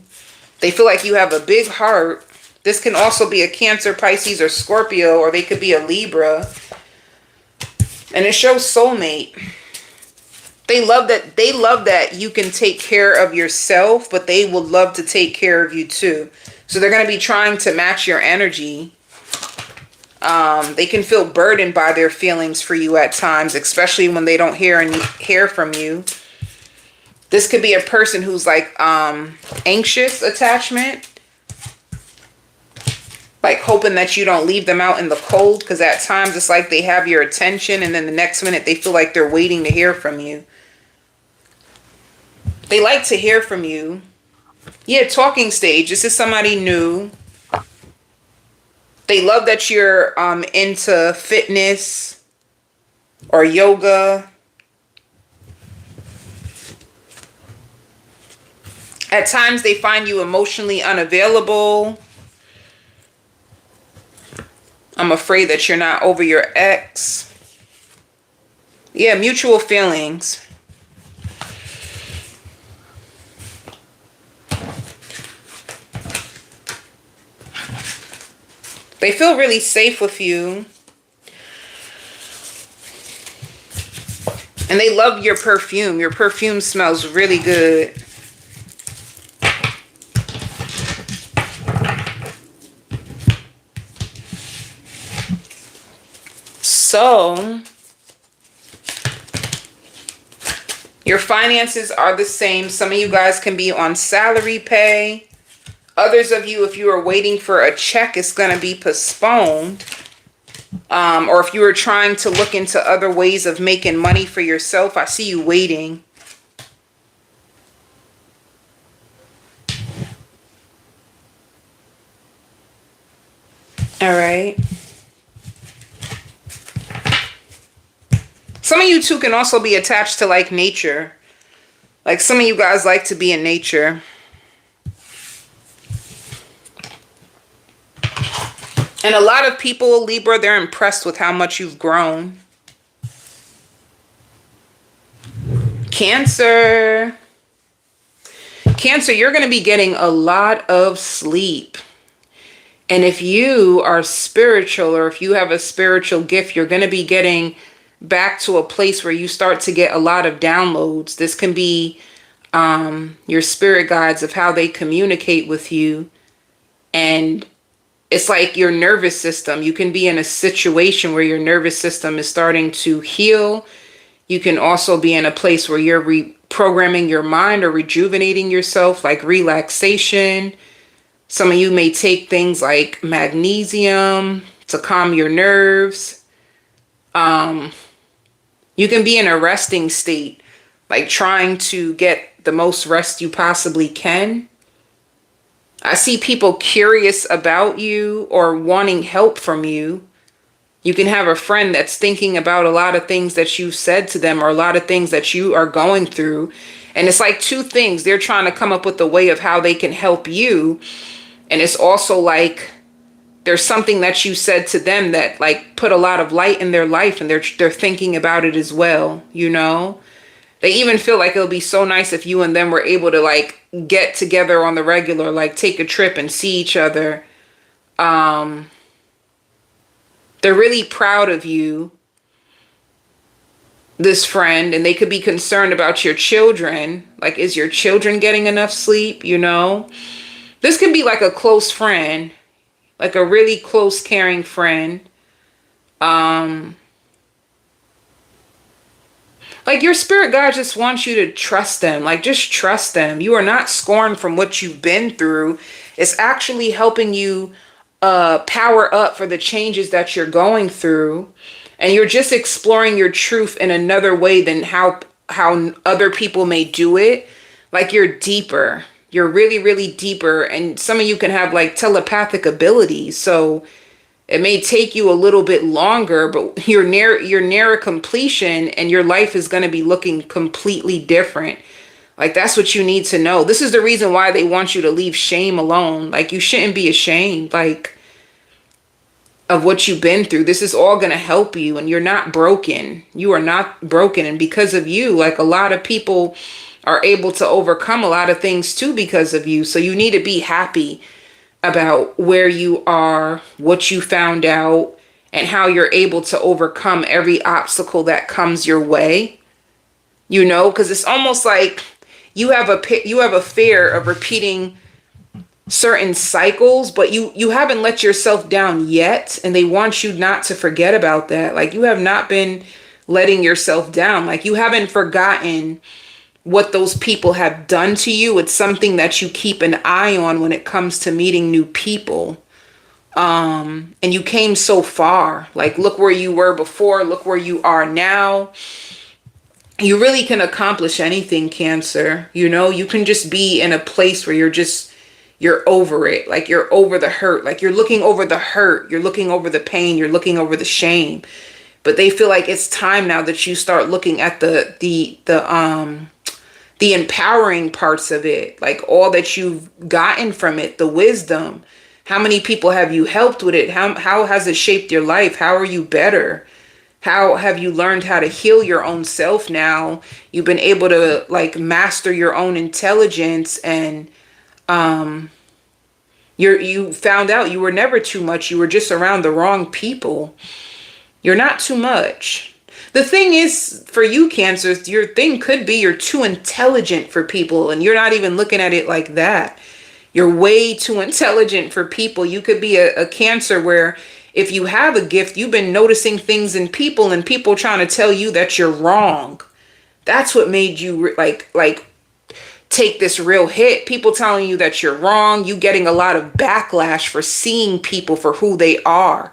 Speaker 1: They feel like you have a big heart. This can also be a Cancer, Pisces, or Scorpio, or they could be a Libra. And it shows soulmate. They love that you can take care of yourself, but they will love to take care of you too. So they're going to be trying to match your energy. They can feel burdened by their feelings for you at times, especially when they don't hear from you. This could be a person who's like anxious attachment. Like hoping that you don't leave them out in the cold, because at times it's like they have your attention and then the next minute they feel like they're waiting to hear from you. They like to hear from you. Yeah, talking stage. This is somebody new. They love that you're into fitness or yoga. At times they find you emotionally unavailable. I'm afraid that you're not over your ex. Yeah, mutual feelings. They feel really safe with you. And they love your perfume. Your perfume smells really good. So, your finances are the same. Some of you guys can be on salary pay. Others of you, if you are waiting for a check, it's going to be postponed. Or if you are trying to look into other ways of making money for yourself, I see you waiting. All right. Some of you too can also be attached to like nature. Like some of you guys like to be in nature. And a lot of people, Libra, they're impressed with how much you've grown. Cancer. Cancer, you're going to be getting a lot of sleep. And if you are spiritual, or if you have a spiritual gift, you're going to be getting back to a place where you start to get a lot of downloads. This can be your spirit guides of how they communicate with you. And it's like your nervous system. You can be in a situation where your nervous system is starting to heal. You can also be in a place where you're reprogramming your mind or rejuvenating yourself, like relaxation. Some of you may take things like magnesium to calm your nerves. You can be in a resting state, like trying to get the most rest you possibly can. I see people curious about you or wanting help from you. You can have a friend that's thinking about a lot of things that you've said to them or a lot of things that you are going through. And it's like two things. They're trying to come up with a way of how they can help you. And it's also like there's something that you said to them that like put a lot of light in their life, and they're thinking about it as well, you know? They even feel like it'll be so nice if you and them were able to like get together on the regular, like take a trip and see each other. They're really proud of you, this friend, and they could be concerned about your children. Like, is your children getting enough sleep? You know, this can be like a close friend, like a really close, caring friend. Like your spirit guide just wants you to trust them. Like just trust them. You are not scorned from what you've been through. It's actually helping you power up for the changes that you're going through. And you're just exploring your truth in another way than how other people may do it. Like you're deeper. You're really, really deeper. And some of you can have like telepathic abilities. So it may take you a little bit longer, but you're near a completion, and your life is going to be looking completely different. Like that's what you need to know. This is the reason why they want you to leave shame alone. Like you shouldn't be ashamed, like of what you've been through. This is all going to help you, and you're not broken. You are not broken. And because of you, like a lot of people are able to overcome a lot of things too because of you. So you need to be happy about where you are, what you found out, and how you're able to overcome every obstacle that comes your way. You know, because it's almost like you have a fear of repeating certain cycles, but you haven't let yourself down yet, and they want you not to forget about that. Like you have not been letting yourself down. Like you haven't forgotten what those people have done to you. It's something that you keep an eye on when it comes to meeting new people. And you came so far. Like look where you were before, look where you are now. You really can accomplish anything, Cancer. You know, you can just be in a place where you're over it. Like you're over the hurt. Like you're looking over the hurt. You're looking over the pain. You're looking over the shame. But they feel like it's time now that you start looking at the empowering parts of it, like all that you've gotten from it, the wisdom. How many people have you helped with it? How has it shaped your life? How are you better? How have you learned how to heal your own self now? You've been able to like master your own intelligence, and you found out you were never too much. You were just around the wrong people. You're not too much. The thing is, for you, Cancer, your thing could be you're too intelligent for people, and you're not even looking at it like that. You're way too intelligent for people. You could be a Cancer where if you have a gift, you've been noticing things in people and people trying to tell you that you're wrong. That's what made you like take this real hit. People telling you that you're wrong. You getting a lot of backlash for seeing people for who they are.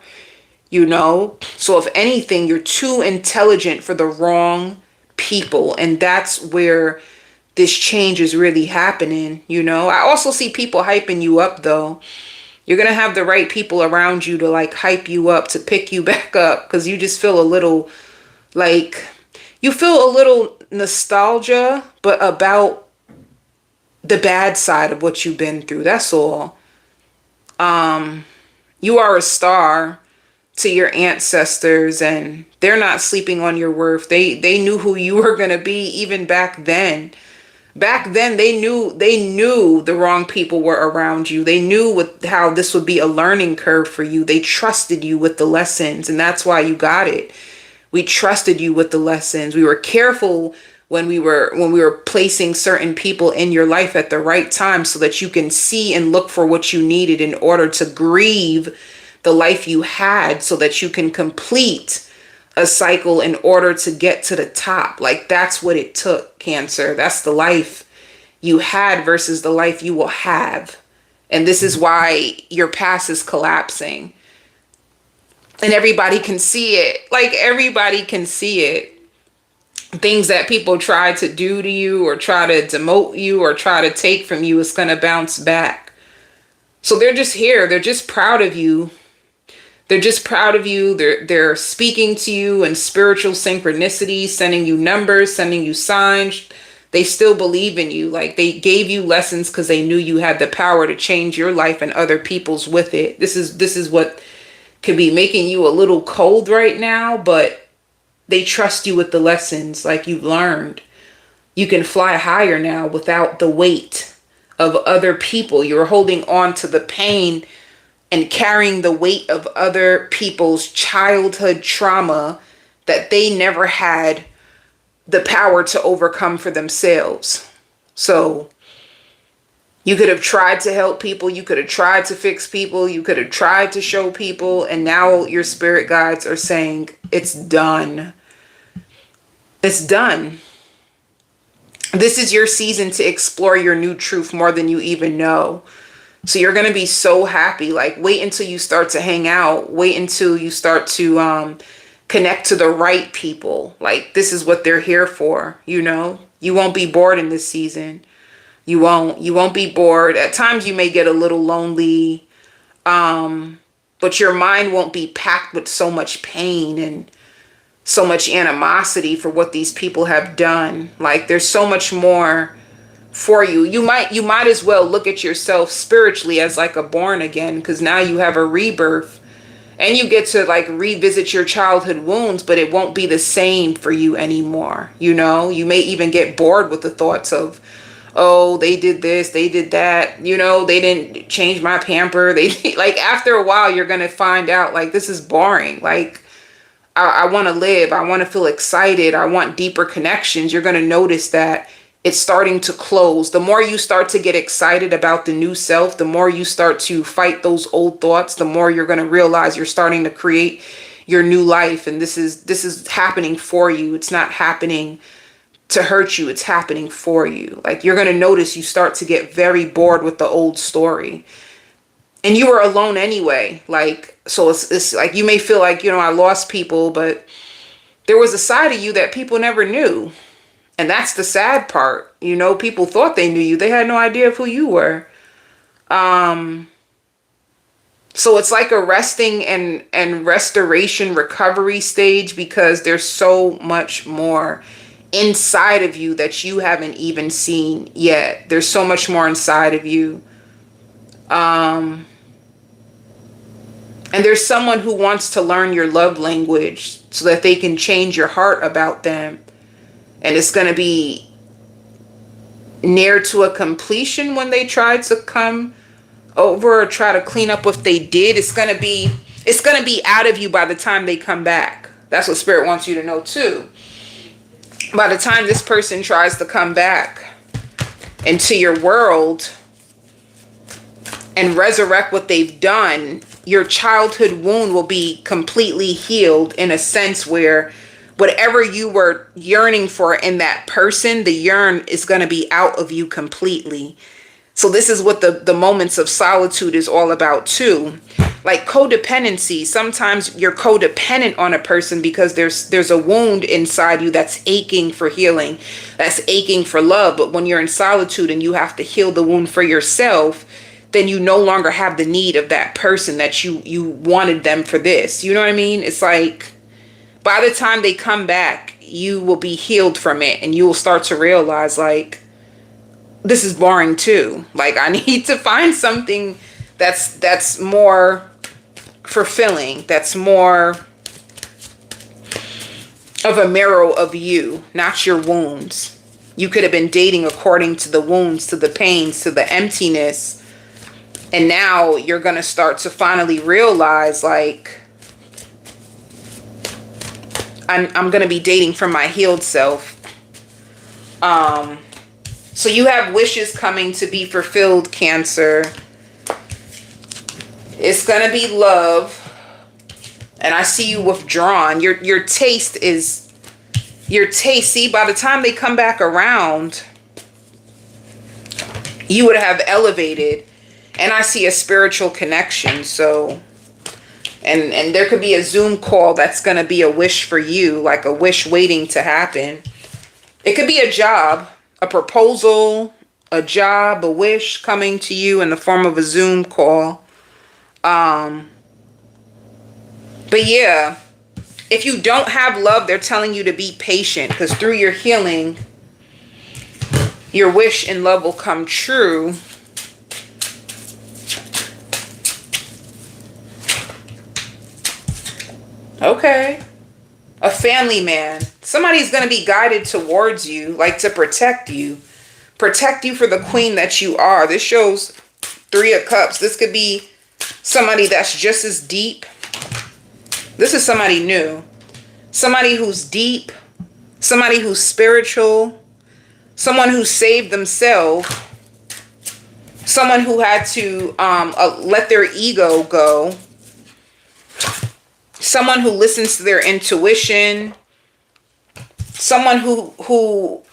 Speaker 1: You know, so if anything, you're too intelligent for the wrong people. And that's where this change is really happening. You know, I also see people hyping you up, though. You're going to have the right people around you to like hype you up, to pick you back up, because you just feel a little like You feel a little nostalgia, but about the bad side of what you've been through. That's all. You are a star to your ancestors, and they're not sleeping on your worth. They knew who you were going to be even back then. Back then they knew the wrong people were around you. They knew how this would be a learning curve for you. They trusted you with the lessons, and that's why you got it. We trusted you with the lessons. We were careful when we were placing certain people in your life at the right time so that you can see and look for what you needed in order to grieve the life you had so that you can complete a cycle in order to get to the top. Like, that's what it took, Cancer. That's the life you had versus the life you will have. And this is why your past is collapsing. And everybody can see it. Like, everybody can see it. Things that people try to do to you or try to demote you or try to take from you is going to bounce back. So they're just here. They're just proud of you. They're just proud of you. They're speaking to you in spiritual synchronicity, sending you numbers, sending you signs. They still believe in you. Like, they gave you lessons because they knew you had the power to change your life and other people's with it. This is what could be making you a little cold right now, but they trust you with the lessons like you've learned. You can fly higher now without the weight of other people. You're holding on to the pain and carrying the weight of other people's childhood trauma that they never had the power to overcome for themselves. So you could have tried to help people. You could have tried to fix people. You could have tried to show people. And now your spirit guides are saying, it's done. It's done. This is your season to explore your new truth more than you even know. So you're going to be so happy. Like, wait until you start to hang out. Wait until you start to connect to the right people. Like, this is what they're here for, you know? You won't be bored in this season. You won't be bored. At times you may get a little lonely, but your mind won't be packed with so much pain and so much animosity for what these people have done. Like, there's so much more for you. You might as well look at yourself spiritually as like a born again, because now you have a rebirth and you get to like revisit your childhood wounds, but it won't be the same for you anymore. You know, you may even get bored with the thoughts of, oh, they did this, they did that, you know, they didn't change my pamper. They like, after a while, you're going to find out like, this is boring. Like, I want to live. I want to feel excited. I want deeper connections. You're going to notice that it's starting to close. The more you start to get excited about the new self, the more you start to fight those old thoughts, the more you're going to realize you're starting to create your new life. And this is happening for you. It's not happening to hurt you. It's happening for you. Like, you're going to notice you start to get very bored with the old story. And you were alone anyway. Like, so it's like, you may feel like, you know, I lost people, but there was a side of you that people never knew. And that's the sad part. You know, people thought they knew you. They had no idea of who you were. So it's like a resting and restoration recovery stage, because there's so much more inside of you that you haven't even seen yet. There's so much more inside of you. And there's someone who wants to learn your love language so that they can change your heart about them. And it's going to be near to a completion when they try to come over or try to clean up what they did. It's going to be out of you by the time they come back. That's what Spirit wants you to know too. By the time this person tries to come back into your world and resurrect what they've done, your childhood wound will be completely healed, in a sense where whatever you were yearning for in that person, the yearn is going to be out of you completely. So this is what the moments of solitude is all about too. Like codependency, sometimes you're codependent on a person because there's a wound inside you that's aching for healing, that's aching for love. But when you're in solitude and you have to heal the wound for yourself, then you no longer have the need of that person that you wanted them for this. You know what I mean? It's like, by the time they come back, you will be healed from it, and you will start to realize, like, this is boring too. Like, I need to find something that's more fulfilling, that's more of a mirror of you, not your wounds. You could have been dating according to the wounds, to the pains, to the emptiness. And now you're going to start to finally realize, like, I'm going to be dating from my healed self. So you have wishes coming to be fulfilled, Cancer. It's going to be love. And I see you withdrawn. Your taste. See, by the time they come back around, you would have elevated. And I see a spiritual connection. So, and there could be a Zoom call that's going to be a wish for you, like a wish waiting to happen. It could be a job, a proposal, a job, a wish coming to you in the form of a Zoom call. But yeah, if you don't have love, they're telling you to be patient, because through your healing, your wish and love will come true. Okay. A family man. Somebody's going to be guided towards you, like to protect you. Protect you for the queen that you are. This shows 3 of Cups. This could be somebody that's just as deep. This is somebody new. Somebody who's deep. Somebody who's spiritual. Someone who saved themselves. Someone who had to let their ego go. Someone who listens to their intuition. Someone who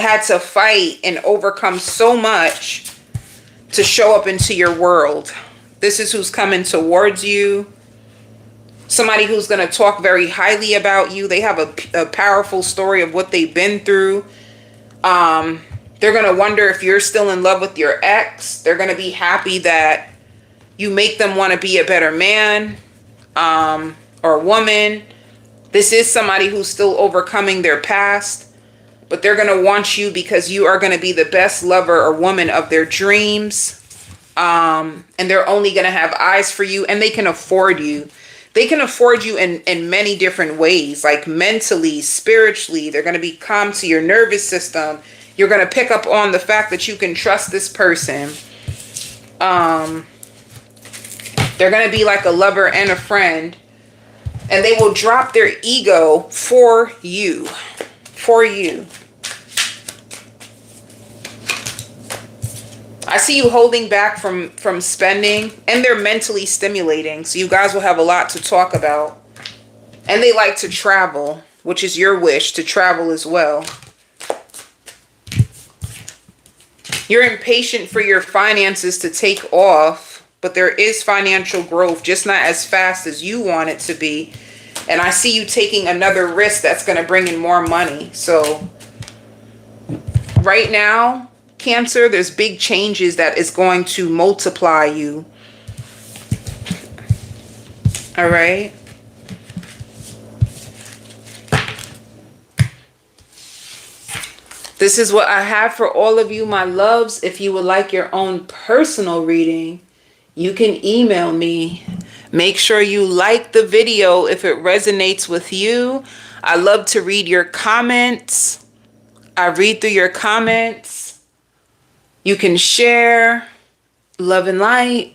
Speaker 1: had to fight and overcome so much to show up into your world. This is who's coming towards you. Somebody who's going to talk very highly about you. They have a powerful story of what they've been through. They're going to wonder if you're still in love with your ex. They're going to be happy that you make them want to be a better man or woman. This is somebody who's still overcoming their past. But they're going to want you because you are going to be the best lover or woman of their dreams. And they're only going to have eyes for you, and they can afford you. They can afford you in many different ways, like mentally, spiritually. They're going to be calm to your nervous system. You're going to pick up on the fact that you can trust this person. They're going to be like a lover and a friend. And they will drop their ego for you. For you. I see you holding back from spending, and they're mentally stimulating. So you guys will have a lot to talk about. And they like to travel, which is your wish, to travel as well. You're impatient for your finances to take off, but there is financial growth, just not as fast as you want it to be. And I see you taking another risk that's going to bring in more money. So right now, Cancer, there's big changes that is going to multiply you. All right. This is what I have for all of you, my loves. If you would like your own personal reading, you can email me. Make sure you like the video if it resonates with you. I love to read your comments. I read through your comments. You can share. Love and light.